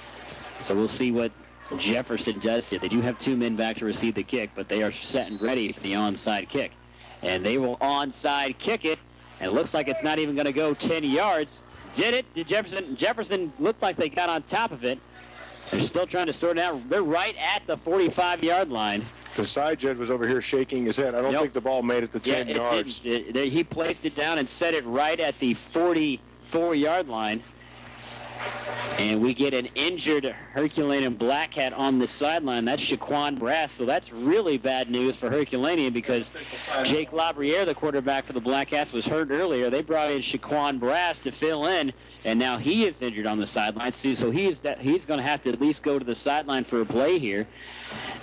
So we'll see what Jefferson does here. They do have 2 men back to receive the kick, but they are set and ready for the onside kick. And they will onside kick it, and it looks like it's not even going to go 10 yards. Did it? Did Jefferson? Jefferson looked like they got on top of it. They're still trying to sort it out. They're right at the 45-yard line. The side judge was over here shaking his head. I don't think the ball made it to 10 yards. He placed it down and set it right at the 44-yard line. And we get an injured Herculaneum Blackcat on the sideline. That's Shaquan Brass. So that's really bad news for Herculaneum because Jake Labriere, the quarterback for the Blackcats, was hurt earlier. They brought in Shaquan Brass to fill in, and now he is injured on the sideline. So he's going to have to at least go to the sideline for a play here.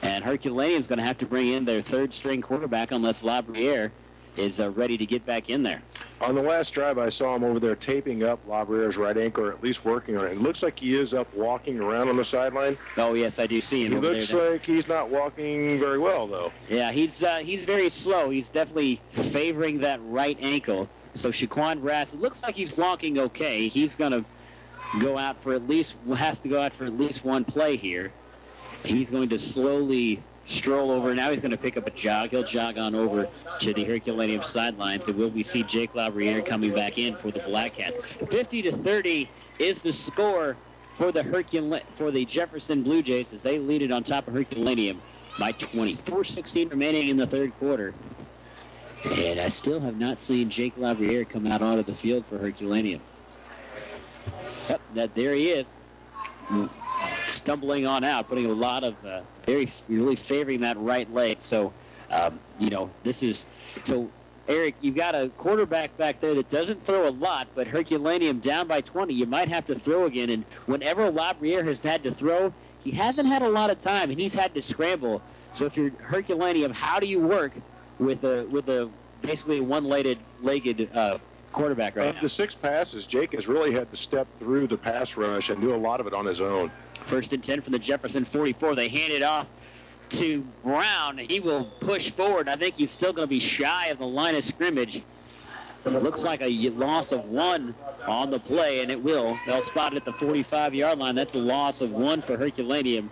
And Herculaneum's going to have to bring in their third-string quarterback unless Labriere is ready to get back in there. On the last drive, I saw him over there taping up Labriere's right ankle, or at least working on it. It looks like he is up walking around on the sideline. Oh, yes, I do see him. He over looks there. like he's not walking very well, though. Yeah, he's very slow. He's definitely favoring that right ankle. So Shaquan Brass, it looks like he's walking okay. He's going to go out for at least one play here. He's going to slowly stroll over. Now he's going to pick up a jog. He'll jog on over to the Herculaneum sidelines, and we see Jake Labriere coming back in for the Blackcats. 50-30 is the score for the Jefferson Blue Jays as they lead it on top of Herculaneum by 20. 4:16 remaining in the third quarter. And I still have not seen Jake Labriere come out onto the field for Herculaneum. Yep, there he is. Stumbling on out, putting a lot of really favoring that right leg. So, Eric, you've got a quarterback back there that doesn't throw a lot, but Herculaneum down by 20, you might have to throw again. And whenever Labriere has had to throw, he hasn't had a lot of time, and he's had to scramble. So if you're Herculaneum, how do you work with a basically one-legged quarterback right now? Of the 6 passes, Jake has really had to step through the pass rush and do a lot of it on his own. 1st and 10 from the Jefferson 44. They hand it off to Brown. He will push forward. I think he's still going to be shy of the line of scrimmage. It looks like a loss of 1 on the play, and it will. They'll spot it at the 45-yard line. That's a loss of 1 for Herculaneum,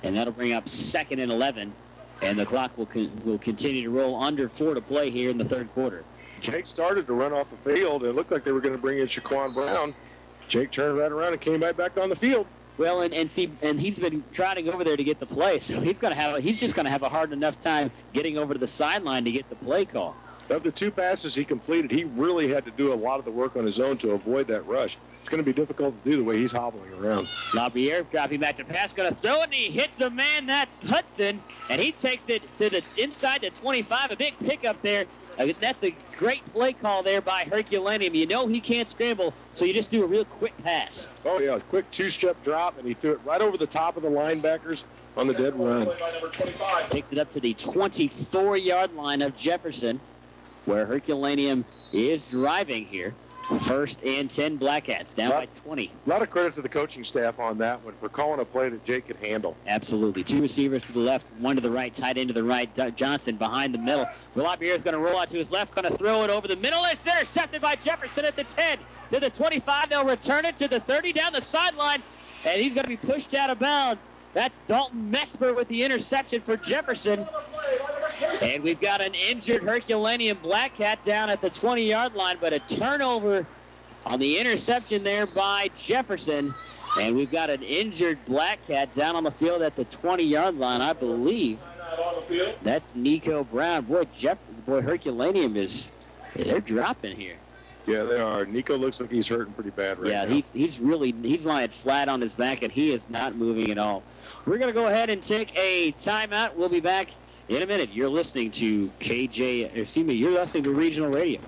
and that'll bring up 2nd and 11. And the clock will continue to roll under 4 to play here in the third quarter. Jake started to run off the field. It looked like they were going to bring in Shaquan Brown. Jake turned right around and came right back on the field. Well, and he's been trotting over there to get the play, so he's just going to have a hard enough time getting over to the sideline to get the play call. Of the 2 passes he completed, he really had to do a lot of the work on his own to avoid that rush. It's going to be difficult to do the way he's hobbling around. Labriere dropping back to pass, going to throw it, and he hits a man. That's Hudson, and he takes it to the inside the 25. A big pickup there. That's a great play call there by Herculaneum. You know he can't scramble, so you just do a real quick pass. Oh, yeah, a quick 2-step drop, and he threw it right over the top of the linebackers on the dead run. Takes it up to the 24-yard line of Jefferson, where Herculaneum is driving here. 1st and 10 Blackcats, down by 20. A lot of credit to the coaching staff on that one for calling a play that Jake could handle. Absolutely. 2 receivers to the left, 1 to the right, tight end to the right. Johnson behind the middle. Labriere is going to roll out to his left, going to throw it over the middle. It's intercepted by Jefferson at the 10. To the 25, they'll return it to the 30 down the sideline, and he's going to be pushed out of bounds. That's Dalton Mesper with the interception for Jefferson. And we've got an injured Herculaneum Blackcat down at the 20-yard line, but a turnover on the interception there by Jefferson. And we've got an injured Blackcat down on the field at the 20-yard line, I believe. That's Nico Brown. Boy, Herculaneum they're dropping here. Yeah, they are. Nico looks like he's hurting pretty bad right now. Yeah, he's lying flat on his back, and he is not moving at all. We're going to go ahead and take a timeout. We'll be back in a minute. You're listening to you're listening to Regional Radio.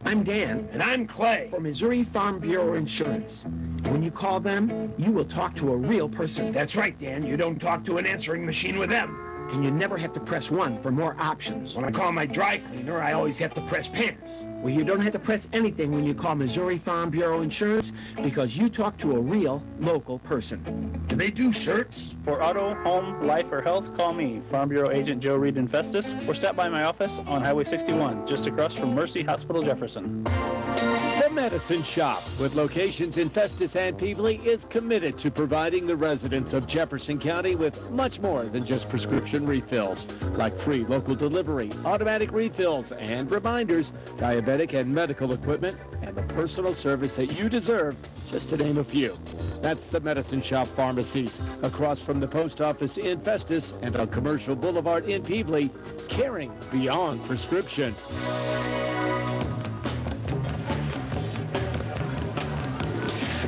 I'm Dan. And I'm Clay from Missouri Farm Bureau Insurance. When you call them, you will talk to a real person. That's right, Dan. You don't talk to an answering machine with them. And you never have to press 1 for more options. When I call my dry cleaner, I always have to press pins. Well, you don't have to press anything when you call Missouri Farm Bureau Insurance because you talk to a real local person. Do they do shirts? For auto, home, life, or health, call me, Farm Bureau Agent Joe Reed in Festus, or stop by my office on Highway 61, just across from Mercy Hospital, Jefferson. The Medicine Shop, with locations in Festus and Peevely, is committed to providing the residents of Jefferson County with much more than just prescription refills, like free local delivery, automatic refills, and reminders, diabetic and medical equipment, and the personal service that you deserve, just to name a few. That's the Medicine Shop Pharmacies, across from the post office in Festus and on Commercial Boulevard in Peevely, caring beyond prescription.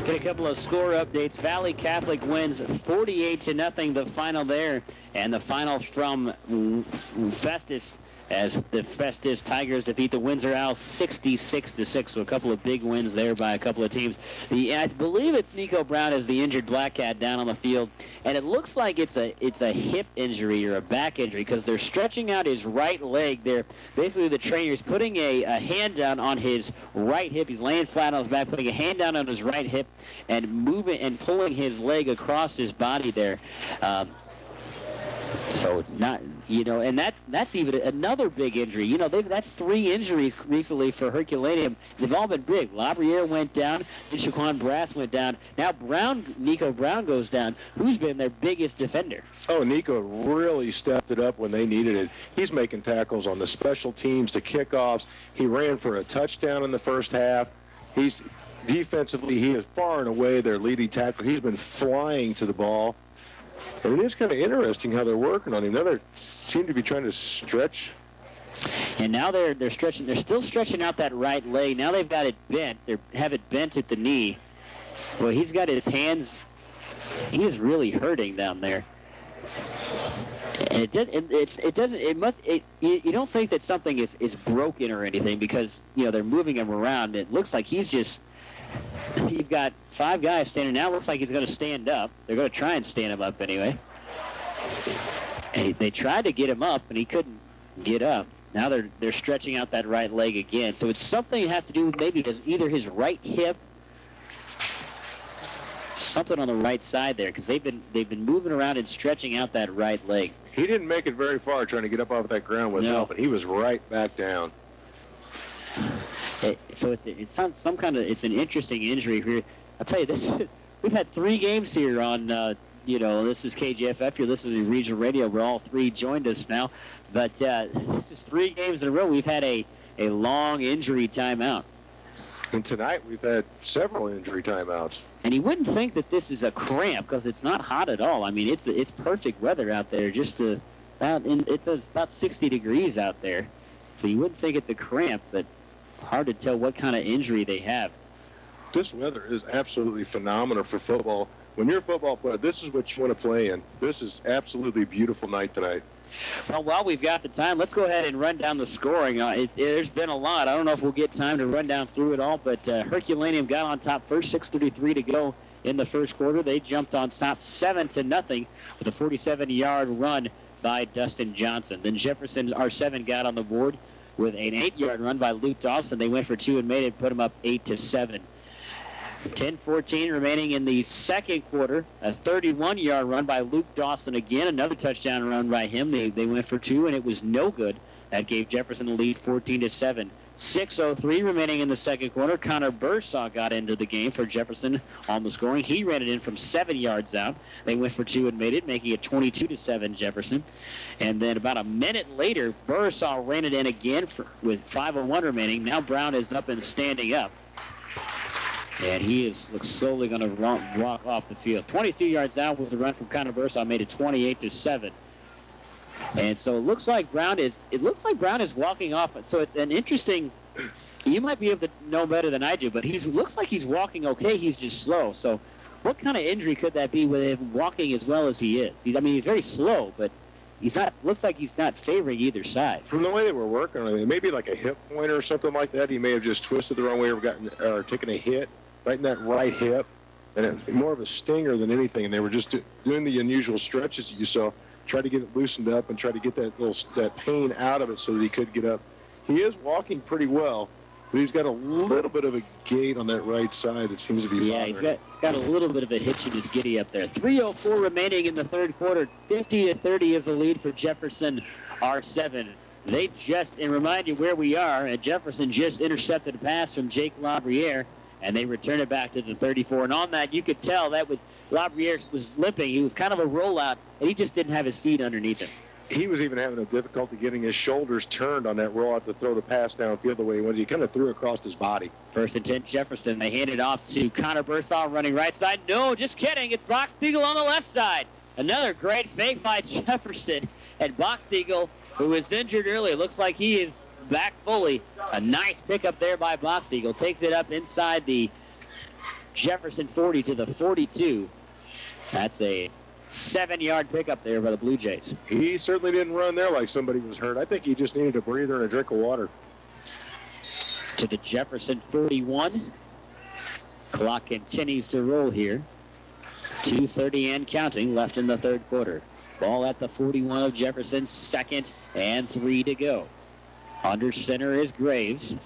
Get a couple of score updates. Valley Catholic wins 48-0, the final there. And the final from Festus, as the Festus Tigers defeat the Windsor Owls 66-6. So a couple of big wins there by a couple of teams. I believe it's Nico Brown as the injured Blackcat down on the field, and it looks like it's a hip injury or a back injury because they're stretching out his right leg. They're basically, the trainer's putting a hand down on his right hip. He's laying flat on his back, putting a hand down on his right hip and moving and pulling his leg across his body there. So not, and that's even another big injury. That's 3 injuries recently for Herculaneum. They've all been big. Labriere went down, and Shaquan Brass went down. Now Nico Brown goes down, who's been their biggest defender. Oh, Nico really stepped it up when they needed it. He's making tackles on the special teams, the kickoffs. He ran for a touchdown in the first half. Defensively, he is far and away their leading tackler. He's been flying to the ball. And it is kind of interesting how they're working on him. Now they seem to be trying to stretch. And now they're stretching. They're still stretching out that right leg. Now they've got it bent. They have it bent at the knee. Well, he's got his hands. He is really hurting down there. And you don't think that something is broken or anything because they're moving him around. It looks like he's just. You've got 5 guys standing now. Looks like he's going to stand up. They're going to try and stand him up anyway. And they tried to get him up, and he couldn't get up. Now they're stretching out that right leg again. So it's something that has to do with maybe either his right hip, something on the right side there, because they've been moving around and stretching out that right leg. He didn't make it very far trying to get up off that ground with help, but he was right back down. So it's an interesting injury here. I'll tell you, we've had 3 games here on, this is KJFF. You're listening to Regional Radio, where all 3 joined us now. But this is 3 games in a row. We've had a long injury timeout. And tonight we've had several injury timeouts. And you wouldn't think that this is a cramp because it's not hot at all. I mean, it's perfect weather out there. It's about 60 degrees out there. So you wouldn't think it's a cramp, but hard to tell what kind of injury they have. This weather is absolutely phenomenal for football. When you're a football player, this is what you want to play in. This is absolutely beautiful night tonight. Well, while we've got the time, let's go ahead and run down the scoring. There's been a lot. I don't know if we'll get time to run down through it all, but Herculaneum got on top first, 6:33 to go in the first quarter. They jumped on top 7-0 with a 47-yard run by Dustin Johnson. Then Jefferson's R-7 got on the board with an 8-yard run by Luke Dawson. They went for 2 and made it, put them up 8-7. 10-14 remaining in the second quarter. A 31-yard run by Luke Dawson again. Another touchdown run by him. They went for 2, and it was no good. That gave Jefferson the lead 14-7. 6:03 remaining in the second quarter. Connor Bursaw got into the game for Jefferson on the scoring. He ran it in from 7 yards out. They went for 2 and made it, making it 22-7 Jefferson. And then about a minute later, Bursaw ran it in again with 5:01 remaining. Now Brown is up and standing up. And he looks slowly going to walk off the field. 22 yards out was the run from Connor Bursaw, made it 28-7. And so it looks like Brown is walking off. So it's an interesting. You might be able to know better than I do, but looks like he's walking okay. He's just slow. So what kind of injury could that be with him walking as well as he is? He's very slow, but he's not. Looks like he's not favoring either side. From the way they were working on him, maybe like a hip pointer or something like that. He may have just twisted the wrong way or taken a hit right in that right hip, and it, more of a stinger than anything. And they were just doing the unusual stretches that you saw. Try to get it loosened up and try to get that pain out of it so that he could get up. He is walking pretty well, but he's got a little bit of a gait on that right side that seems to be bothering. He's got a little bit of a hitch in his giddy up there. 3:04 remaining in the third quarter. 50-30 is the lead for Jefferson R-7. They and remind you where we are, and Jefferson just intercepted a pass from Jake Labriere, and they return it back to the 34. And on that, you could tell that Labriere was limping. He was kind of a rollout, and he just didn't have his feet underneath him. He was even having a difficulty getting his shoulders turned on that rollout to throw the pass downfield the way he wanted. He kind of threw it across his body. 1st and 10, Jefferson. They hand it off to Connor Bursaw running right side. No, just kidding. It's Boxteagle on the left side. Another great fake by Jefferson. And Boxteagle, who was injured earlier, looks like he is back fully. A nice pickup there by Boxteagle. Takes it up inside the Jefferson 40 to the 42. That's a 7-yard pickup there by the Blue Jays. He certainly didn't run there like somebody was hurt. I think he just needed a breather and a drink of water. To the Jefferson 41. Clock continues to roll here. 2:30 and counting left in the third quarter. Ball at the 41 of Jefferson, 2nd and 3 to go. Under center is Graves.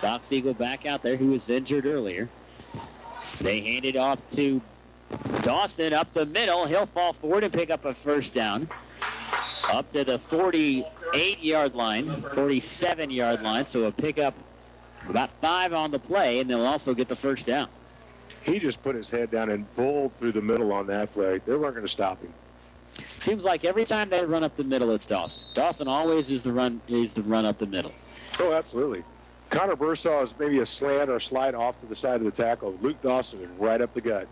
Box Eagle back out there, who was injured earlier. They hand it off to Dawson up the middle. He'll fall forward and pick up a first down. Up to the 48-yard line, 47-yard line, so a pickup about 5 on the play, and they'll also get the first down. He just put his head down and bowled through the middle on that play. They weren't going to stop him. Seems like every time they run up the middle, it's Dawson. Dawson always is the run up the middle. Oh, absolutely. Connor Bursaw is maybe a slant or slide off to the side of the tackle. Luke Dawson is right up the gut.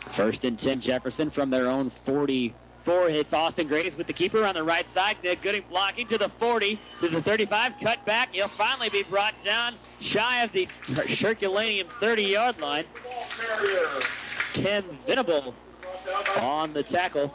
1st and 10, Jefferson from their own 44. Hits Austin Graves with the keeper on the right side. Good blocking to the 40, to the 35. Cut back. He'll finally be brought down shy of the Herculaneum 30-yard line. Tim Venable on the tackle.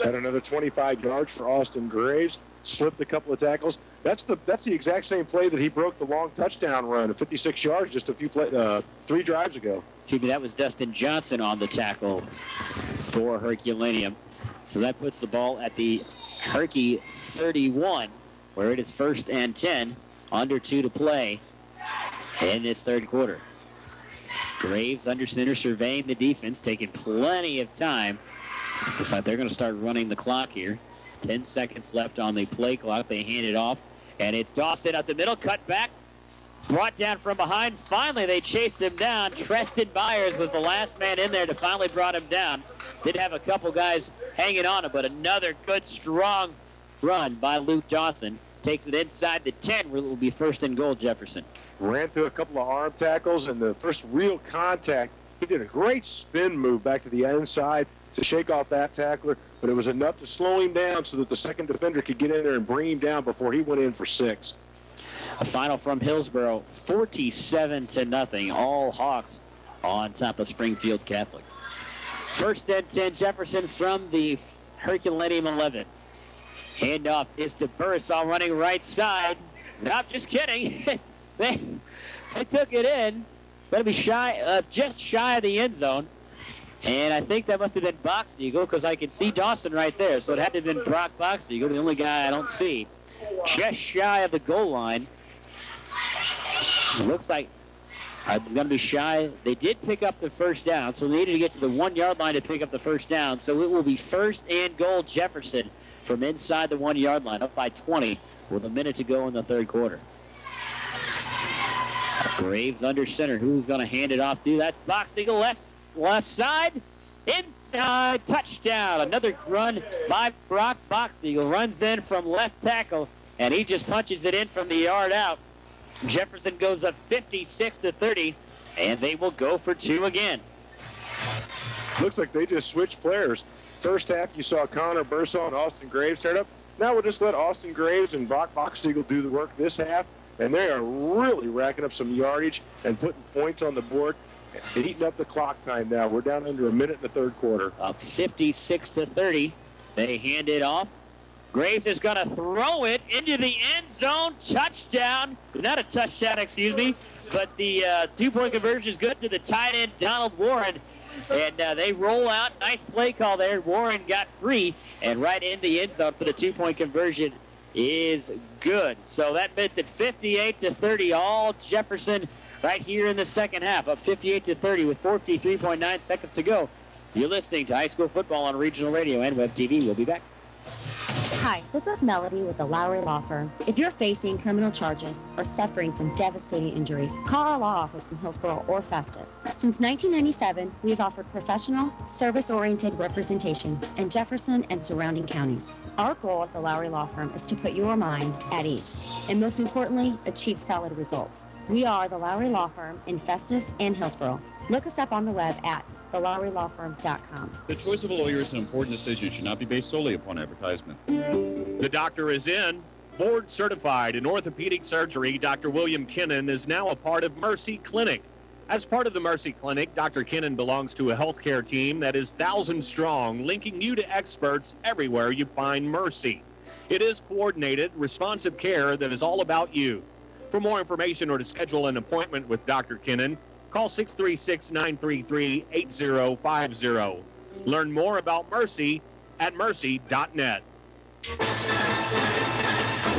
Had another 25 yards for Austin Graves. Slipped a couple of tackles. That's the exact same play that he broke the long touchdown run of 56 yards just a few 3 drives ago. Excuse me, that was Dustin Johnson on the tackle for Herculaneum. So that puts the ball at the Herky 31, where it is 1st and 10, under 2 to play in this third quarter. Graves under center, surveying the defense, taking plenty of time. Looks like they're going to start running the clock here. 10 seconds left on the play clock. They hand it off, and it's Dawson up the middle, cut back, brought down from behind. Finally, they chased him down. Treston Byers was the last man in there to finally brought him down. Did have a couple guys hanging on him, but another good, strong run by Luke Dawson. Takes it inside the 10, where it will be 1st and goal, Jefferson. Ran through a couple of arm tackles, and the first real contact, he did a great spin move back to the inside to shake off that tackler, but it was enough to slow him down so that the second defender could get in there and bring him down before he went in for 6. A final from Hillsboro, 47-0. All Hawks on top of Springfield Catholic. 1st and 10, Jefferson from the Herculaneum 11. Handoff is to Bursaw running right side. No, just kidding. they took it in. Going to be just shy of the end zone. And I think that must have been Box Eagle, because I can see Dawson right there. So it had to have been Brock Box Eagle, the only guy I don't see. Just shy of the goal line. It looks like it's going to be shy. They did pick up the first down, so they needed to get to the 1-yard line to pick up the first down. So it will be 1st and goal, Jefferson, from inside the 1-yard line, up by 20 with a minute to go in the third quarter. Graves under center. Who's going to hand it off to? That's Box Eagle left side, inside, touchdown. Another run by Brock Box Eagle. Runs in from left tackle, and he just punches it in from the yard out. Jefferson goes up 56-30, and they will go for 2 again. Looks like they just switched players. First half, you saw Connor Bursaw and Austin Graves turn up. Now we'll just let Austin Graves and Brock Box Eagle do the work this half, and they are really racking up some yardage and putting points on the board. Eating up the clock time now. We're down under a minute in the third quarter. Up 56-30. They hand it off. Graves is going to throw it into the end zone. Touchdown. Not a touchdown, excuse me, but the 2-point conversion is good to the tight end, Donald Warren. And they roll out. Nice play call there. Warren got free and right in the end zone for the 2-point conversion is good. So that makes it 58-30. All Jefferson right here in the second half, up 58-30 with 43.9 seconds to go. You're listening to high school football on regional radio and web TV. We'll be back. Hi, this is Melody with the Lowry Law Firm. If you're facing criminal charges or suffering from devastating injuries, call our law office in Hillsboro or Festus. Since 1997, we have offered professional, service-oriented representation in Jefferson and surrounding counties. Our goal at the Lowry Law Firm is to put your mind at ease, and most importantly, achieve solid results. We are the Lowry Law Firm in Festus and Hillsboro. Look us up on the web at thelowrylawfirm.com. The choice of a lawyer is an important decision. It should not be based solely upon advertisement. The doctor is in. Board certified in orthopedic surgery, Dr. William Kinnan is now a part of Mercy Clinic. As part of the Mercy Clinic, Dr. Kennan belongs to a healthcare team that is 1,000 strong, linking you to experts everywhere you find Mercy. It is coordinated, responsive care that is all about you. For more information or to schedule an appointment with Dr. Kennan, call 636-933-8050. Learn more about Mercy at mercy.net.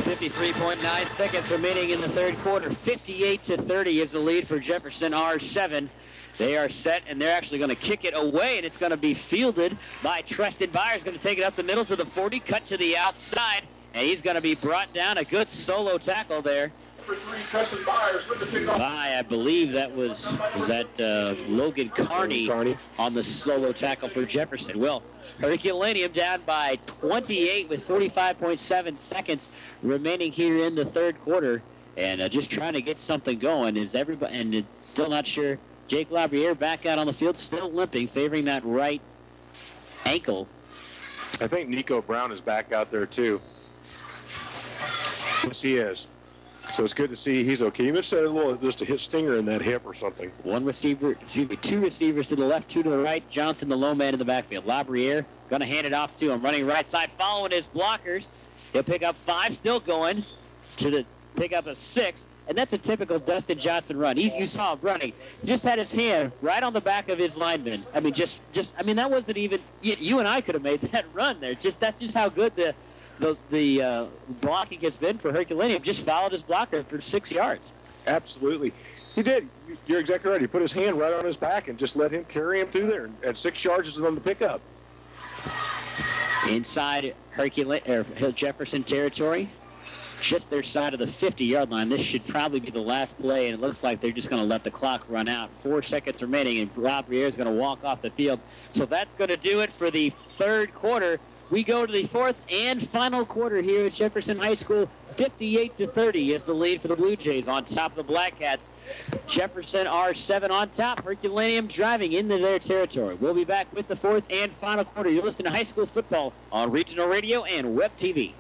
53.9 seconds remaining in the third quarter. 58-30 is the lead for Jefferson R-7. They are set, and they're actually going to kick it away, and it's going to be fielded by Treston Byers. Going to take it up the middle to the 40, cut to the outside, and he's going to be brought down. A good solo tackle there. By, I believe that was that Logan Carney on the solo tackle for Jefferson. Well, Herculaneum down by 28 with 45.7 seconds remaining here in the third quarter, and just trying to get something going. Is everybody, and still not sure. Jake Labriere back out on the field, still limping, favoring that right ankle. I think Nico Brown is back out there too. Yes, he is. So it's good to see he's okay. He must have just a hit stinger in that hip or something. Two receivers to the left, two to the right. Johnson, the low man in the backfield. Labriere going to hand it off to him, running right side, following his blockers. He'll pick up 5, still going to pick up a 6. And that's a typical Dustin Johnson run. You saw him running. He just had his hand right on the back of his lineman. I mean, that wasn't even, you and I could have made that run there. That's just how good the blocking has been for Herculaneum. Just followed his blocker for 6 yards. Absolutely. He did. You're exactly right. He put his hand right on his back and just let him carry him through there. And 6 yards is on the pickup. Inside Jefferson territory. Just their side of the 50-yard line. This should probably be the last play, and it looks like they're just going to let the clock run out. 4 seconds remaining, and Labriere is going to walk off the field. So that's going to do it for the third quarter. We go to the fourth and final quarter here at Jefferson High School. 58-30 is the lead for the Blue Jays on top of the Blackcats. Jefferson R-7 on top. Herculaneum driving into their territory. We'll be back with the fourth and final quarter. You're listening to high school football on regional radio and web TV.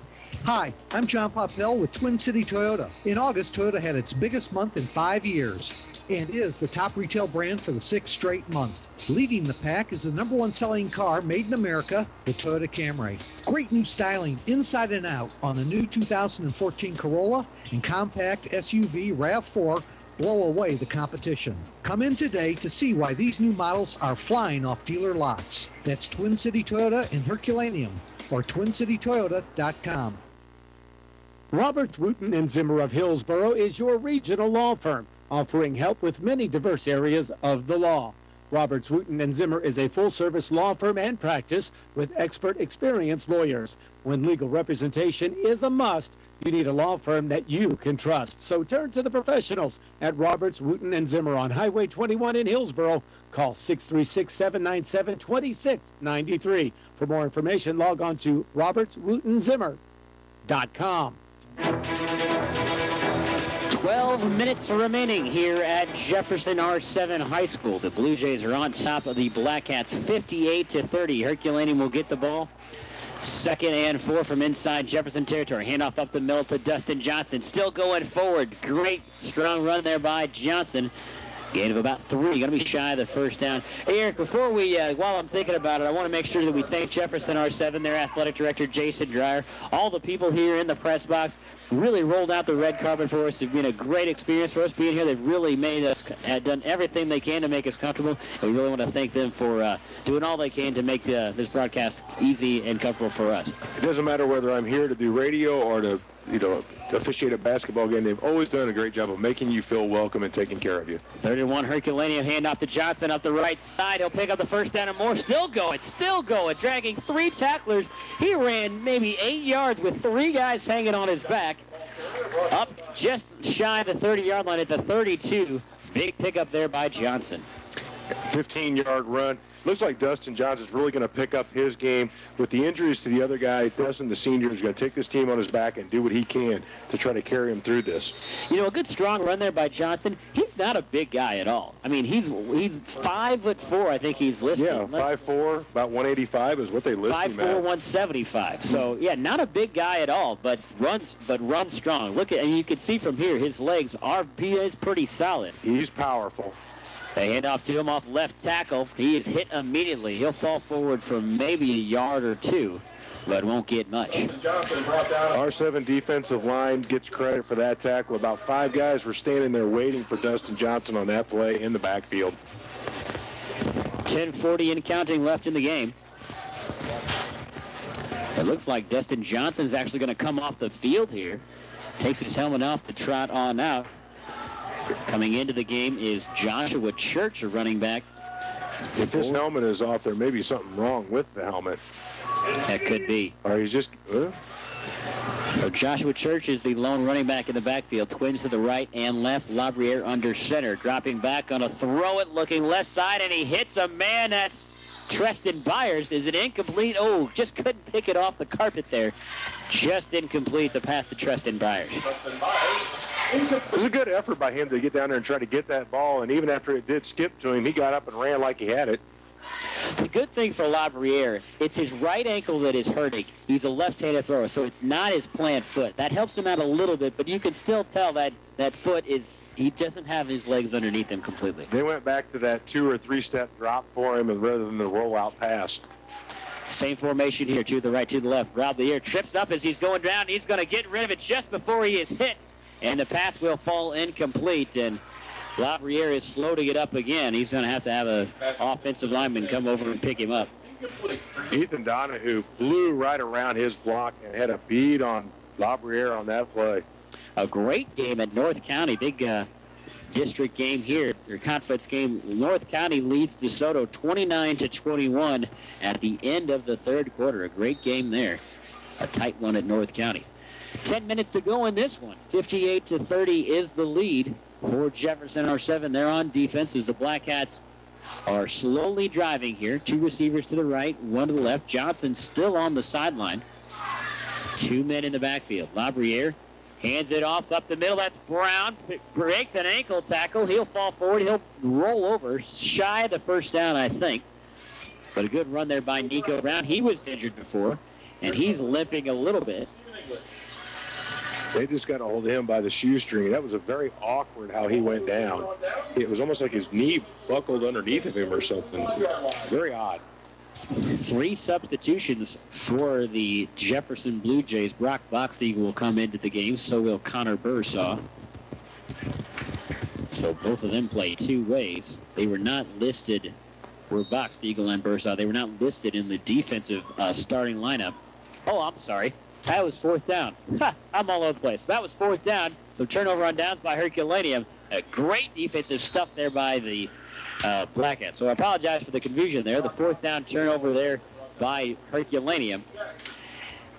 Hi, I'm John Poppel with Twin City Toyota. In August, Toyota had its biggest month in 5 years and is the top retail brand for the 6th straight month. Leading the pack is the #1 selling car made in America, the Toyota Camry. Great new styling inside and out on the new 2014 Corolla and compact SUV RAV4 blow away the competition. Come in today to see why these new models are flying off dealer lots. That's Twin City Toyota in Herculaneum or twincitytoyota.com. Roberts, Wooten, and Zimmer of Hillsboro is your regional law firm, offering help with many diverse areas of the law. Roberts, Wooten, and Zimmer is a full-service law firm and practice with expert, experienced lawyers. When legal representation is a must, you need a law firm that you can trust. So turn to the professionals at Roberts, Wooten, and Zimmer on Highway 21 in Hillsboro. Call 636-797-2693. For more information, log on to robertswootenzimmer.com. 12 minutes remaining here at Jefferson R-7 High School. The Blue Jays are on top of the Blackcats 58-30. Herculaneum will get the ball. 2nd and 4 from inside Jefferson territory. Handoff up the middle to Dustin Johnson. Still going forward. Great strong run there by Johnson. Gain of about 3. Going to be shy of the first down. Hey, Eric, before we, while I'm thinking about it, I want to make sure that we thank Jefferson R-7, their athletic director, Jason Dreyer, all the people here in the press box, really rolled out the red carpet for us. It's been a great experience for us being here. They've really made us, done everything they can to make us comfortable. And we really want to thank them for doing all they can to make this broadcast easy and comfortable for us. It doesn't matter whether I'm here to do radio or to officiate a basketball game. They've always done a great job of making you feel welcome and taking care of you. 31 Herculaneum, handoff to Johnson up the right side. He'll pick up the first down and more. Still going, dragging 3 tacklers. He ran maybe 8 yards with 3 guys hanging on his back. Up just shy of the 30-yard line at the 32. Big pickup there by Johnson. 15-yard run. Looks like Dustin Johnson's really going to pick up his game. With the injuries to the other guy, Dustin, the senior, is going to take this team on his back and do what he can to try to carry him through this. You know, a good strong run there by Johnson. He's not a big guy at all. I mean, he's 5'4", I think he's listed. Yeah, 5'4", about 185 is what they list him at. 5'4", 175. So, yeah, not a big guy at all, but runs strong. Look at, and you can see from here, his legs he is pretty solid. He's powerful. They hand off to him off left tackle. He is hit immediately. He'll fall forward for maybe a yard or two, but won't get much. R-7 defensive line gets credit for that tackle. About 5 guys were standing there waiting for Dustin Johnson on that play in the backfield. 10:40 and counting left in the game. It looks like Dustin Johnson is actually going to come off the field here. Takes his helmet off to trot on out. Coming into the game is Joshua Church, a running back. If his helmet is off, there may be something wrong with the helmet. That could be. Or he's just... So Joshua Church is the lone running back in the backfield. Twins to the right and left. Labriere under center. Dropping back on a throw it, looking left side, and he hits a man. That's Treston Byers. Is it incomplete? Oh, just couldn't pick it off the carpet there. Just incomplete, the pass to Treston Byers. It was a good effort by him to get down there and try to get that ball, and even after it did skip to him, he got up and ran like he had it. The good thing for Labriere, it's his right ankle that is hurting. He's a left-handed thrower, so it's not his plant foot. That helps him out a little bit, but you can still tell that that foot is, he doesn't have his legs underneath him completely. They went back to that 2 or 3 step drop for him rather than the rollout pass. Same formation here, to the right, to the left. Labriere trips up as he's going down. He's going to get rid of it just before he is hit. And the pass will fall incomplete, and Labriere is slow to get up again. He's going to have an offensive lineman come over and pick him up. Ethan Donahue blew right around his block and had a bead on Labriere on that play. A great game at North County. Big district game here, or conference game. North County leads DeSoto 29-21 at the end of the third quarter. A great game there. A tight one at North County. 10 minutes to go in this one. 58-30 is the lead for Jefferson R-7. They're on defense as the Blackcats are slowly driving here. 2 receivers to the right, 1 to the left. Johnson still on the sideline. 2 men in the backfield. Labriere hands it off up the middle. That's Brown. Breaks an ankle tackle. He'll fall forward. He'll roll over. Shy of the first down, I think. But a good run there by Nico Brown. He was injured before, and he's limping a little bit. They just got a hold of him by the shoestring. That was a very awkward how he went down. It was almost like his knee buckled underneath of him or something. Very odd. 3 substitutions for the Jefferson Blue Jays. Brock Boxeagle will come into the game. So will Connor Bursaw. So both of them play 2 ways. They were not listed, were Boxeagle and Bursaw. They were not listed in the defensive starting lineup. Oh, I'm sorry. That was 4th down. Ha, I'm all over the place. That was 4th down. So turnover on downs by Herculaneum. A great defensive stuff there by the Blackcats. So I apologize for the confusion there. The 4th down turnover there by Herculaneum.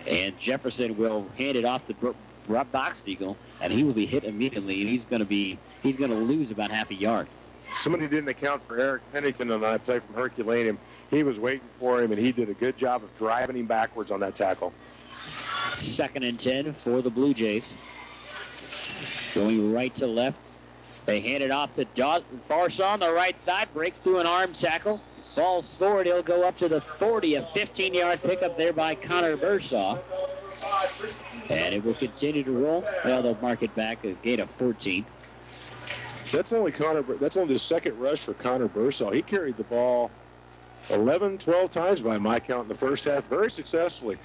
And Jefferson will hand it off to Boxeagle, and he will be hit immediately, and he's going to lose about half a yard. Somebody didn't account for Eric Pennington on that play from Herculaneum. He was waiting for him, and he did a good job of driving him backwards on that tackle. 2nd and 10 for the Blue Jays. Going right to left. They hand it off to Barsaw on the right side. Breaks through an arm tackle. Falls forward. He'll go up to the 40. A 15-yard pickup there by Connor Bursaw. And it will continue to roll. Well, they'll mark it back. A gain of 14. That's only the second rush for Connor Bursaw. He carried the ball 11, 12 times by my count in the first half, very successfully.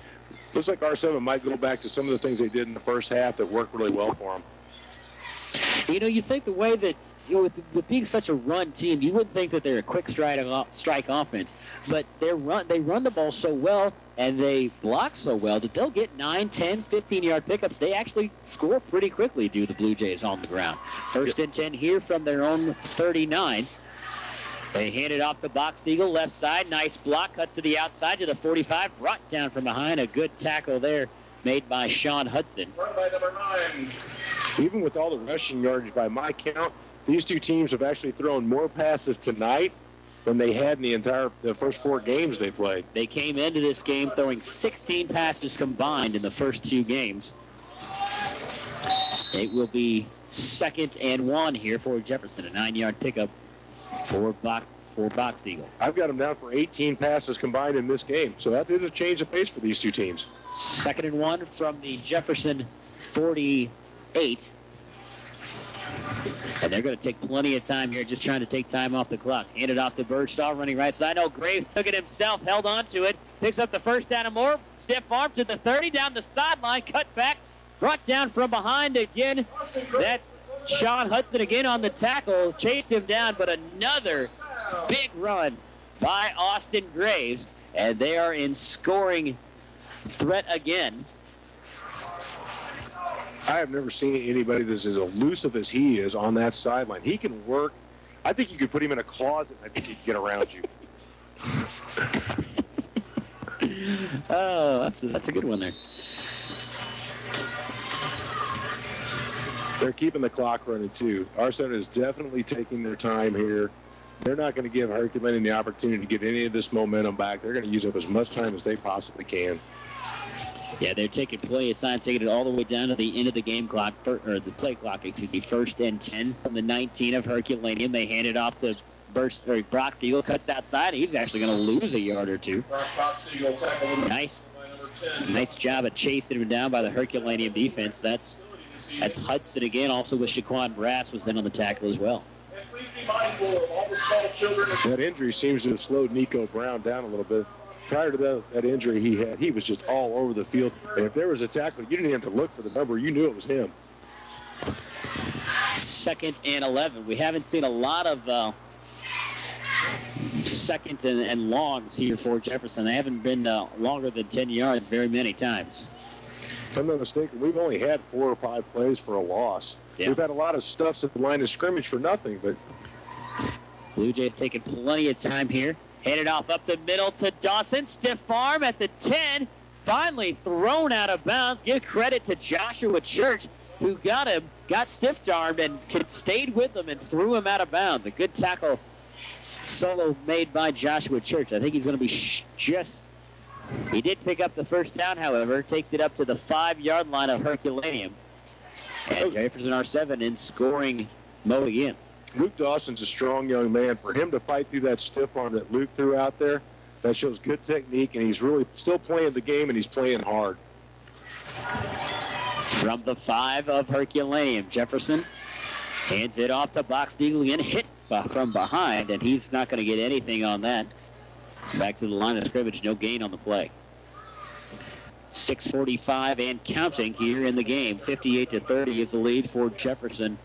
Looks like R-7 might go back to some of the things they did in the first half that worked really well for them. You know, you think the way that, with being such a run team, you wouldn't think that they're a quick strike offense, but they run the ball so well and they block so well that they'll get 9, 10, 15-yard pickups. They actually score pretty quickly, do the Blue Jays on the ground. 1st and 10 here from their own 39. They hand it off to Boxeagle, left side. Nice block, cuts to the outside to the 45. Brought down from behind. A good tackle there made by Sean Hudson. Run by number 9. Even with all the rushing yardage by my count, these 2 teams have actually thrown more passes tonight than they had in the first 4 games they played. They came into this game throwing 16 passes combined in the first 2 games. It will be 2nd and 1 here for Jefferson. A 9-yard pickup for Boxeagle. I've got them down for 18 passes combined in this game, so that is a change of pace for these 2 teams. 2nd and 1 from the Jefferson 48. And they're going to take plenty of time here, just trying to take time off the clock. Handed off to Birdshaw, running right side. Oh, Graves took it himself, held on to it. Picks up the first down and more. Stiff arm to the 30, down the sideline, cut back. Brought down from behind again. That's Sean Hudson again on the tackle. Chased him down, but another big run by Austin Graves. And they are in scoring threat again. I have never seen anybody that's as elusive as he is on that sideline. He can work. I think you could put him in a closet, and I think he can get around you. Oh, that's a good one there. They're keeping the clock running, too. R-7 is definitely taking their time here. They're not going to give Herculaneum the opportunity to get any of this momentum back. They're going to use up as much time as they possibly can. Yeah, they're taking plenty of time, taking it all the way down to the end of the game clock, or the play clock, excuse me, 1st and 10 from the 19 of Herculaneum. They hand it off to Brock Siegel, cuts outside. He's actually going to lose a yard or two. Nice job at chasing him down by the Herculaneum defense. That's Hudson again, also with Shaquan Brass was then on the tackle as well. That injury seems to have slowed Nico Brown down a little bit. Prior to that injury he was just all over the field. And if there was a tackle, you didn't have to look for the number. You knew it was him. 2nd and 11. We haven't seen a lot of second and longs here for Jefferson. They haven't been longer than 10 yards very many times. If I'm not mistaken, we've only had 4 or 5 plays for a loss. Yeah. We've had a lot of stuffs at the line of scrimmage for nothing, but Blue Jays taking plenty of time here. Handed off up the middle to Dawson. Stiff arm at the 10. Finally thrown out of bounds. Give credit to Joshua Church, who got him, got stiff-armed, and stayed with him and threw him out of bounds. A good tackle solo made by Joshua Church. I think he's going to be he did pick up the first down, however. Takes it up to the 5-yard line of Herculaneum. And Jefferson R-7 in scoring mode again. Luke Dawson's a strong young man. For him to fight through that stiff arm that Luke threw out there, that shows good technique, and he's really still playing the game, and he's playing hard. From the 5 of Herculaneum, Jefferson hands it off to Box Eagle again, hit from behind, and he's not going to get anything on that. Back to the line of scrimmage, no gain on the play. 6:45 and counting here in the game. 58-30 is the lead for Jefferson.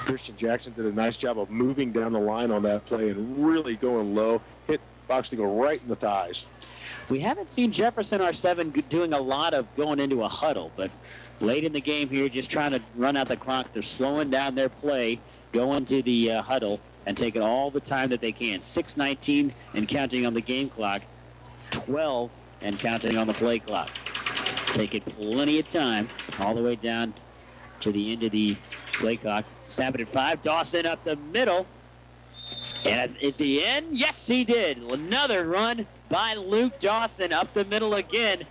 Christian Jackson did a nice job of moving down the line on that play and really going low. Hit Box Eagle right in the thighs. We haven't seen Jefferson R-7 doing a lot of going into a huddle, but late in the game here, just trying to run out the clock. They're slowing down their play, going to the huddle, and taking all the time that they can. 6:19 and counting on the game clock, 12 and counting on the play clock. Taking plenty of time all the way down to the end of the play clock. Snap it at 5. Dawson up the middle. And is he in? Yes, he did. Another run by Luke Dawson up the middle again.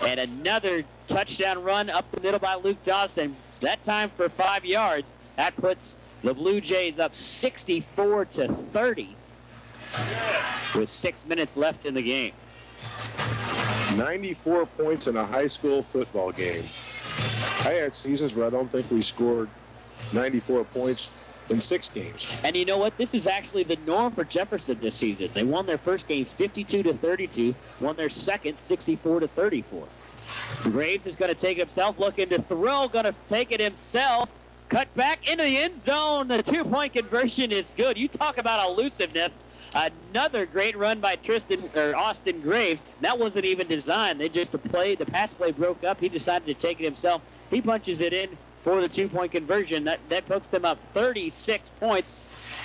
And another touchdown run up the middle by Luke Dawson. That time for 5 yards. That puts the Blue Jays up 64-30 with 6 minutes left in the game. 94 points in a high school football game. I had seasons where I don't think we scored 94 points in 6 games. And you know what? This is actually the norm for Jefferson this season. They won their first game 52-32, won their second 64-34. Graves is going to take it himself, looking to throw, going to take it himself. Cut back into the end zone. The 2-point conversion is good. You talk about elusiveness. Another great run by Austin Graves. That wasn't even designed. The pass play broke up. He decided to take it himself. He punches it in for the 2-point conversion. That puts them up 36 points.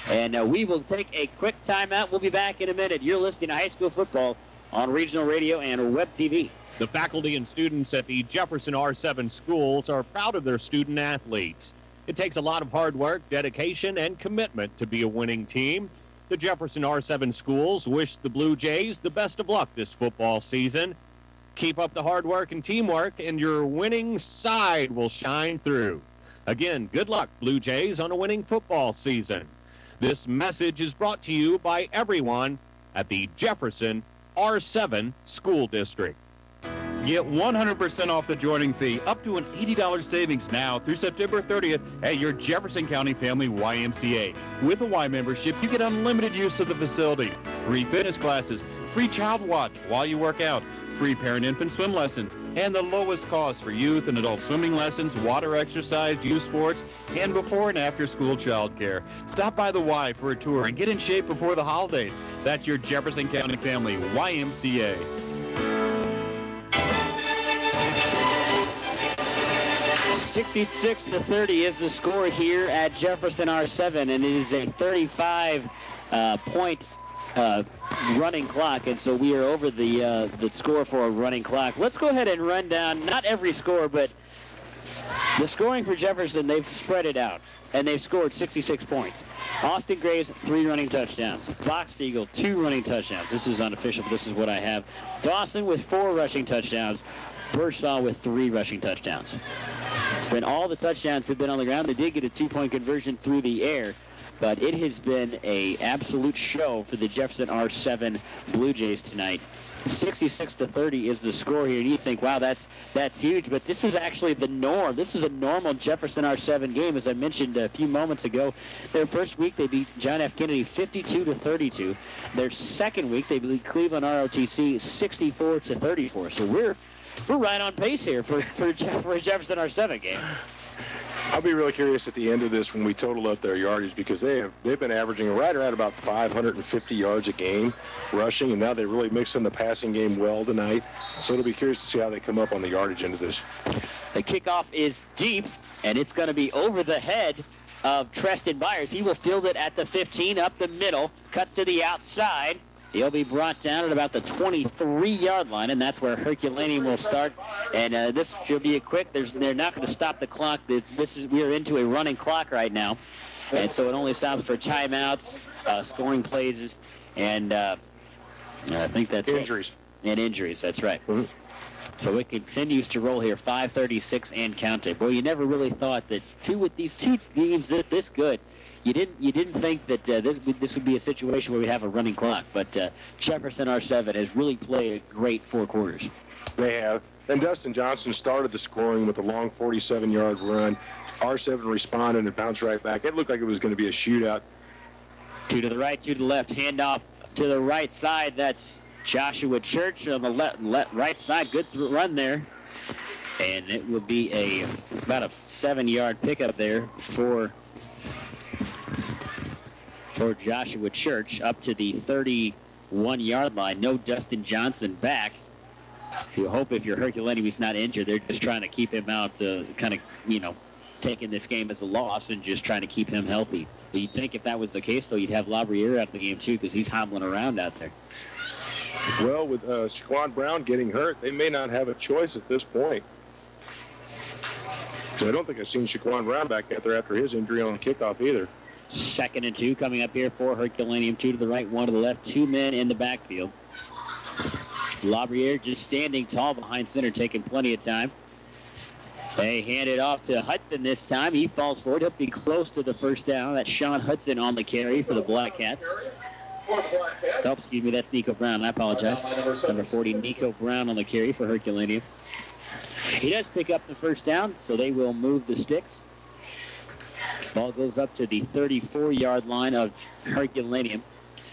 And we will take a quick timeout. We'll be back in a minute. You're listening to High School Football on Regional Radio and Web TV. The faculty and students at the Jefferson R-7 schools are proud of their student athletes. It takes a lot of hard work, dedication, and commitment to be a winning team. The Jefferson R-7 schools wish the Blue Jays the best of luck this football season. Keep up the hard work and teamwork, and your winning side will shine through. Again, good luck, Blue Jays, on a winning football season. This message is brought to you by everyone at the Jefferson R-7 School District. Get 100% off the joining fee, up to an $80 savings now through September 30th at your Jefferson County Family YMCA. With a Y membership, you get unlimited use of the facility, free fitness classes, free child watch while you work out, free parent-infant swim lessons, and the lowest cost for youth and adult swimming lessons, water exercise, youth sports, and before and after school child care. Stop by the Y for a tour and get in shape before the holidays. That's your Jefferson County Family YMCA. 66-30 is the score here at Jefferson R-7, and it is a 35-point running clock, and so we are over the score for a running clock. Let's go ahead and run down, not every score, but the scoring for Jefferson. They've spread it out, and they've scored 66 points. Austin Graves, 3 running touchdowns. Fox Eagle, 2 running touchdowns. This is unofficial, but this is what I have. Dawson with 4 rushing touchdowns. Burshaw with 3 rushing touchdowns. It's been all the touchdowns have been on the ground. They did get a 2-point conversion through the air, but it has been an absolute show for the Jefferson R-7 Blue Jays tonight. 66-30 is the score here, and you think, wow, that's huge, but this is actually the norm. This is a normal Jefferson R-7 game. As I mentioned a few moments ago, their first week they beat John F. Kennedy 52-32. Their second week they beat Cleveland ROTC 64-34. So we're right on pace here for a Jefferson R-7 game. I'll be really curious at the end of this when we total up their yardage, because they've been averaging right around about 550 yards a game rushing, and now they really mix in the passing game well tonight. So it'll be curious to see how they come up on the yardage into this. The kickoff is deep, and it's going to be over the head of Treston Byers. He will field it at the 15, up the middle, cuts to the outside. He'll be brought down at about the 23-yard line, and that's where Herculaneum will start. And this should be a quick. They're not going to stop the clock. We are into a running clock right now, and so it only stops for timeouts, scoring plays, and I think that's injuries. And injuries. That's right. Mm-hmm. So it continues to roll here, 5:36 and counting. Boy, you never really thought that with these two teams this good. You didn't think that this would be a situation where we'd have a running clock, but Jefferson R-7 has really played a great 4 quarters. They have. And Dustin Johnson started the scoring with a long 47-yard run. R-7 responded and bounced right back. It looked like it was going to be a shootout. 2 to the right, 2 to the left. Handoff to the right side. That's Joshua Church on the right side. Good run there. And it will be it's about a 7-yard pickup there for Joshua Church up to the 31-yard line. No Dustin Johnson back. So you hope if your Herculaneum is not injured, they're just trying to keep him out, kind of, taking this game as a loss and just trying to keep him healthy. But you'd think if that was the case, though, you'd have Labriere out of the game, too, because he's hobbling around out there. Well, with Shaquan Brown getting hurt, they may not have a choice at this point. So I don't think I've seen Shaquan Brown back out there after his injury on kickoff either. 2nd and 2 coming up here for Herculaneum. 2 to the right, 1 to the left. 2 men in the backfield. Labriere just standing tall behind center, taking plenty of time. They hand it off to Hudson this time. He falls forward. He'll be close to the first down. That's Sean Hudson on the carry for the Blackcats. Oh, excuse me, that's Nico Brown. I apologize. Number 40, Nico Brown on the carry for Herculaneum. He does pick up the first down, so they will move the sticks. Ball goes up to the 34-yard line of Herculaneum.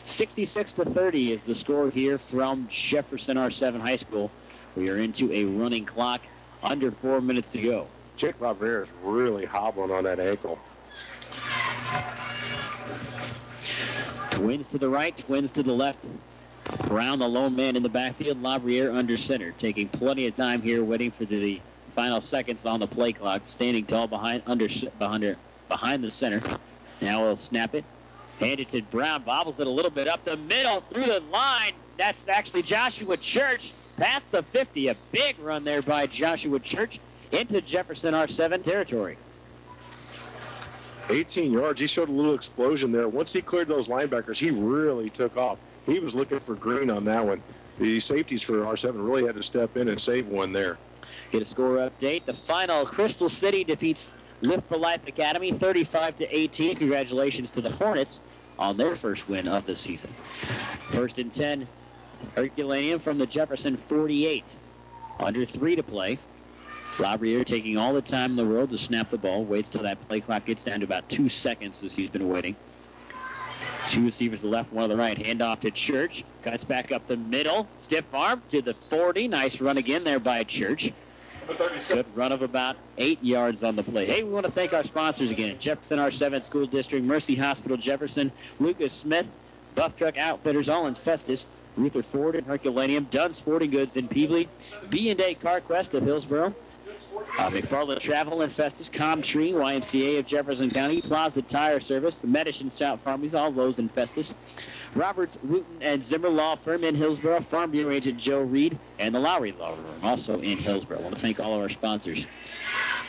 66-30 is the score here from Jefferson R-7 High School. We are into a running clock, under 4 minutes to go. Jake Labriere is really hobbling on that ankle. Twins to the right, twins to the left. Brown, the lone man in the backfield. Labriere under center, taking plenty of time here, waiting for the final seconds on the play clock. Standing tall behind the center. Now we'll snap it. Hand it to Brown. Bobbles it a little bit up the middle, through the line. That's actually Joshua Church. Past the 50. A big run there by Joshua Church into Jefferson R-7 territory. 18 yards. He showed a little explosion there. Once he cleared those linebackers, he really took off. He was looking for green on that one. The safeties for R-7 really had to step in and save one there. Get a score update. The final, Crystal City defeats Lift for Life Academy 35-18. Congratulations to the Hornets on their first win of the season. 1st and 10, Herculaneum from the Jefferson 48. Under 3 to play. Labriere taking all the time in the world to snap the ball. Waits till that play clock gets down to about 2 seconds as he's been waiting. 2 receivers to the left, 1 to the right. Handoff to Church. Cuts back up the middle. Stiff arm to the 40. Nice run again there by Church. Good run of about 8 yards on the play. Hey, we want to thank our sponsors again. Jefferson R-7 School District, Mercy Hospital Jefferson, Lucas Smith, Buff Truck Outfitters, all in Festus, Ruther Ford and Herculaneum, Dunn Sporting Goods in Peevely, B&A CarQuest of Hillsboro, McFarland Travel and Festus, Comtree, YMCA of Jefferson County, Plaza Tire Service, the Medicine Stout Farmies, all those in Festus, Roberts, Wooten, and Zimmer Law Firm in Hillsboro, Farm Bureau Agent Joe Reed, and the Lowry Law Firm also in Hillsboro. I want to thank all of our sponsors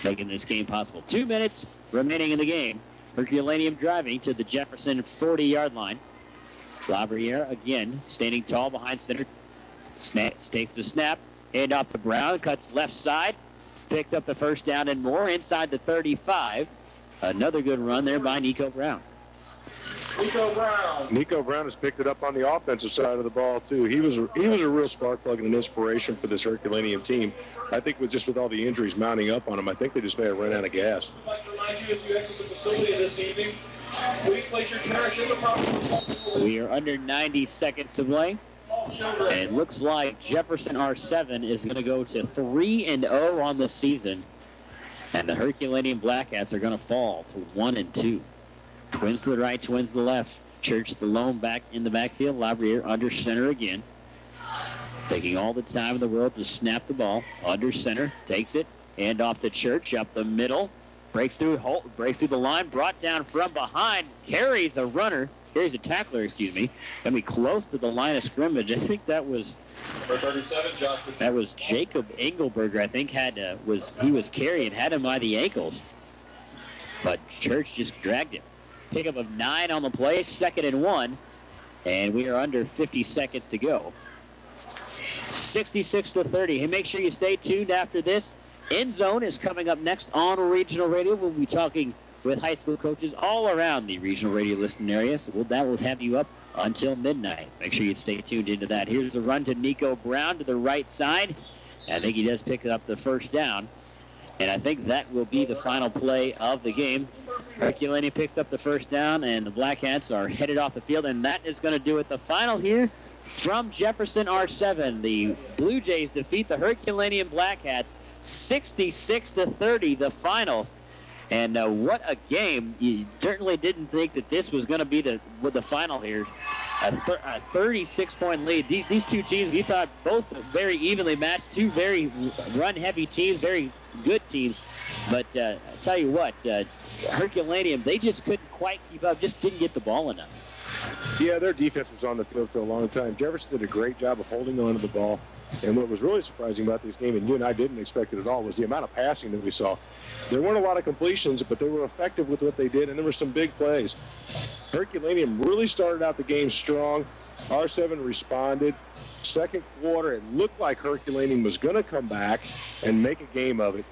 making this game possible. 2 minutes remaining in the game. Herculaneum driving to the Jefferson 40-yard line. Labriere again standing tall behind center. Takes the snap. Hand off to Brown. Cuts left side. Picks up the first down and more inside the 35. Another good run there by Nico Brown. Nico Brown has picked it up on the offensive side of the ball too. He was a real spark plug and an inspiration for this Herculaneum team. I think with all the injuries mounting up on them, I think they just may have run out of gas. I'd like to remind you as you exit the facility this evening, please place your trash in the proper. We are under 90 seconds to play. And it looks like Jefferson R-7 is going to go to 3-0 on the season. And the Herculaneum Blackcats are going to fall to 1-2. Twins to the right, twins to the left. Church the lone back in the backfield. Labriere under center again. Taking all the time in the world to snap the ball. Under center, takes it. Hand off to Church up the middle. Breaks through the line, brought down from behind. Carries a runner. Here's a tackler, excuse me. Gonna be close to the line of scrimmage. I think that was Number 37, Josh. that was Jacob Engelberger. I think he was carrying, had him by the ankles, but Church just dragged him. Pickup of 9 on the play, 2nd and 1, and we are under 50 seconds to go. 66-30. Hey, make sure you stay tuned after this. End Zone is coming up next on regional radio. We'll be talking with high school coaches all around the regional radio listening area. So that will have you up until midnight. Make sure you stay tuned into that. Here's a run to Nico Brown to the right side. I think he does pick up the first down. And I think that will be the final play of the game. Herculaneum picks up the first down, and the Blackcats are headed off the field. And that is going to do it. The final here from Jefferson R-7. The Blue Jays defeat the Herculaneum Blackcats 66-30, the final. And what a game. You certainly didn't think that this was going to be the final here. A 36-point lead. These two teams, we thought both very evenly matched, two very run-heavy teams, very good teams. But I tell you what, Herculaneum, they just couldn't quite keep up, just didn't get the ball enough. Yeah, their defense was on the field for a long time. Jefferson did a great job of holding on to the ball. And what was really surprising about this game, and you and I didn't expect it at all, was the amount of passing that we saw. There weren't a lot of completions, but they were effective with what they did, and there were some big plays. Herculaneum really started out the game strong. R-7 responded. Second quarter, it looked like Herculaneum was going to come back and make a game of it.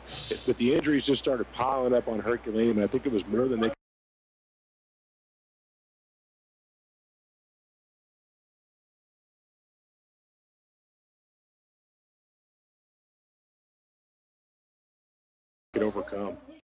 But the injuries just started piling up on Herculaneum, and I think it was more than they